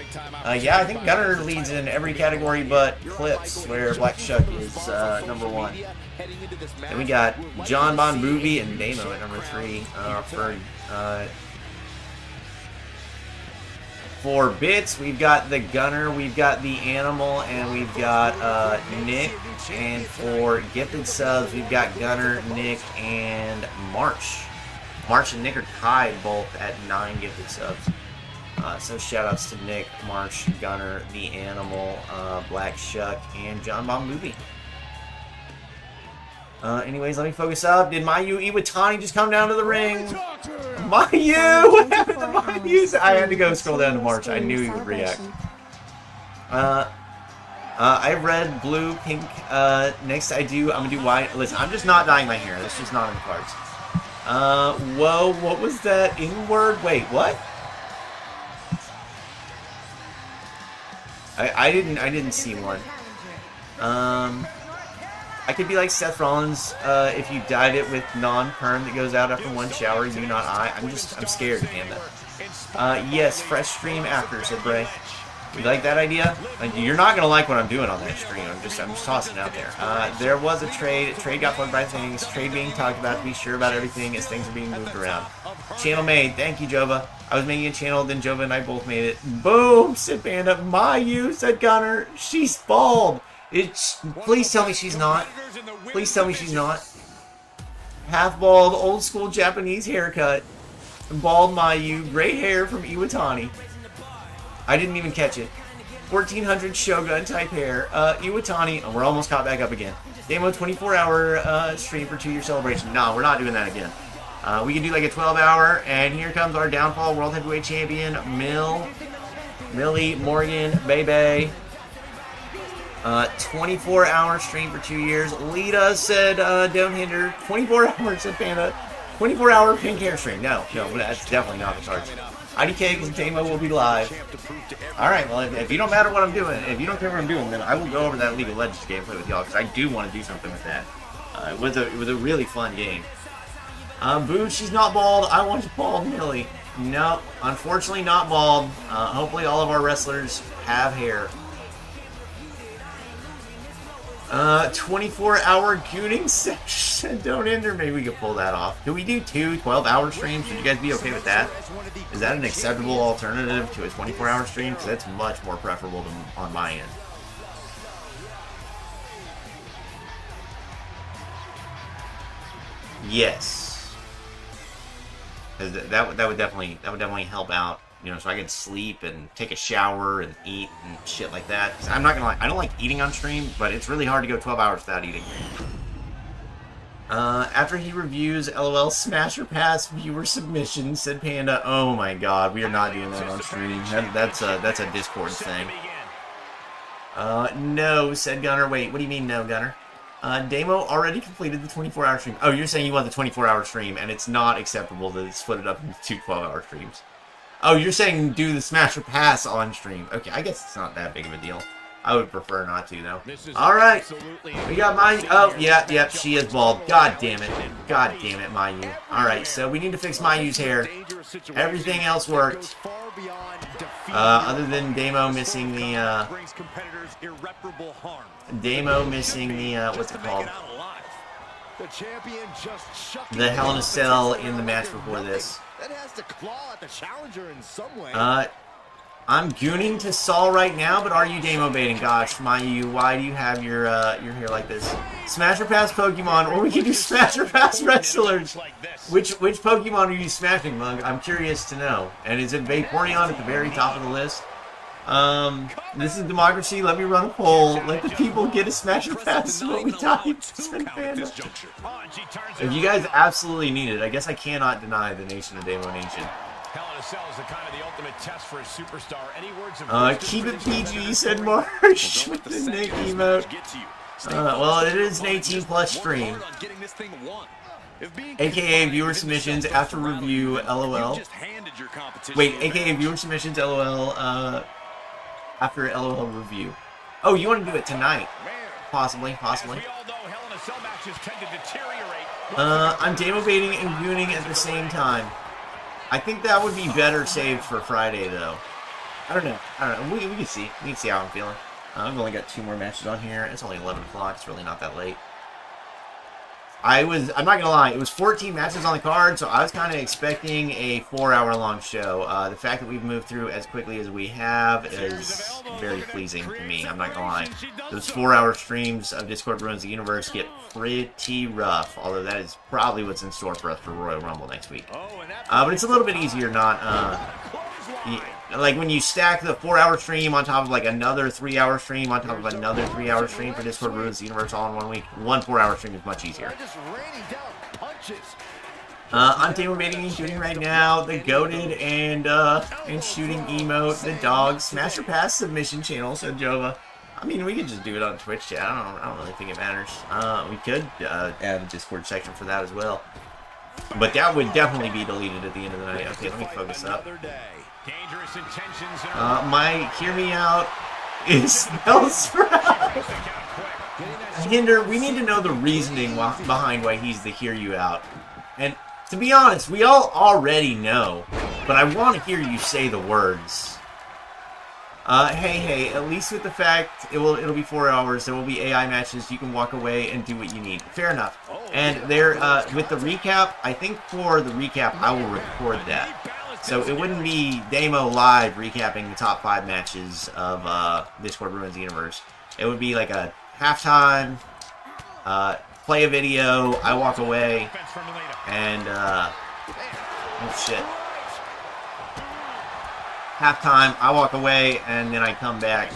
Yeah, I think Gunner leads in every category but clips, where Black Shuck is number 1. And we got John Bon Movie and Damo at number 3 for bits. We've got the Gunner, we've got the Animal, and we've got Nick. And for gifted subs, we've got Gunner, Nick, and March. March and Nick are tied both at 9 gifted subs. So shout outs to Nick, March, Gunner, the Animal, Black Shuck, and John Bomb Movie. Anyways, let me focus up. Did Mayu Iwatani just come down to the ring? Mayu! What happened to Mayu? I had to go scroll down to March. I knew he would react. I have red, blue, pink. Next I'm gonna do white. Listen, I'm just not dyeing my hair. That's just not in the cards. Whoa, what was that N-word? Wait, what? I didn't see one. I could be like Seth Rollins, if you dyed it with non-perm that goes out after one shower, you not I. I'm scared, Panda. Yes, fresh stream after, said Bray. You like that idea? You're not gonna like what I'm doing on that stream. I'm just tossing it out there. There was a trade. Trade got plugged by things. Trade being talked about to be sure about everything as things are being moved around. Channel made. Thank you, Jova. I was making a channel, then Jova and I both made it. Boom, said Panda. Mayu, said Gunner. She's bald. Please tell me she's not. Please tell me she's not. Half bald, old school Japanese haircut. Bald Mayu, gray hair from Iwatani. I didn't even catch it. 1400 Shogun type hair. Iwatani. Oh, we're almost caught back up again. Demo 24-hour stream for 2-year celebration. No, we're not doing that again. We can do like a 12-hour, and here comes our downfall World Heavyweight Champion, Millie Morgan, Bebe. 24-hour stream for 2 years. Lita said, don't hinder. 24 hours, said Panda. 24-hour pink hair stream. No, that's definitely not the cards. IDK and Demo will be live. Alright, well, if you don't matter what I'm doing, if you don't care what I'm doing, then I will go over that League of Legends gameplay with y'all, because I do want to do something with that. It was a really fun game. Boo, she's not bald. I want bald Millie. No, unfortunately not bald. Hopefully all of our wrestlers have hair. 24-hour gooning session. Don't enter. Maybe we could pull that off. Do we do 2 12-hour streams? Would you guys be okay with that? Is that an acceptable alternative to a 24-hour stream? Because that's much more preferable than on my end. Yes. That would definitely help out. You know, so I could sleep and take a shower and eat and shit like that. I'm not gonna lie, I don't like eating on stream, but it's really hard to go 12 hours without eating. After he reviews LOL Smasher Pass viewer submission, said Panda. Oh my god, we are not doing that on stream. That's a Discord thing. No, said Gunner. Wait, what do you mean no, Gunner? Demo already completed the 24-hour stream. Oh, you're saying you want the 24-hour stream, and it's not acceptable to split it up into 2 12-hour streams. Oh, you're saying do the Smasher Pass on stream. Okay, I guess it's not that big of a deal. I would prefer not to, though. Alright, we got Mayu. Oh, yeah, she is bald. God damn it, Mayu. Alright, so we need to fix Mayu's hair. Everything else worked. Other than Demo missing the, what's it called? The Hell in a Cell in the match before this. That has to claw at the challenger in some way. I'm gooning to Saul right now, but are you demo baiting? Gosh, Mayu, why do you have your hair like this? Smasher Pass Pokemon, or we can do Smasher Pass wrestlers. Which Pokemon are you smashing, Mug? I'm curious to know. And is it Vaporeon at the very top of the list? This is democracy. Let me run a poll. Let the people get a Smasher Pass. What we type. If you guys absolutely need it, I guess I cannot deny the Nation of Demo Nation. Keep it PG, said Marsh with the Nate emote. Well, it is an 18+ stream. AKA viewer submissions after review, LOL. Wait, AKA viewer submissions, LOL, after LOL review. Oh, you want to do it tonight? Possibly. I'm demo baiting and gooning at the same time. I think that would be better saved for Friday, though. I don't know. We can see. We can see how I'm feeling. I've only got 2 more matches on here. It's only 11 o'clock. It's really not that late. I'm not going to lie. It was 14 matches on the card, so I was kind of expecting a 4-hour-long show. The fact that we've moved through as quickly as we have is very pleasing to me. I'm not going to lie. Those 4-hour streams of Discord Ruins the Universe get pretty rough, although that is probably what's in store for us for Royal Rumble next week. But it's a little bit easier not... like when you stack the 4-hour stream on top of like another 3-hour stream on top of another 3-hour stream for Discord Ruins the Universe all in 1 week, one 4-hour stream is much easier. I'm demo baiting and shooting right now. The goated and shooting emote, the dog Smasher Pass submission channel, said Jova. I mean, we could just do it on Twitch chat. I don't really think it matters. We could add a Discord section for that as well. But that would definitely be deleted at the end of the night. Okay, let me focus up. Hear me out is Hinder, we need to know the reasoning behind why he's the hear you out. And to be honest, we all already know, but I want to hear you say the words. Hey, at least with the fact it'll be 4 hours, there will be AI matches, you can walk away and do what you need. Fair enough. And there, with the recap, I think for the recap, I will record that. So it wouldn't be Damo live recapping the top 5 matches of Discord Ruins the Universe. It would be like a halftime, play a video, I walk away, and, oh shit. Halftime, I walk away, and then I come back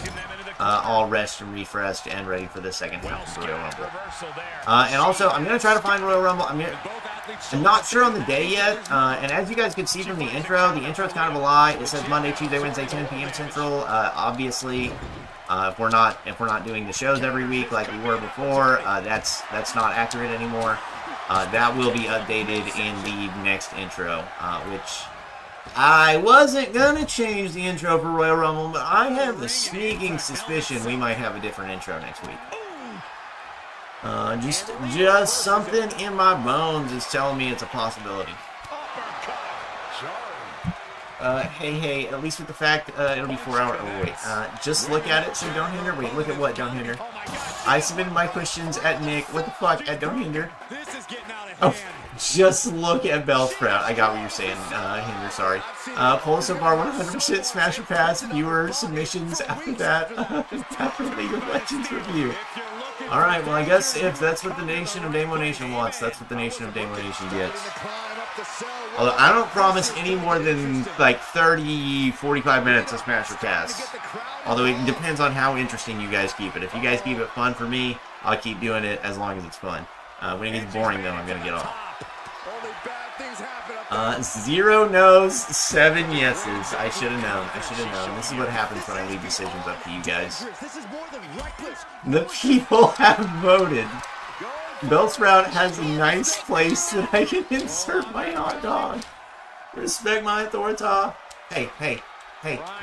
all rested and refreshed and ready for the second half of Royal Rumble. And also, I'm going to try to find Royal Rumble. I'm not sure on the day yet, and as you guys can see from the intro is kind of a lie. It says Monday, Tuesday, Wednesday, 10 p.m. Central. Obviously, if we're not doing the shows every week like we were before, that's not accurate anymore. That will be updated in the next intro, which I wasn't gonna change the intro for Royal Rumble, but I have a sneaking suspicion we might have a different intro next week. Just something in my bones is telling me it's a possibility. Hey, at least with the fact it'll be 4 hours. Oh, wait. Just look at it, so don't hinder. Wait, look at what? Don't hinder. I submitted my questions at Nick. What the fuck? At don't hinder. Oh, just look at Bellsprout. I got what you're saying, hinder, sorry. Poll so far 100% Smash or Pass. Viewer submissions after that. After League of Legends review. Alright, well, I guess if that's what the Nation of Damo Nation wants, that's what the Nation of Damo Nation gets. Although I don't promise any more than like 30, 45 minutes of Smash or Pass. Although it depends on how interesting you guys keep it. If you guys keep it fun for me, I'll keep doing it as long as it's fun. When it gets boring, though, I'm going to get off. 0 no's, 7 yeses. I should have known. This is what happens when I leave decisions up to you guys. The people have voted. Bellsprout has a nice place that I can insert my hot dog. Respect my authority. Hey.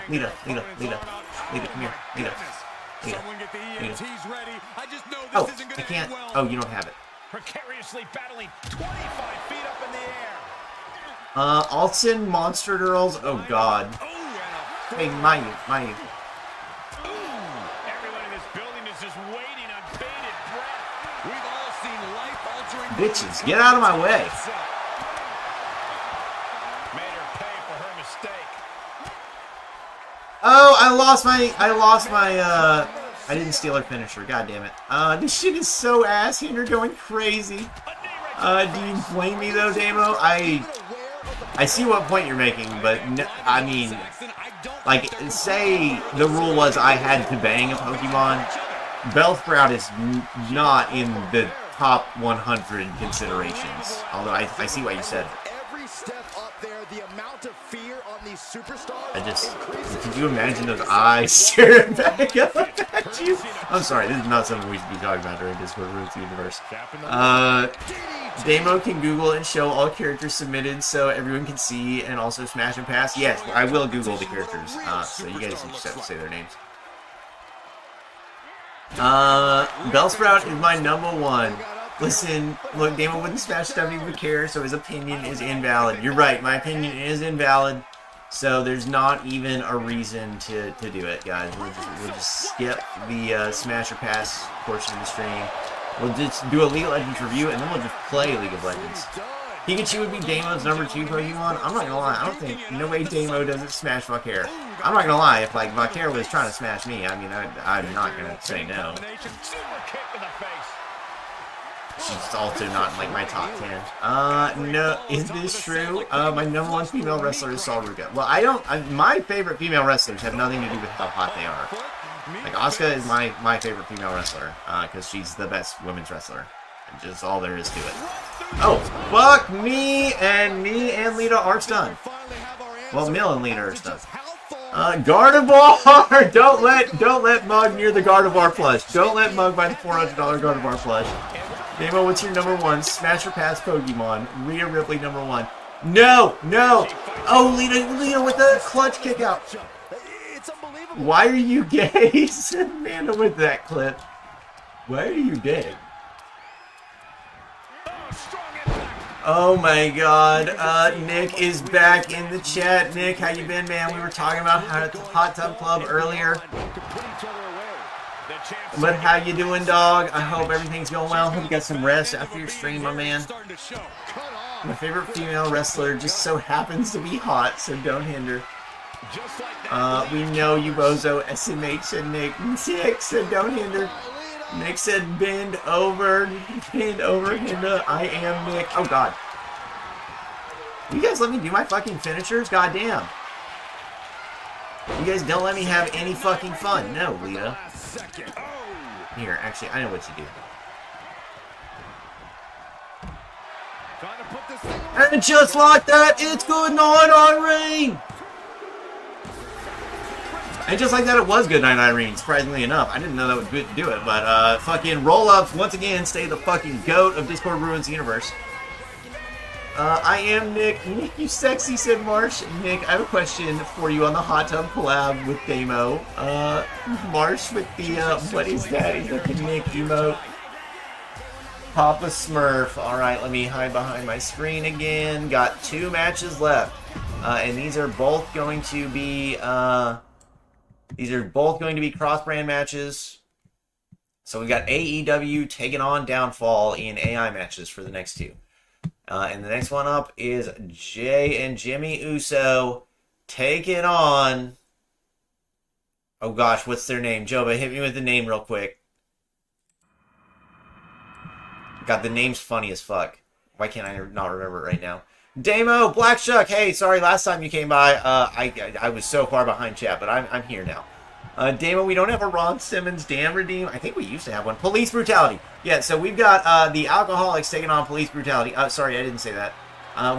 Lita, come here. Lita. Oh, I can't. Oh, you don't have it. Precariously battling 25 feet up in the air. Alton Monster Girls. Oh God. Hey, Mayu. Everyone in this building is just waiting on bated breath. We've all seen life-altering bitches, get out of my way. Made her pay for her mistake. Oh, I lost my I didn't steal her finisher. God damn it. This shit is so ass. You're going crazy. Do you blame me though, Damo? I see what point you're making, but no, I mean, like, say the rule was I had to bang a Pokemon. Bellsprout is not in the top 100 considerations. Although I see what you said. Could you imagine those eyes staring back up at you? I'm sorry, this is not something we should be talking about during Discord Ruins the Universe. Damo can Google and show all characters submitted so everyone can see and also Smash and Pass. Yes, I will Google the characters, so you guys just have to say their names. Bellsprout is my #1. Listen, look, Damo wouldn't smash stuff he would care, so his opinion is invalid. You're right, my opinion is invalid, so there's not even a reason to do it, guys. We'll just skip the Smash or Pass portion of the stream. We'll just do a League of Legends review, and then we'll just play League of Legends. Pikachu would be Damo's #2 Pokemon. I'm not gonna lie, I don't think, no way Damo doesn't smash Valkyrie. I'm not gonna lie, if like Valkyrie was trying to smash me, I mean, I'm not gonna say no. She's also not in like my top 10. No, is this true? My #1 female wrestler is Saruga. Well, my favorite female wrestlers have nothing to do with how hot they are. Like, Asuka is my favorite female wrestler, because she's the best women's wrestler. And just all there is to it. Oh, fuck me and Lita are stunned. Well, Mill and Lita are stunned. Gardevoir! Don't let Mug near the Gardevoir plush. Don't let Mug buy the $400 Gardevoir plush. Damo, what's your number one? Smash or pass Pokemon. Rhea Ripley number one. No! Oh, Lita with the clutch kick out. Why are you gay? Amanda with that clip. Why are you gay? Oh my god, Nick is back in the chat. Nick, how you been, man? We were talking about how at the Hot Tub Club earlier. But how you doing, dog? I hope everything's going well. Hope you got some rest after your stream, my man. My favorite female wrestler just so happens to be hot, so don't hinder. We know you, Bozo. SMH said Nick. Nick said don't hinder. Nick said bend over, Hinda. I am Nick. Oh god. You guys let me do my fucking finishers? Goddamn. You guys don't let me have any fucking fun. No, Lita. Here, actually, I know what you do. And just like that, it's good night, Irene! And just like that, it was good night, Irene, surprisingly enough. I didn't know that would be good to do it, but fucking roll-ups, once again, stay the fucking GOAT of Discord Ruins universe. I am Nick. Nick, you sexy, said Marsh. Nick, I have a question for you on the Hot Tub collab with Damo. Marsh with the, what is that? Is that the Nick emote? Papa Smurf. Alright, let me hide behind my screen again. Got 2 matches left. And these are both going to be, cross-brand matches. So we got AEW taking on Downfall in AI matches for the next 2. And the next one up is Jay and Jimmy Uso taking on... Oh gosh, what's their name? Joba, hit me with the name real quick. God, the name's funny as fuck. Why can't I not remember it right now? Damo, Black Shuck, hey, sorry, last time you came by, I was so far behind chat, but I'm here now. Damo, we don't have a Ron Simmons damn redeem. I think we used to have one. Police Brutality. Yeah, so we've got the Alcoholics taking on Police Brutality. Sorry, I didn't say that.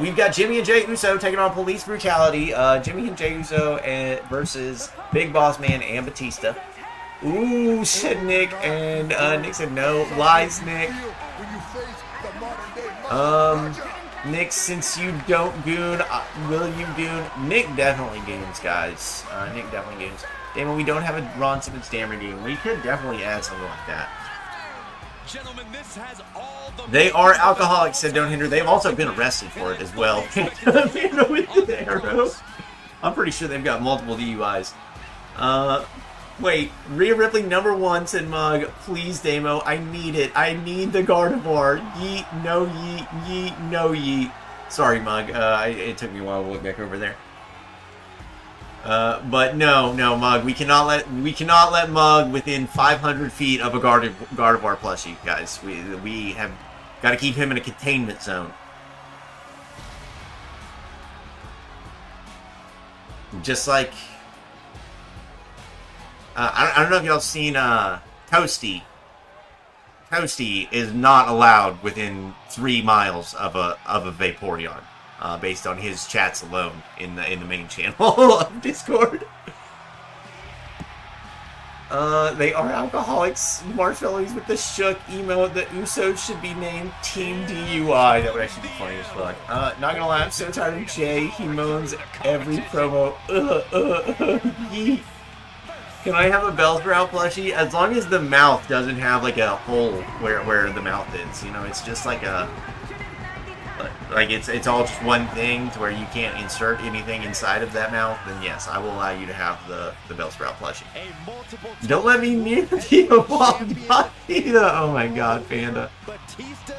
We've got Jimmy and Jay Uso taking on Police Brutality. Jimmy and Jay Uso versus Big Boss Man and Batista. Ooh, said Nick, and Nick said no. Lies, Nick. Nick, since you don't goon, will you goon? Nick definitely goons, guys. Nick definitely goons. Damon, we don't have a Ron Simmons damn redeem. We could definitely add something like that. Gentlemen, this has all the they are alcoholics, said don't hinder. They've also been arrested for it as well. I'm pretty sure they've got multiple DUIs. Wait, Rhea Ripley number 1, said Mug. Please, Damo, I need it. I need the Gardevoir. Yeet, no yeet, yeet, no yeet. Sorry, Mug. It took me a while to look back over there. But no, Mug. We cannot let Mug within 500 feet of a Gardevoir plushie, guys. We have got to keep him in a containment zone. Just like. I don't know if y'all have seen Toasty. Toasty is not allowed within 3 miles of a Vaporeon, based on his chats alone in the main channel of Discord. They are alcoholics. Marshmallows with the shook emote. The Usos should be named Team DUI. That would actually be funny as fuck. Not gonna lie, I'm so tired of Jay. He moans every promo. Yeet. Can I have a Bellsprout plushie? As long as the mouth doesn't have like a hole where the mouth is, you know, it's just like a it's all just one thing to where you can't insert anything inside of that mouth. Then yes, I will allow you to have the Bellsprout plushie. Don't let me near the evolved Batista. Oh my god, Panda.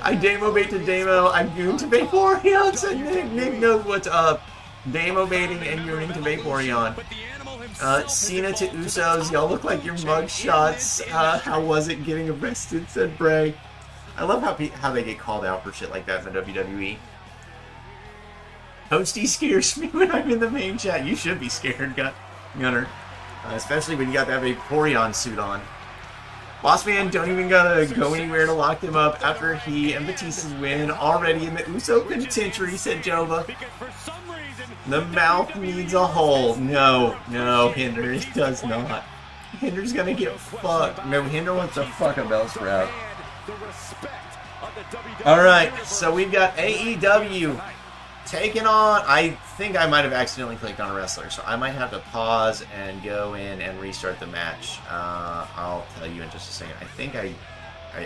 I Damo bait to Damo. I goon to Vaporeon. So Nick knows what's up. Damo baiting and gooning to Vaporeon. Cena to Usos, y'all look like your mug shots. How was it getting arrested, said Bray. I love how they get called out for shit like that in the WWE. Hosty scares me when I'm in the main chat. You should be scared, Gunner. Especially when you got that Vaporeon suit on. Boss Man don't even gotta go anywhere to lock them up after he and Batista's win already in the Uso penitentiary, said Jova. The mouth needs a hole. No, Hinder, it does not. Hinder's gonna get fucked. No, Hinder wants to fuck a bell sprout. Alright, so we've got AEW taking on... I think I might have accidentally clicked on a wrestler, so I might have to pause and go in and restart the match. I'll tell you in just a second. I think I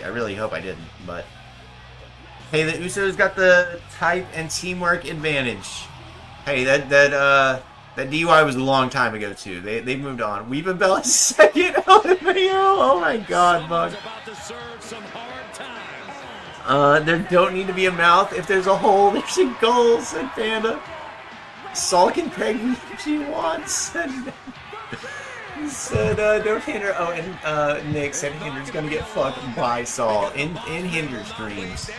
really hope I didn't, but... Hey, the Usos got the type and teamwork advantage. Hey, that DUI was a long time ago, too. They moved on. We've Bell is second out of the Oh my god, Bug. There don't need to be a mouth. If there's a hole, there's a goal, said Panda. Saul can peg me if she wants. Said, don't Hinder. Oh, and Nick said Hinder's gonna get fucked by Saul in Hinder's dreams.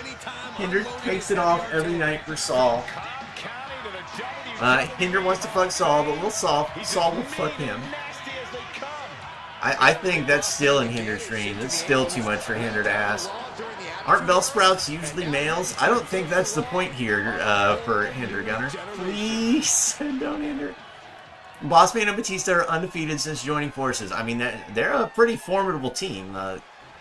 Hinder takes it off every night for Saul. Hinder wants to fuck Saul, but Saul will fuck him. I think that's still in Hinder's dream. It's still too much for Hinder to ask. Aren't bell sprouts usually males? I don't think that's the point here for Hinder, Gunner. Please, don't Hinder. Bossman and Batista are undefeated since joining forces. I mean, they're a pretty formidable team.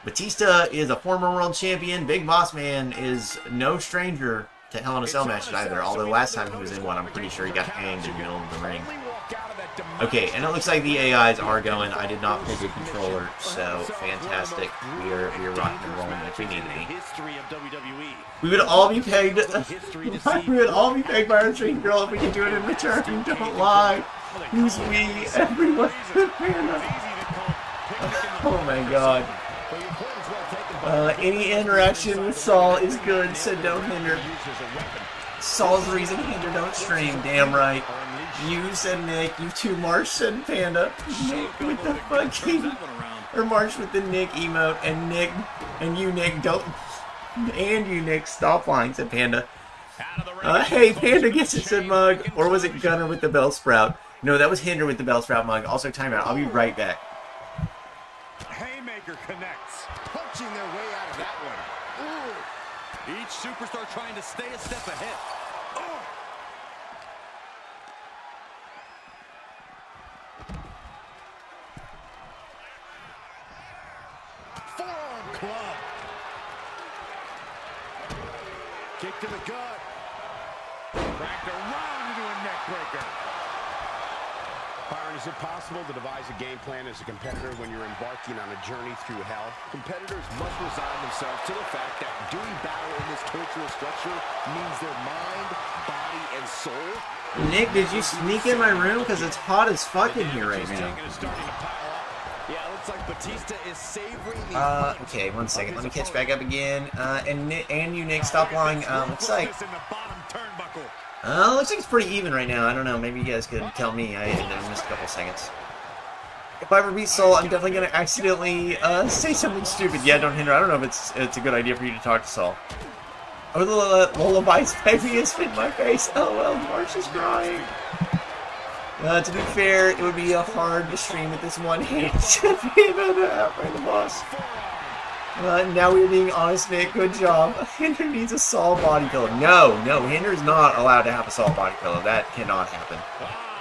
Batista is a former world champion. Big Boss Man is no stranger to Hell in a Cell matches either, although last time he was in one, I'm pretty sure he got hanged in the middle of the ring. Okay, and it looks like the AIs are going. I did not pick a controller, so fantastic. We are rocking and rolling if we need any. We would all be pegged. We would all be pegged by our stream girl if we could do it in return. Don't lie. Who's we? Everyone. Oh my god. Any interaction with Saul is good, said don't Hinder. Saul's the reason Hinder don't stream, damn right. You said Nick, you two March said Panda. Nick with the fucking... Or March with the Nick emote, and Nick, and you Nick don't... And you Nick, stop lying, said Panda. Hey, Panda gets it, said Mug. Or was it Gunner with the bell sprout? No, that was Hinder with the bell sprout, Mug. Also timeout, I'll be right back. Haymaker connects, punching their way out of that one. Ooh. Each superstar trying to stay a step ahead. Oh. Forearm club. Kick to the gut. Cracked around into a neck breaker. Byron, is it possible to devise a game plan as a competitor when you're embarking on a journey through hell? Competitors must resign themselves to the fact that doing battle in this torturous structure means their mind, body, and soul. Nick, did you sneak in my room? Because it's hot as fuck in here right now. Yeah, looks like Batista is savoring the okay, one second. Let me catch back up again. And you, Nick, stop lying. Looks like it's pretty even right now. I don't know. Maybe you guys could tell me. I missed a couple seconds. If I ever beat Soul, I'm definitely gonna accidentally say something stupid. Yeah, don't Hinder. I don't know if it's a good idea for you to talk to Saul. Oh, the lullabies baby has fit my face. Oh well, Marsh is crying. To be fair, it would be hard to stream with this one hand. The boss. Now we're being honest, Nick. Good job. Hinder needs a Saul body pillow. No, Hinder's not allowed to have a Saul body pillow. That cannot happen.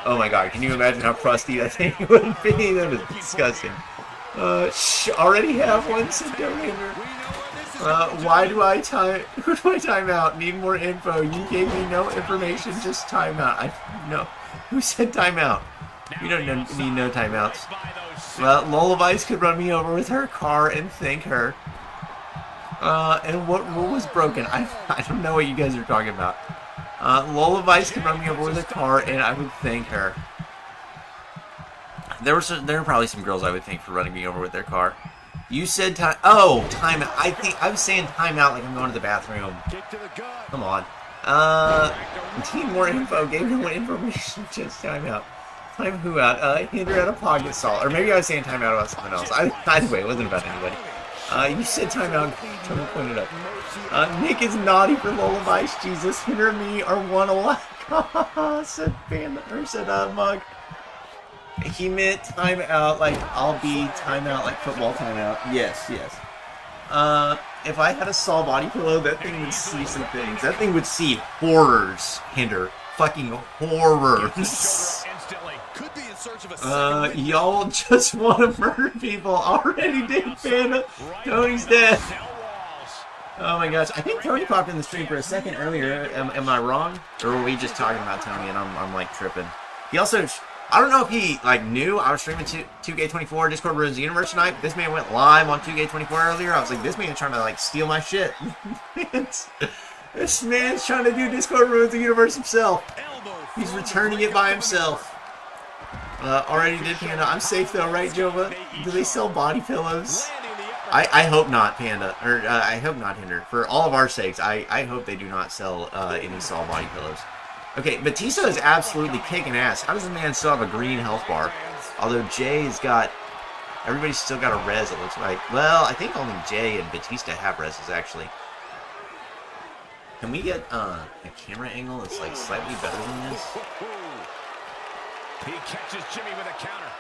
Oh my god, can you imagine how crusty that thing would be? That is disgusting. Already have one, said don't Hinder. Why do I who do I time out? Need more info. You gave me no information, just time out. No. Who said timeout? You don't need no timeouts. Well, Lullabies could run me over with her car and thank her. And what rule was broken? I don't know what you guys are talking about. Lullabies could run me over with a car and I would thank her. There are probably some girls I would thank for running me over with their car. You said time. Oh, timeout. I was saying timeout like I'm going to the bathroom. Come on. Need more info. Gave no information. Just timeout. Time who out? Hinder out of pocket Saul. Or maybe I was saying timeout about something else. Either way, it wasn't about anybody. You said timeout. Trying to point it up. Nick is naughty for lullabies. Jesus, Hinder and me are one alike. Said Mug. He meant timeout like I'll be timeout like football timeout. Yes. If I had a Saul body pillow, that thing would see some things. That thing would see horrors, Hinder. fucking horrors. Y'all just want to murder people. Already did, Panda. Tony's dead. Oh my gosh. I think Tony popped in the stream for a second earlier. Am I wrong? Or were we just talking about Tony and I'm like tripping? He also, I don't know if he like knew I was streaming 2k24 Discord Ruins the Universe tonight, but this man went live on 2k24 earlier. I was like, this man's trying to like steal my shit. This man's trying to do Discord Ruins the Universe himself. He's returning it by himself. Already did, Panda. I'm safe though, right, Jova? Do they sell body pillows? I hope not, Panda. Or I hope not, Hinder. For all of our sakes, I hope they do not sell any Saul body pillows. Okay, Batista is absolutely kicking ass. How does the man still have a green health bar? Although Jay's got... Everybody's still got a res, it looks like. Well, I think only Jay and Batista have reses, actually. Can we get a camera angle that's like slightly better than this? He catches Jimmy with a counter.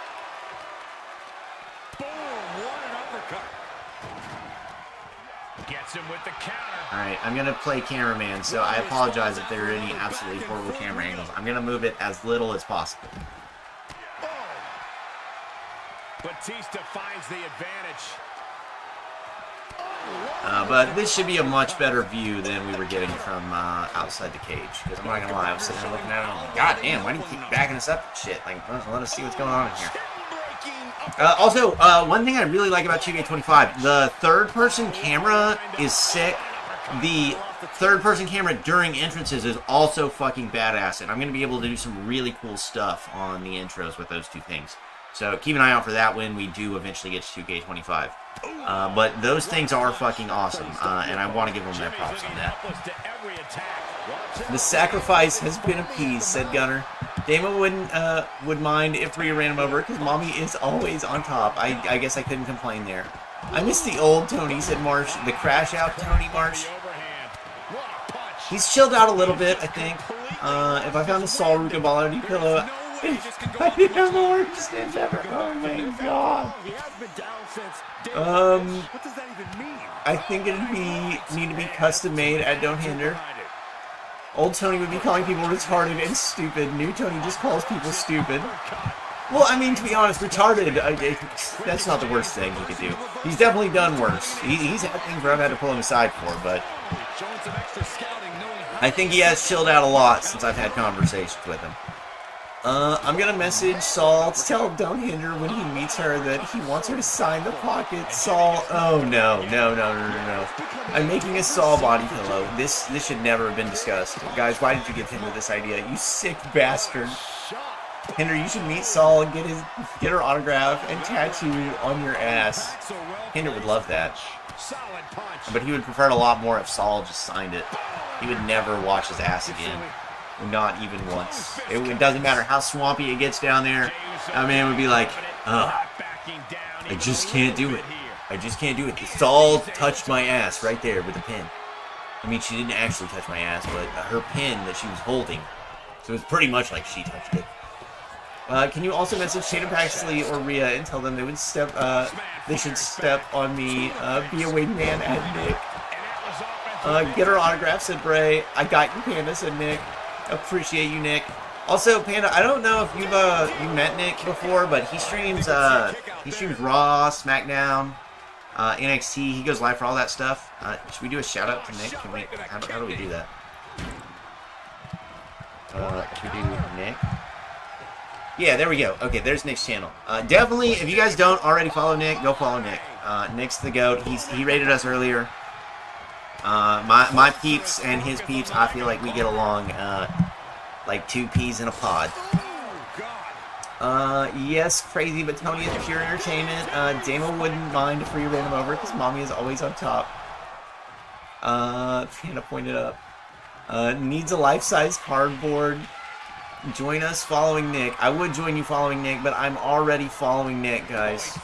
Boom! What an uppercut. Gets him with the counter. Alright, I'm going to play cameraman, so I apologize if there are any absolutely horrible camera angles. I'm going to move it as little as possible. Oh. Batista finds the advantage. But this should be a much better view than we were getting from outside the cage. Because I'm not going to lie, I was sitting there looking at it and I'm like, God damn, why do you keep backing us up and shit? Like, let us see what's going on in here. Also, one thing I really like about 2K25, the third-person camera is sick. The third-person camera during entrances is also fucking badass, and I'm going to be able to do some really cool stuff on the intros with those two things. So keep an eye out for that when we do eventually get to 2K25. But those things are fucking awesome, and I want to give them their props on that. The sacrifice has been appeased, said Gunner. Dama would mind if Rhea ran him over, because Mommy is always on top. I guess I couldn't complain there. I miss the old Tony, said Marsh. The crash out Tony Marsh. He's chilled out a little bit, I think. If I found a Saul Ruka ball pillow, I didn't have the worst stitch ever. Oh my god. I think it'd need to be custom made at Don't Hinder. Old Tony would be calling people retarded and stupid. New Tony just calls people stupid. Well, I mean, to be honest, retarded, that's not the worst thing he could do. He's definitely done worse. He's had things where I've had to pull him aside for, but I think he has chilled out a lot since I've had conversations with him. I'm gonna message Saul to tell Don't Hinder when he meets her that he wants her to sign the pocket. Saul, oh no. I'm making a Saul body pillow. This should never have been discussed. Guys, why did you give Hinder this idea? You sick bastard. Hinder, you should meet Saul and get her autograph and tattoo on your ass. Hinder would love that. But he would prefer it a lot more if Saul just signed it. He would never wash his ass again. Not even once. It doesn't matter how swampy it gets down there. That man would be like, oh, I just can't do it. I just can't do it. Saul touched my ass right there with a pin. I mean, she didn't actually touch my ass, but her pin that she was holding. So it's pretty much like she touched it. Can you also message Shayna Paxley or Rhea and tell them they should step on me, be a wingman at Nick. Get her autograph, said Bray. I got you, Panda, said Nick. Appreciate you, Nick. Also, Panda, I don't know if you met Nick before, but he streams Raw, Smackdown, NXT. He goes live for all that stuff. Should we do a shout out to Nick? How do we do that? Can we do Nick? Yeah, there we go. Okay, there's Nick's channel. Definitely, if you guys don't already follow Nick, go follow Nick. Nick's the GOAT. He rated us earlier. My peeps and his peeps, I feel like we get along like two peas in a pod. Yes, crazy, but Tony is pure entertainment. Dama wouldn't mind if we ran him over because Mommy is always on top. Panda pointed up. Needs a life-size cardboard. Join us following Nick. I would join you following Nick, but I'm already following Nick, guys.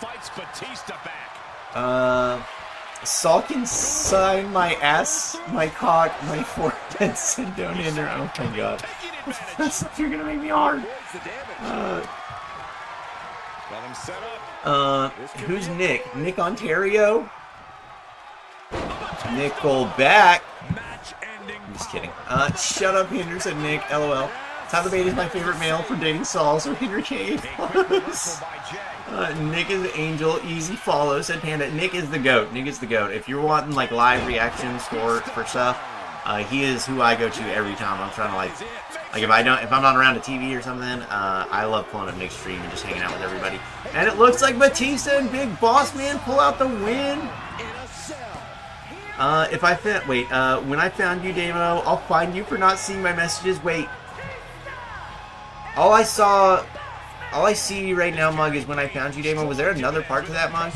Saul can sign my ass, my cock, my forehead, and Don't Hinder. Oh my god. You're gonna make me hard. Who's Nick? Nick Ontario? Nickelback? I'm just kidding. Shut up, Hinder, said Nick. LOL. Tyler Bate is my favorite male for dating Saul, so Henry K follows. Nick is Angel, easy follow, said Panda. Nick is the GOAT. Nick is the GOAT. If you're wanting like live reactions for stuff, he is who I go to every time. I'm trying to like if I'm not around a TV or something, I love pulling up Nick's stream and just hanging out with everybody. And it looks like Batista and Big Boss Man pull out the win. When I found you, Damo, I'll find you for not seeing my messages. Wait. All I see right now, Mug, is when I found you, Damo. Was there another part to that, Mug?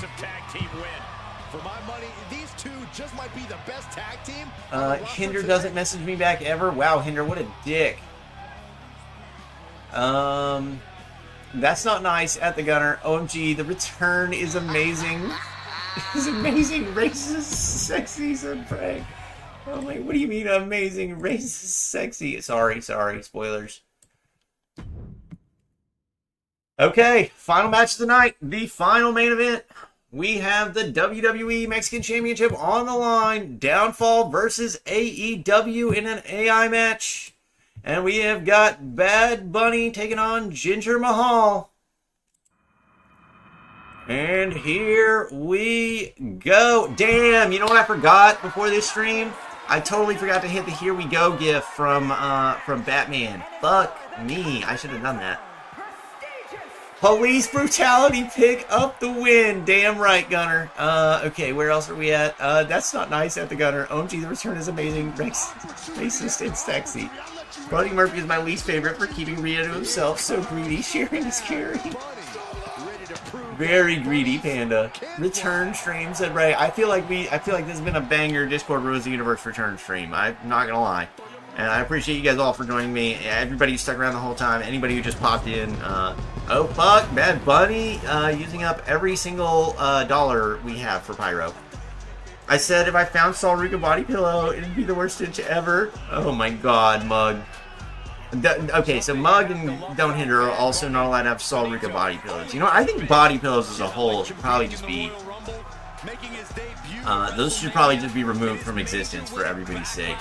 Hinder doesn't message me back ever. Wow, Hinder, what a dick. That's not nice at the Gunner. OMG, the return is amazing. It's amazing, racist, sexy, said Frank. Oh my, what do you mean amazing, racist, sexy? Sorry, spoilers. Okay, final match of the night, the final main event. We have the WWE Mexican Championship on the line. Downfall versus AEW in an AI match. And we have got Bad Bunny taking on Jinder Mahal. And here we go. Damn, you know what I forgot before this stream? I totally forgot to hit the Here We Go gif from Batman. Fuck me. I should have done that. Police brutality pick up the win. Damn right, Gunner. Okay, where else are we at? That's not nice at the Gunner. OMG, the return is amazing. Racist and sexy. Buddy Murphy is my least favorite for keeping Rhea to himself. So greedy. Sharing is scary. Very greedy, Panda. Return stream, said Ray. I feel like this has been a banger Discord Rules the Universe return stream. I'm not gonna lie. And I appreciate you guys all for joining me. Everybody who stuck around the whole time. Anybody who just popped in. Oh fuck, Bad Bunny using up every single dollar we have for Pyro. I said if I found Sol Ruka body pillow, it'd be the worst stitch ever. Oh my god, Mug. Okay, so Mug and Don't Hinder are also not allowed to have Sol Ruka body pillows. You know, I think body pillows as a whole should probably just be... those should probably just be removed from existence for everybody's sake.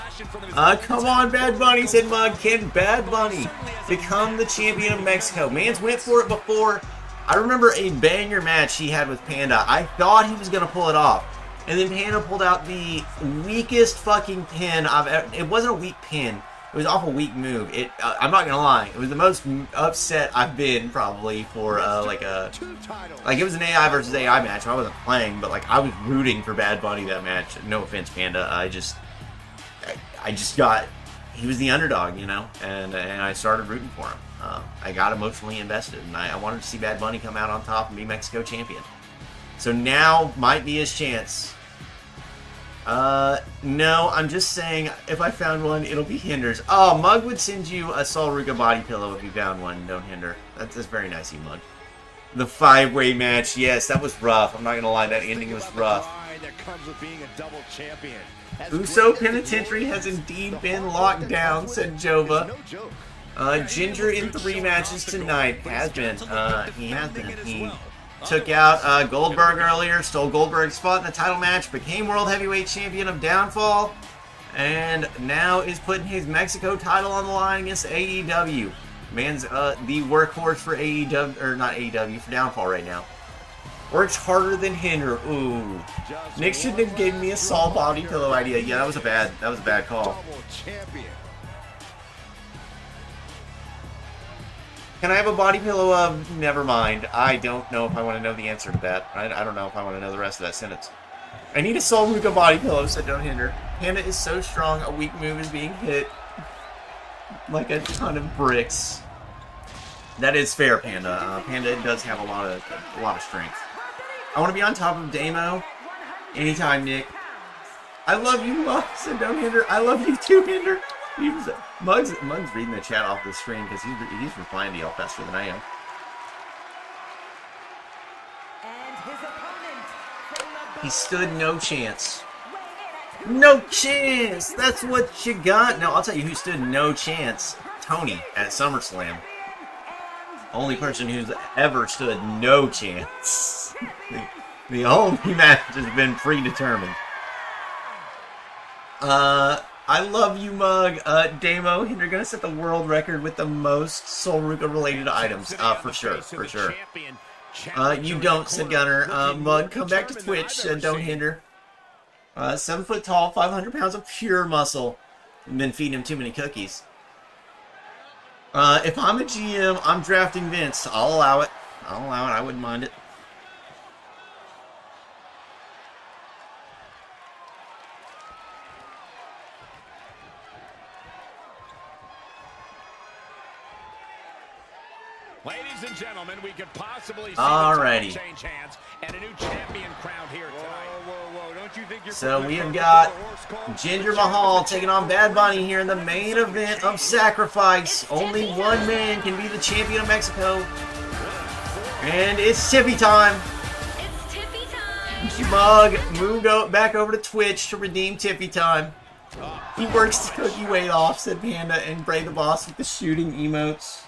Come on, Bad Bunny, said Mug. Can Bad Bunny become the champion of Mexico? Mans went for it before. I remember a banger match he had with Panda. I thought he was going to pull it off. And then Panda pulled out the weakest fucking pin I've ever... It wasn't a weak pin. It was an awful weak move. I'm not gonna lie. It was the most upset I've been probably for it was an AI versus AI match. I wasn't playing, but like I was rooting for Bad Bunny that match. No offense, Panda. I just got he was the underdog, you know, and I started rooting for him. I got emotionally invested, and I wanted to see Bad Bunny come out on top and be Mexico champion. So now might be his chance. No, I'm just saying, if I found one, it'll be Hinder's. Oh, Mug would send you a Sol Ruka body pillow if you found one, Don't Hinder. That's very nice of you, Mug. The 5-way match, yes, that was rough. I'm not gonna lie, that ending was rough. Uso Penitentiary has indeed been locked down, said Jova. Jinder in 3 matches tonight. Has been. He has been. He took out Goldberg earlier, stole Goldberg's spot in the title match, became World Heavyweight Champion of Downfall, and now is putting his Mexico title on the line against AEW. Man's the workhorse for AEW, or not AEW, for Downfall right now. Works harder than Hinder. Ooh. Nick shouldn't have given me a Saul body pillow idea. Yeah, that was a bad call. Can I have a body pillow of? Never mind. I don't know if I want to know the answer to that. I don't know if I want to know the rest of that sentence. I need a Sol Ruka body pillow, said Don't Hinder. Panda is so strong, a weak move is being hit like a ton of bricks. That is fair, Panda. Panda does have a lot of strength. I want to be on top of Damo. Anytime, Nick. I love you, Mug, said Don't Hinder. I love you too, Hinder. Mug's reading the chat off the screen because he's replying to y'all faster than I am. He stood no chance. No chance! That's what you got. No, I'll tell you who stood no chance. Tony at SummerSlam. Only person who's ever stood no chance. The only match has been predetermined. I love you, Mug. Damo, you're gonna set the world record with the most Soul Ruka related items. For sure, for sure. You don't, said Gunner. Mug, come back to Twitch, said don't hinder. 7 foot tall, 500 pounds of pure muscle. Been feeding him too many cookies. If I'm a GM, I'm drafting Vince. I'll allow it. I'll allow it. I wouldn't mind it. Ladies and gentlemen, we could possibly see alrighty. change hands and a new champion crowned here tonight. Don't you think you're so we have got Jinder Mahal taking on Bad Bunny here in the main event of Sacrifice. Only one man can be the champion of Mexico. And it's Tiffy time. It's Tiffy time. Mug moved back over to Twitch to redeem Tiffy time. He works the cookie weight off, said Panda, and Bray the Boss with the shooting emotes.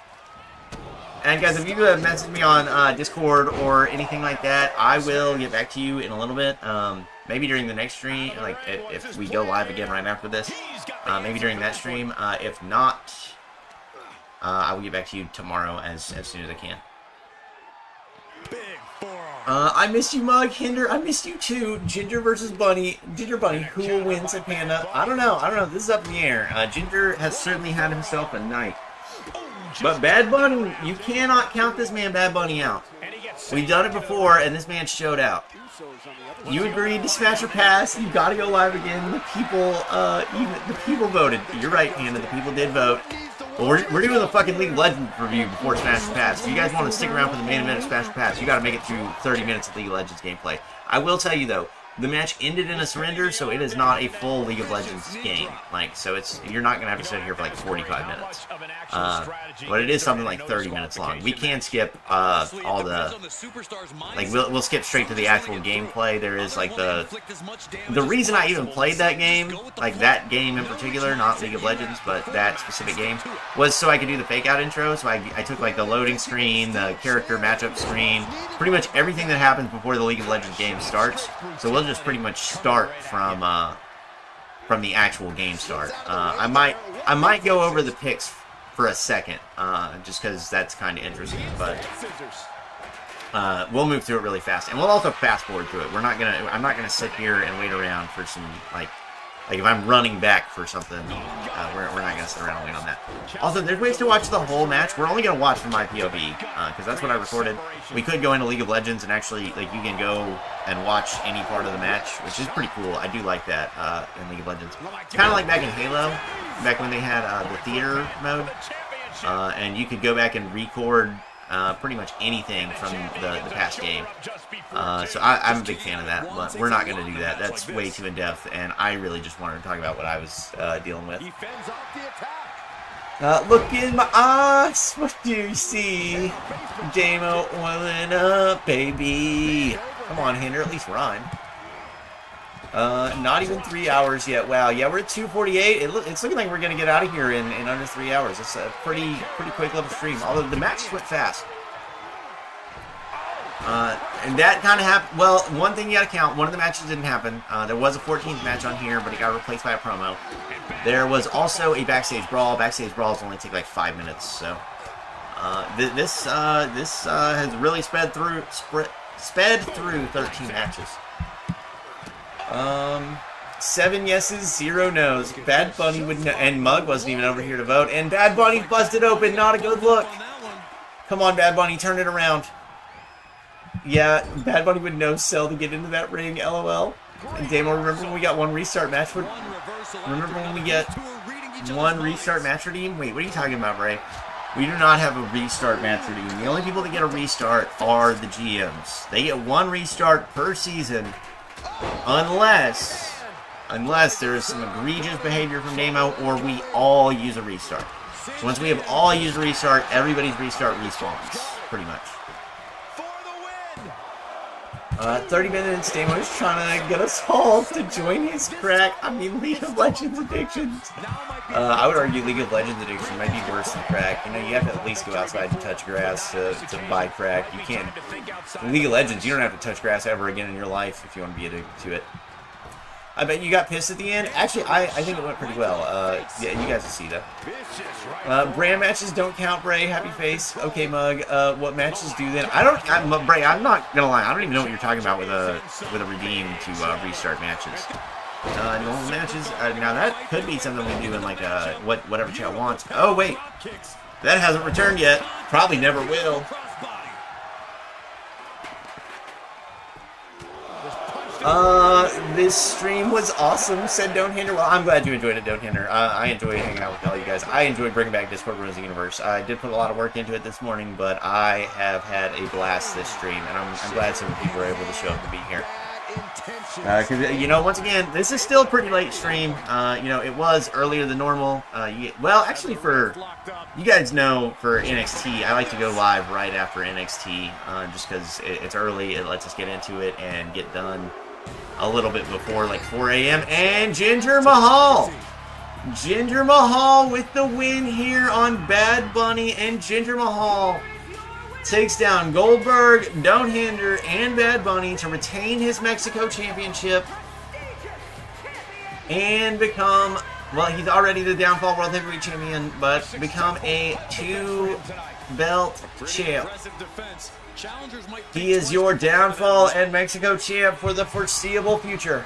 And guys, if you message me on Discord or anything like that, I will get back to you in a little bit. Maybe during the next stream, like if we go live again right after this. Maybe during that stream. If not, I will get back to you tomorrow as soon as I can. I miss you, Mug. Hinder, I miss you too. Ginger versus Bunny. Ginger Bunny, who will win, said Panda. I don't know. This is up in the air. Ginger has certainly had himself a night. But Bad Bunny, you cannot count this man Bad Bunny out. We've done it before, and this man showed out. You agreed to smash or pass. You got to go live again. The people voted. You're right, Panda. The people did vote. But we're doing the fucking League of Legends review before Smash or Pass. If you guys want to stick around for the main event of Smash or Pass, you got to make it through 30 minutes of League of Legends gameplay. I will tell you though, the match ended in a surrender, so it is not a full League of Legends game. So you're not gonna have to sit here for like 45 minutes. But it is something like 30 minutes long. We can skip all the we'll skip straight to the actual gameplay. There is like the reason I even played that game, like that game in particular, not League of Legends, but that specific game, was so I could do the fake out intro. So I took like the loading screen, the character matchup screen, pretty much everything that happens before the League of Legends game starts. So we'll just pretty much start from the actual game start. I might go over the picks for a second, just because that's kind of interesting. But we'll move through it really fast, and we'll also fast forward through it. I'm not gonna sit here and wait around for some like if I'm running back for something, we're not gonna sit around and wait on that. Also, there's ways to watch the whole match. We're only gonna watch from my POV because that's what I recorded. We could go into League of Legends and actually you can go and watch any part of the match, which is pretty cool. I do like that in League of Legends. Kind of like back in Halo, back when they had the theater mode, and you could go back and record pretty much anything from the past game. So I'm a big fan of that, but we're not going to do that. That's way too in-depth, and I really just wanted to talk about what I was dealing with. Look in my eyes, what do you see? Damo oiling up, baby. Come on, Hinder, at least rhyme. Not even 3 hours yet. Wow, yeah, we're at 2:48. It's looking like we're gonna get out of here in under 3 hours. It's a pretty quick little stream. Although the match went fast. And that kind of happened. Well, one thing you gotta count. One of the matches didn't happen. There was a 14th match on here, but it got replaced by a promo. There was also a backstage brawl. Backstage brawls only take like 5 minutes. So this has really sped through 13 matches. 7 yeses, 0 nos. Bad Bunny would know, and Mug wasn't even over here to vote. And Bad Bunny busted open. Not a good look. Come on, Bad Bunny, turn it around. Yeah, Bad Bunny would no sell to get into that ring. LOL. And Damo, remember when we got one restart match? Remember when we get one restart match redeem? Wait, what are you talking about, Ray? We do not have a restart match redeem. The only people that get a restart are the GMs. They get one restart per season. Unless there is some egregious behavior from Damo or we all use a restart. So once we have all used a restart, everybody's restart respawns, pretty much. 30 minutes, Damo is trying to get us all to join his crack. I mean, League of Legends addictions. I would argue League of Legends addiction might be worse than crack. You know, you have to at least go outside and touch grass to buy crack. You can't. In League of Legends, you don't have to touch grass ever again in your life if you want to be addicted to it. I bet you got pissed at the end. Actually, I think it went pretty well. Yeah, you guys will see though. Brand matches don't count, Bray. Happy face. Okay, Mug. What matches do then? Bray, I'm not gonna lie. I don't even know what you're talking about with a redeem to restart matches. Normal matches. Now that could be something we do in like whatever chat wants. Oh wait, that hasn't returned yet. Probably never will. This stream was awesome, said Don't Hinder. Well, I'm glad you enjoyed it, Don't Hinder. I enjoy hanging out with all you guys. I enjoyed bringing back Discord Ruins the Universe. I did put a lot of work into it this morning, but I have had a blast this stream, and I'm glad some people were able to show up and be here. Because, you know, once again, this is still a pretty late stream. You know, it was earlier than normal. Well, actually, for you guys know, for NXT, I like to go live right after NXT, just because it's early. It lets us get into it and get done a little bit before, like 4 a.m. And Jinder Mahal! Jinder Mahal with the win here on Bad Bunny, and Jinder Mahal takes down Goldberg, Don't Hinder, and Bad Bunny to retain his Mexico Championship and become, well, he's already the Downfall World Heavyweight Champion, but become a 2-belt champ. He is your Downfall and Mexico champ for the foreseeable future.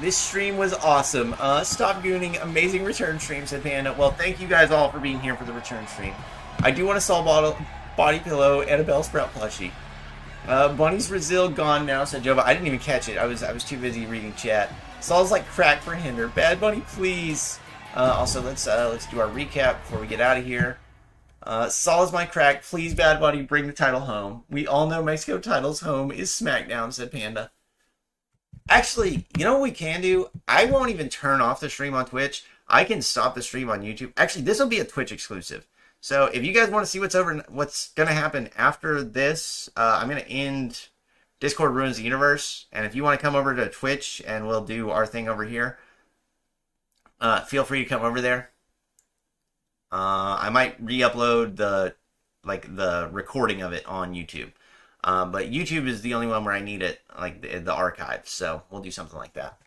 This stream was awesome. Stop gooning. Amazing return stream, said Panda. Well, thank you guys all for being here for the return stream. I do want a Saul body pillow and a Bell Sprout plushie. Bunny's Brazil gone now, said Jova. I didn't even catch it. I was too busy reading chat. Saul's like crack for Hinder. Bad Bunny, please. Also, let's do our recap before we get out of here. Saul is my crack. Please, Bad Bunny, bring the title home. We all know Mexico title's home is SmackDown, said Panda. Actually, you know what we can do? I won't even turn off the stream on Twitch. I can stop the stream on YouTube. Actually, this will be a Twitch exclusive. So if you guys want to see what's going to happen after this, I'm going to end Discord Ruins the Universe. And if you want to come over to Twitch and we'll do our thing over here, feel free to come over there. I might re-upload the recording of it on YouTube. But YouTube is the only one where I need it, like the archive. So we'll do something like that.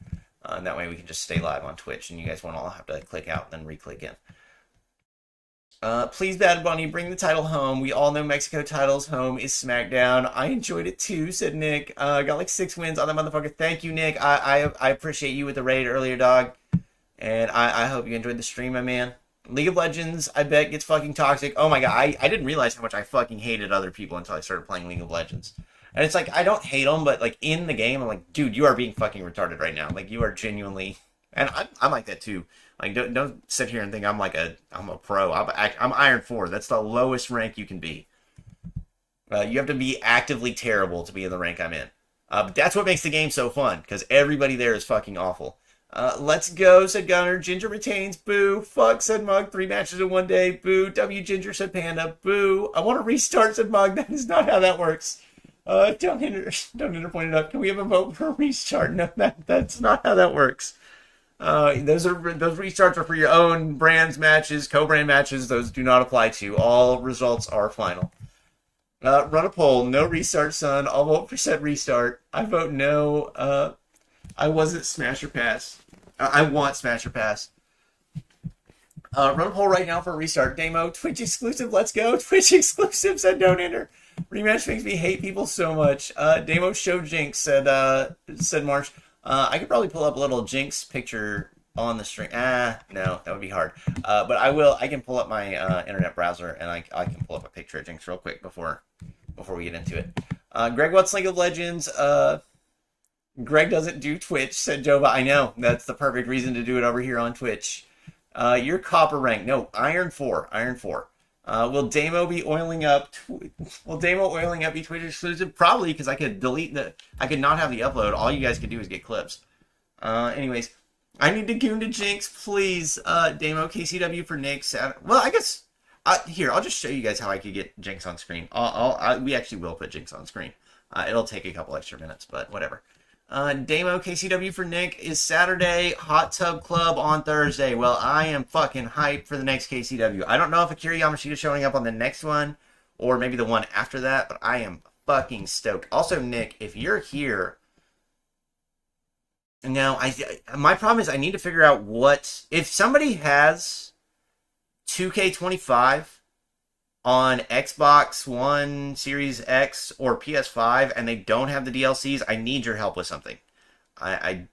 And that way we can just stay live on Twitch and you guys won't all have to click out and then re-click in. Please, Bad Bunny, bring the title home. We all know Mexico title's home is SmackDown. I enjoyed it too, said Nick. Got like 6 wins on that motherfucker. Thank you, Nick. I appreciate you with the raid earlier, dog. And I hope you enjoyed the stream, my man. League of Legends, I bet, gets fucking toxic. Oh my god, I didn't realize how much I fucking hated other people until I started playing League of Legends. And it's like, I don't hate them, but like in the game, I'm like, dude, you are being fucking retarded right now. Like, you are genuinely... And I'm like that too. Like, don't sit here and think I'm a pro. I'm Iron 4. That's the lowest rank you can be. You have to be actively terrible to be in the rank I'm in. But that's what makes the game so fun, because everybody there is fucking awful. Let's go, said Gunner. Ginger retains. Boo. Fuck, said Mug. 3 matches in 1 day. Boo. W Ginger, said Panda. Boo. I want to restart, said Mug. That is not how that works. Don't hinder pointed out. Can we have a vote for a restart? No, that's not how that works. Those restarts are for your own brands matches, co-brand matches. Those do not apply to. All results are final. Run a poll. No restart, son. I'll vote for said restart. I vote no. I wasn't Smash or Pass. I want Smash or Pass. Run a poll right now for a restart. Demo, Twitch exclusive. Let's go. Twitch exclusive, said Don't Enter. Rematch makes me hate people so much. Demo show Jinx, said Marsh. I could probably pull up a little Jinx picture on the stream. No, that would be hard. But I can pull up my internet browser and I can pull up a picture of Jinx real quick before we get into it. Greg, what's League of Legends? Greg doesn't do Twitch, said Jova. I know. That's the perfect reason to do it over here on Twitch. You're copper rank. No, Iron 4. Iron 4. Will Damo be oiling up? Will Damo oiling up be Twitch exclusive? Probably, because I could delete I could not have the upload. All you guys could do is get clips. Anyways, I need to goon to Jinx, please. Damo KCW for Nick. Well, I guess here I'll just show you guys how I could get Jinx on screen. We actually will put Jinx on screen. It'll take a couple extra minutes, but whatever. Damo KCW for Nick is Saturday, Hot Tub Club on Thursday. Well, I am fucking hyped for the next KCW. I don't know if Akira Yamashita is showing up on the next one, or maybe the one after that, but I am fucking stoked. Also, Nick, if you're here, Now, my problem is I need to figure out what... If somebody has 2K25 on Xbox One, Series X, or PS5, and they don't have the DLCs, I need your help with something. I'm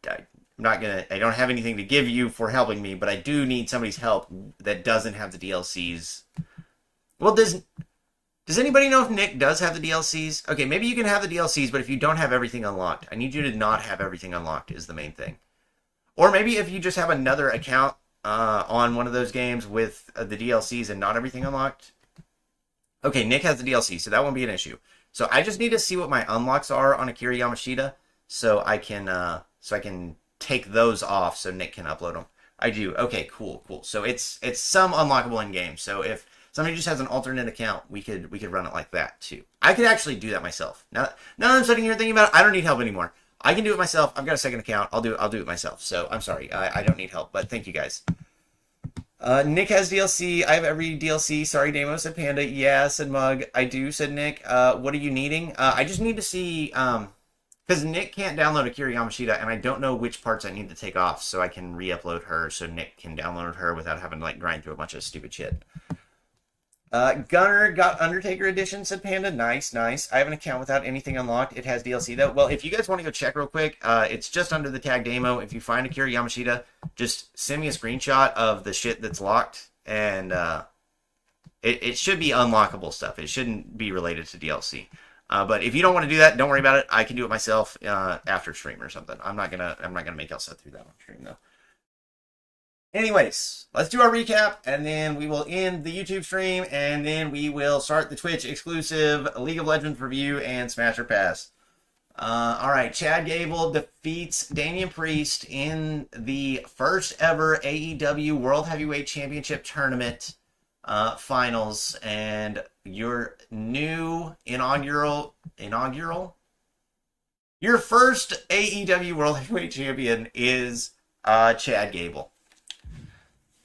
not gonna... I don't have anything to give you for helping me, but I do need somebody's help that doesn't have the DLCs. Well, does anybody know if Nick does have the DLCs? Okay, maybe you can have the DLCs, but if you don't have everything unlocked, I need you to not have everything unlocked is the main thing. Or maybe if you just have another account on one of those games with the DLCs and not everything unlocked. Okay, Nick has the DLC, so that won't be an issue. So I just need to see what my unlocks are on Akira Yamashita, so I can take those off so Nick can upload them. I do. Okay, cool. So it's some unlockable in game. So if somebody just has an alternate account, we could run it like that too. I could actually do that myself. Now that I'm sitting here thinking about it, I don't need help anymore. I can do it myself. I've got a second account. I'll do it myself. So I'm sorry. I don't need help, but thank you guys. Nick has DLC. I have every DLC. Sorry, Damo, said Panda. Yeah, said Mug. I do, said Nick. What are you needing? I just need to see, because Nick can't download Akira Yamashita, and I don't know which parts I need to take off so I can re-upload her so Nick can download her without having to, like, grind through a bunch of stupid shit. Gunner got Undertaker Edition, said Panda. Nice. I have an account without anything unlocked. It has DLC, though. Well, if you guys want to go check real quick, it's just under the tag Damo. If you find Akira Yamashita, just send me a screenshot of the shit that's locked, and it should be unlockable stuff. It shouldn't be related to DLC. But if you don't want to do that, don't worry about it. I can do it myself after stream or something. I'm not gonna make y'all sit through that on stream, though. Anyways, let's do our recap, and then we will end the YouTube stream, and then we will start the Twitch exclusive League of Legends review and Smasher Pass. Alright, Chad Gable defeats Damian Priest in the first ever AEW World Heavyweight Championship Tournament finals, and your new inaugural? Your first AEW World Heavyweight Champion is Chad Gable.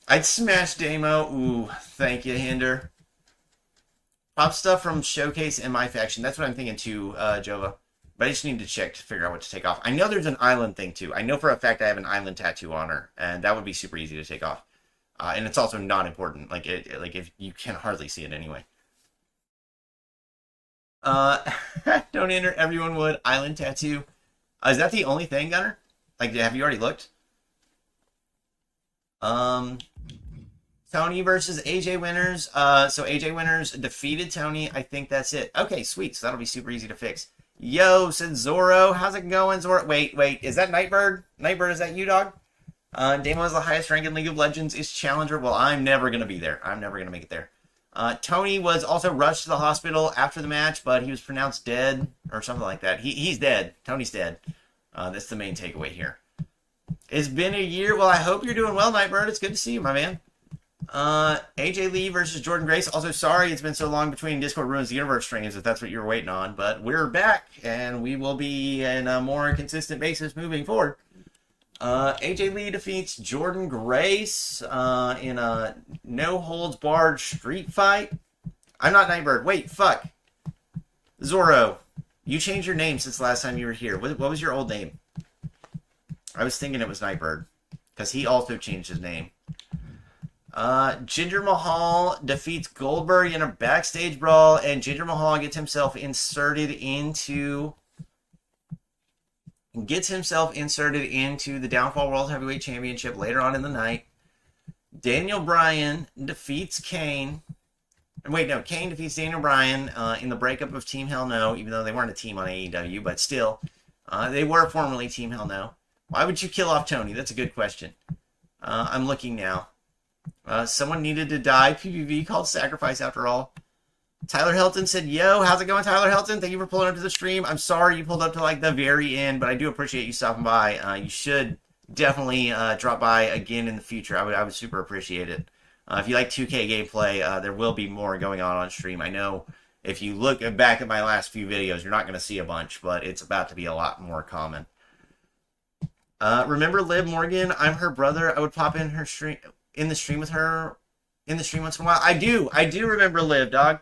I'd smash Damo. Ooh, thank you, Hinder. Pop stuff from Showcase in my faction. That's what I'm thinking too, Jova. But I just need to check to figure out what to take off. I know there's an island thing too. I know for a fact I have an island tattoo on her, and that would be super easy to take off. And it's also not important. Like if you can hardly see it anyway. Don't enter. Everyone would. Island tattoo. Is that the only thing, Gunner? Like, have you already looked? Tony versus AJ Winners. So AJ Winners defeated Tony. I think that's it. Okay, sweet. So that'll be super easy to fix. Yo, said Zorro. How's it going, Zorro? Wait. Is that Nightbird? Nightbird, is that you, dog? Damo is the highest rank in League of Legends. Is Challenger. Well, I'm never going to be there. I'm never going to make it there. Tony was also rushed to the hospital after the match, but he was pronounced dead or something like that. He's dead. Tony's dead. That's the main takeaway here. It's been a year. Well, I hope you're doing well, Nightbird. It's good to see you, my man. AJ Lee versus Jordan Grace. Also, sorry it's been so long between Discord Ruins the Universe streams, if that's what you were waiting on. But we're back, and we will be in a more consistent basis moving forward. AJ Lee defeats Jordan Grace in a no-holds-barred street fight. I'm not Nightbird. Wait, fuck. Zorro, you changed your name since the last time you were here. What was your old name? I was thinking it was Nightbird, because he also changed his name. Jinder Mahal defeats Goldberg in a backstage brawl, and Jinder Mahal gets himself inserted into the Downfall World Heavyweight Championship later on in the night. Daniel Bryan defeats Kane. Wait, no, Kane defeats Daniel Bryan in the breakup of Team Hell No, even though they weren't a team on AEW, but still, they were formerly Team Hell No. Why would you kill off Tony? That's a good question. I'm looking now. Someone needed to die. PPV called sacrifice after all. Tyler Helton said, yo, how's it going, Tyler Helton? Thank you for pulling up to the stream. I'm sorry you pulled up to like the very end, but I do appreciate you stopping by. You should definitely drop by again in the future. I would super appreciate it. If you like 2K gameplay, there will be more going on stream. I know if you look back at my last few videos, you're not going to see a bunch, but it's about to be a lot more common. Remember Liv Morgan? I'm her brother. I would pop in her stream, in the stream with her, in the stream once in a while. I do remember Liv, dog.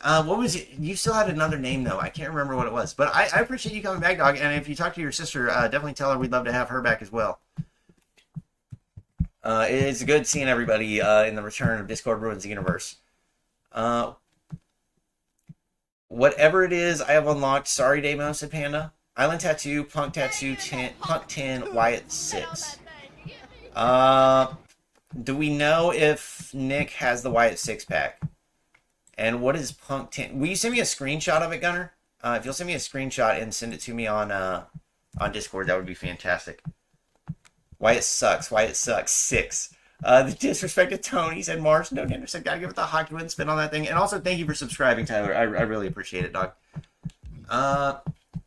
What was it? You still had another name though. I can't remember what it was. But I appreciate you coming back, dog. And if you talk to your sister, definitely tell her we'd love to have her back as well. It's good seeing everybody in the return of Discord Ruins the Universe. Whatever it is, I have unlocked. Sorry, Damo, said Panda. Island Tattoo, Punk Tattoo, Punk 10, Wyatt 6. Do we know if Nick has the Wyatt 6-pack? And what is Punk 10? Will you send me a screenshot of it, Gunner? If you'll send me a screenshot and send it to me on Discord, that would be fantastic. Wyatt sucks. Wyatt sucks. 6. The disrespect to Tony, said Mars. No, Henderson, gotta give it the hockey win spin on that thing. And also, thank you for subscribing, Tyler. I really appreciate it, dog.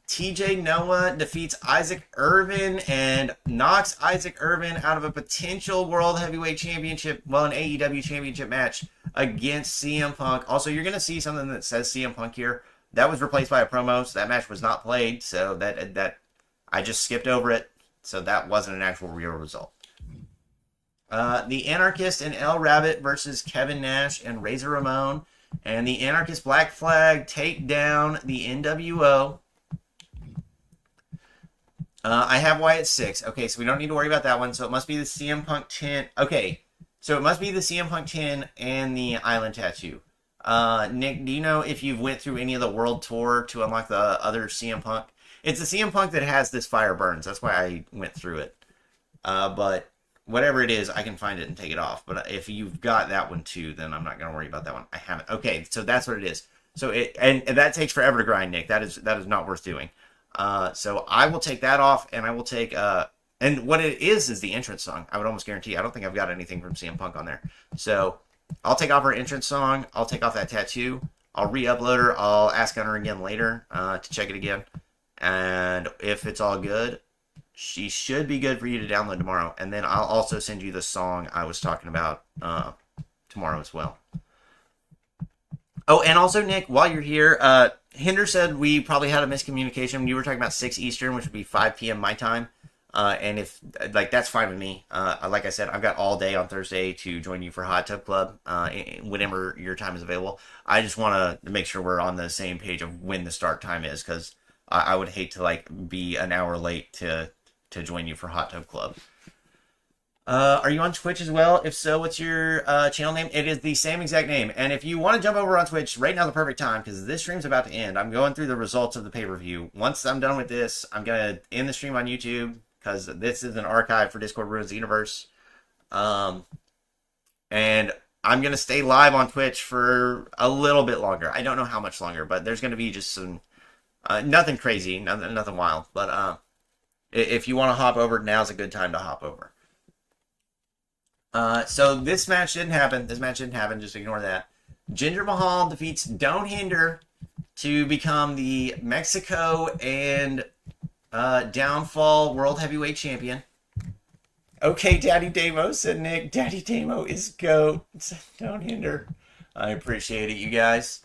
TJ Noah defeats Isaac Irvin and knocks Isaac Irvin out of a potential World Heavyweight Championship, well, an AEW Championship match against CM Punk. Also, you're going to see something that says CM Punk here. That was replaced by a promo, so that match was not played, so that I just skipped over it, so that wasn't an actual real result. The Anarchist and El Rabbit versus Kevin Nash and Razor Ramon, and the Anarchist Black Flag take down the NWO. I have Wyatt 6. Okay, so we don't need to worry about that one. So it must be the CM Punk 10. Okay, so it must be the CM Punk 10 and the Island Tattoo. Nick, do you know if you've went through any of the World Tour to unlock the other CM Punk? It's the CM Punk that has this Fire Burns. That's why I went through it. But whatever it is, I can find it and take it off. But if you've got that one too, then I'm not going to worry about that one. I haven't. Okay, so that's what it is. So and that takes forever to grind, Nick. That is not worth doing. So I will take that off, and I will take, and what it is the entrance song. I would almost guarantee. I don't think I've got anything from CM Punk on there. So I'll take off her entrance song. I'll take off that tattoo. I'll re-upload her. I'll ask on her again later, to check it again. And if it's all good, she should be good for you to download tomorrow. And then I'll also send you the song I was talking about, tomorrow as well. Oh, and also, Nick, while you're here, Hinder said we probably had a miscommunication. You were talking about 6 Eastern, which would be 5 p.m. my time. And if, that's fine with me. Like I said, I've got all day on Thursday to join you for Hot Tub Club, whenever your time is available. I just want to make sure we're on the same page of when the start time is, because I would hate to, be an hour late to join you for Hot Tub Club. Are you on Twitch as well? If so, what's your channel name? It is the same exact name. And if you want to jump over on Twitch, right now is the perfect time, because this stream's about to end. I'm going through the results of the pay-per-view. Once I'm done with this, I'm going to end the stream on YouTube, because this is an archive for Discord Ruins the Universe. And I'm going to stay live on Twitch for a little bit longer. I don't know how much longer, but there's going to be just some... nothing crazy, nothing wild. But if you want to hop over, now's a good time to hop over. So this match didn't happen. Just ignore that. Jinder Mahal defeats Don't Hinder to become the Mexico and Downfall World Heavyweight Champion. Okay, Daddy Damo, said Nick. Daddy Damo is GOAT. Don't Hinder. I appreciate it, you guys.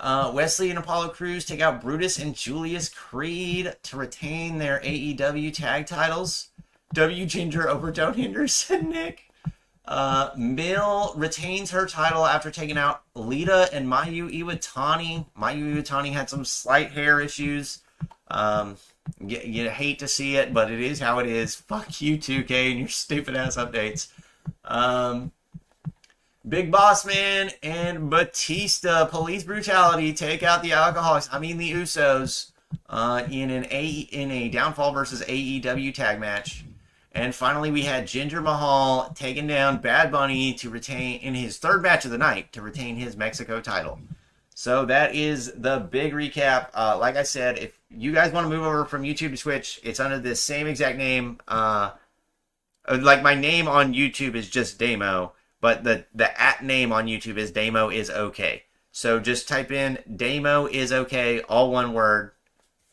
Wesley and Apollo Crews take out Brutus and Julius Creed to retain their AEW tag titles. W Ginger over Don't Hinder, said Nick. Mill retains her title after taking out Lita and Mayu Iwatani. Mayu Iwatani had some slight hair issues. You hate to see it, but it is how it is. Fuck you, 2K, and your stupid ass updates. Big Boss Man and Batista, police brutality, take out the Alcoholics. I mean the Usos, in a Downfall versus AEW tag match. And finally, we had Jinder Mahal taking down Bad Bunny to retain, in his third match of the night, to retain his Mexico title. So that is the big recap. Like I said, if you guys want to move over from YouTube to Twitch, it's under the same exact name. Like my name on YouTube is just Damo, but the @ name on YouTube is Damo is okay. So just type in Damo is okay, all one word.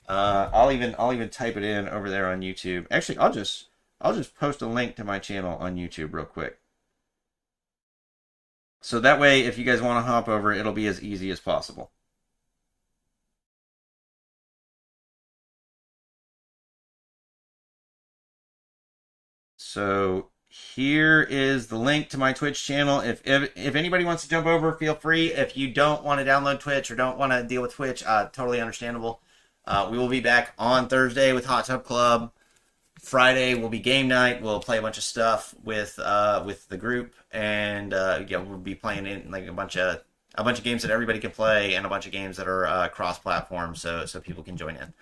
I'll even type it in over there on YouTube. Actually, I'll just post a link to my channel on YouTube real quick. So that way, if you guys want to hop over, it'll be as easy as possible. So here is the link to my Twitch channel. If anybody wants to jump over, feel free. If you don't want to download Twitch or don't want to deal with Twitch, totally understandable. We will be back on Thursday with Hot Tub Club. Friday will be game night. We'll play a bunch of stuff with the group, and we'll be playing in like a bunch of games that everybody can play, and a bunch of games that are cross-platform, so people can join in.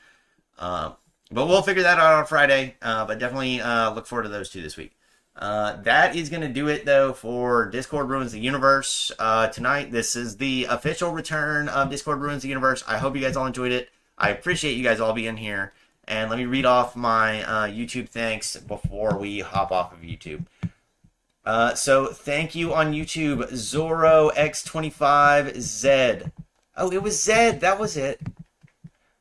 But we'll figure that out on Friday. But definitely look forward to those two this week. That is going to do it, though, for Discord Ruins the Universe tonight. This is the official return of Discord Ruins the Universe. I hope you guys all enjoyed it. I appreciate you guys all being here. And let me read off my YouTube thanks before we hop off of YouTube. So thank you on YouTube, ZoroX25Z. Oh, it was Zed. That was it.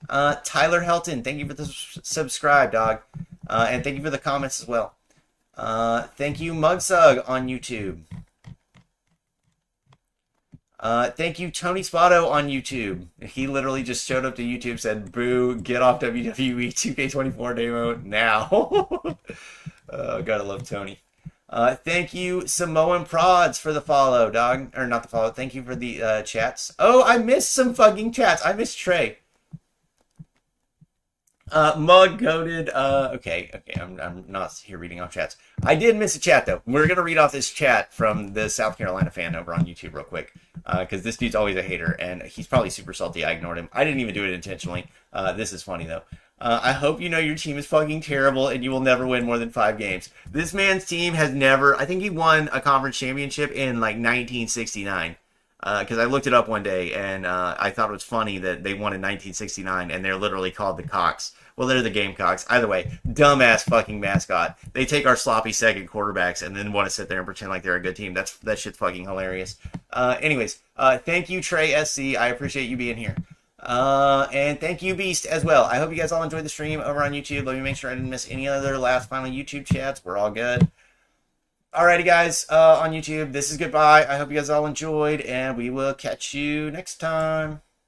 Tyler Helton, thank you for the subscribe, dog. And thank you for the comments as well. Thank you, Mugsug on YouTube. Thank you, Tony Spotto on YouTube. He literally just showed up to YouTube, said, "Boo, get off WWE 2k24 demo now." Gotta love Tony. Thank you, Samoan Prods, for the follow, dog. Or not the follow. Thank you for the chats. Oh, I missed some fucking chats. I missed Trey. Mug goaded. Okay. I'm not here reading off chats. I did miss a chat though. We're gonna read off this chat from the South Carolina fan over on YouTube real quick, because this dude's always a hater and he's probably super salty. I ignored him. I didn't even do it intentionally. This is funny though. I hope you know your team is fucking terrible and you will never win more than 5 games. This man's team has never. I think he won a conference championship in like 1969. Because I looked it up one day, and I thought it was funny that they won in 1969, and they're literally called the Cocks. Well, they're the Gamecocks. Either way, dumbass fucking mascot. They take our sloppy second quarterbacks and then want to sit there and pretend like they're a good team. That shit's fucking hilarious. Anyways, thank you, Trey SC. I appreciate you being here. And thank you, Beast, as well. I hope you guys all enjoyed the stream over on YouTube. Let me make sure I didn't miss any other last final YouTube chats. We're all good. Alrighty, guys, on YouTube, this is goodbye. I hope you guys all enjoyed, and we will catch you next time.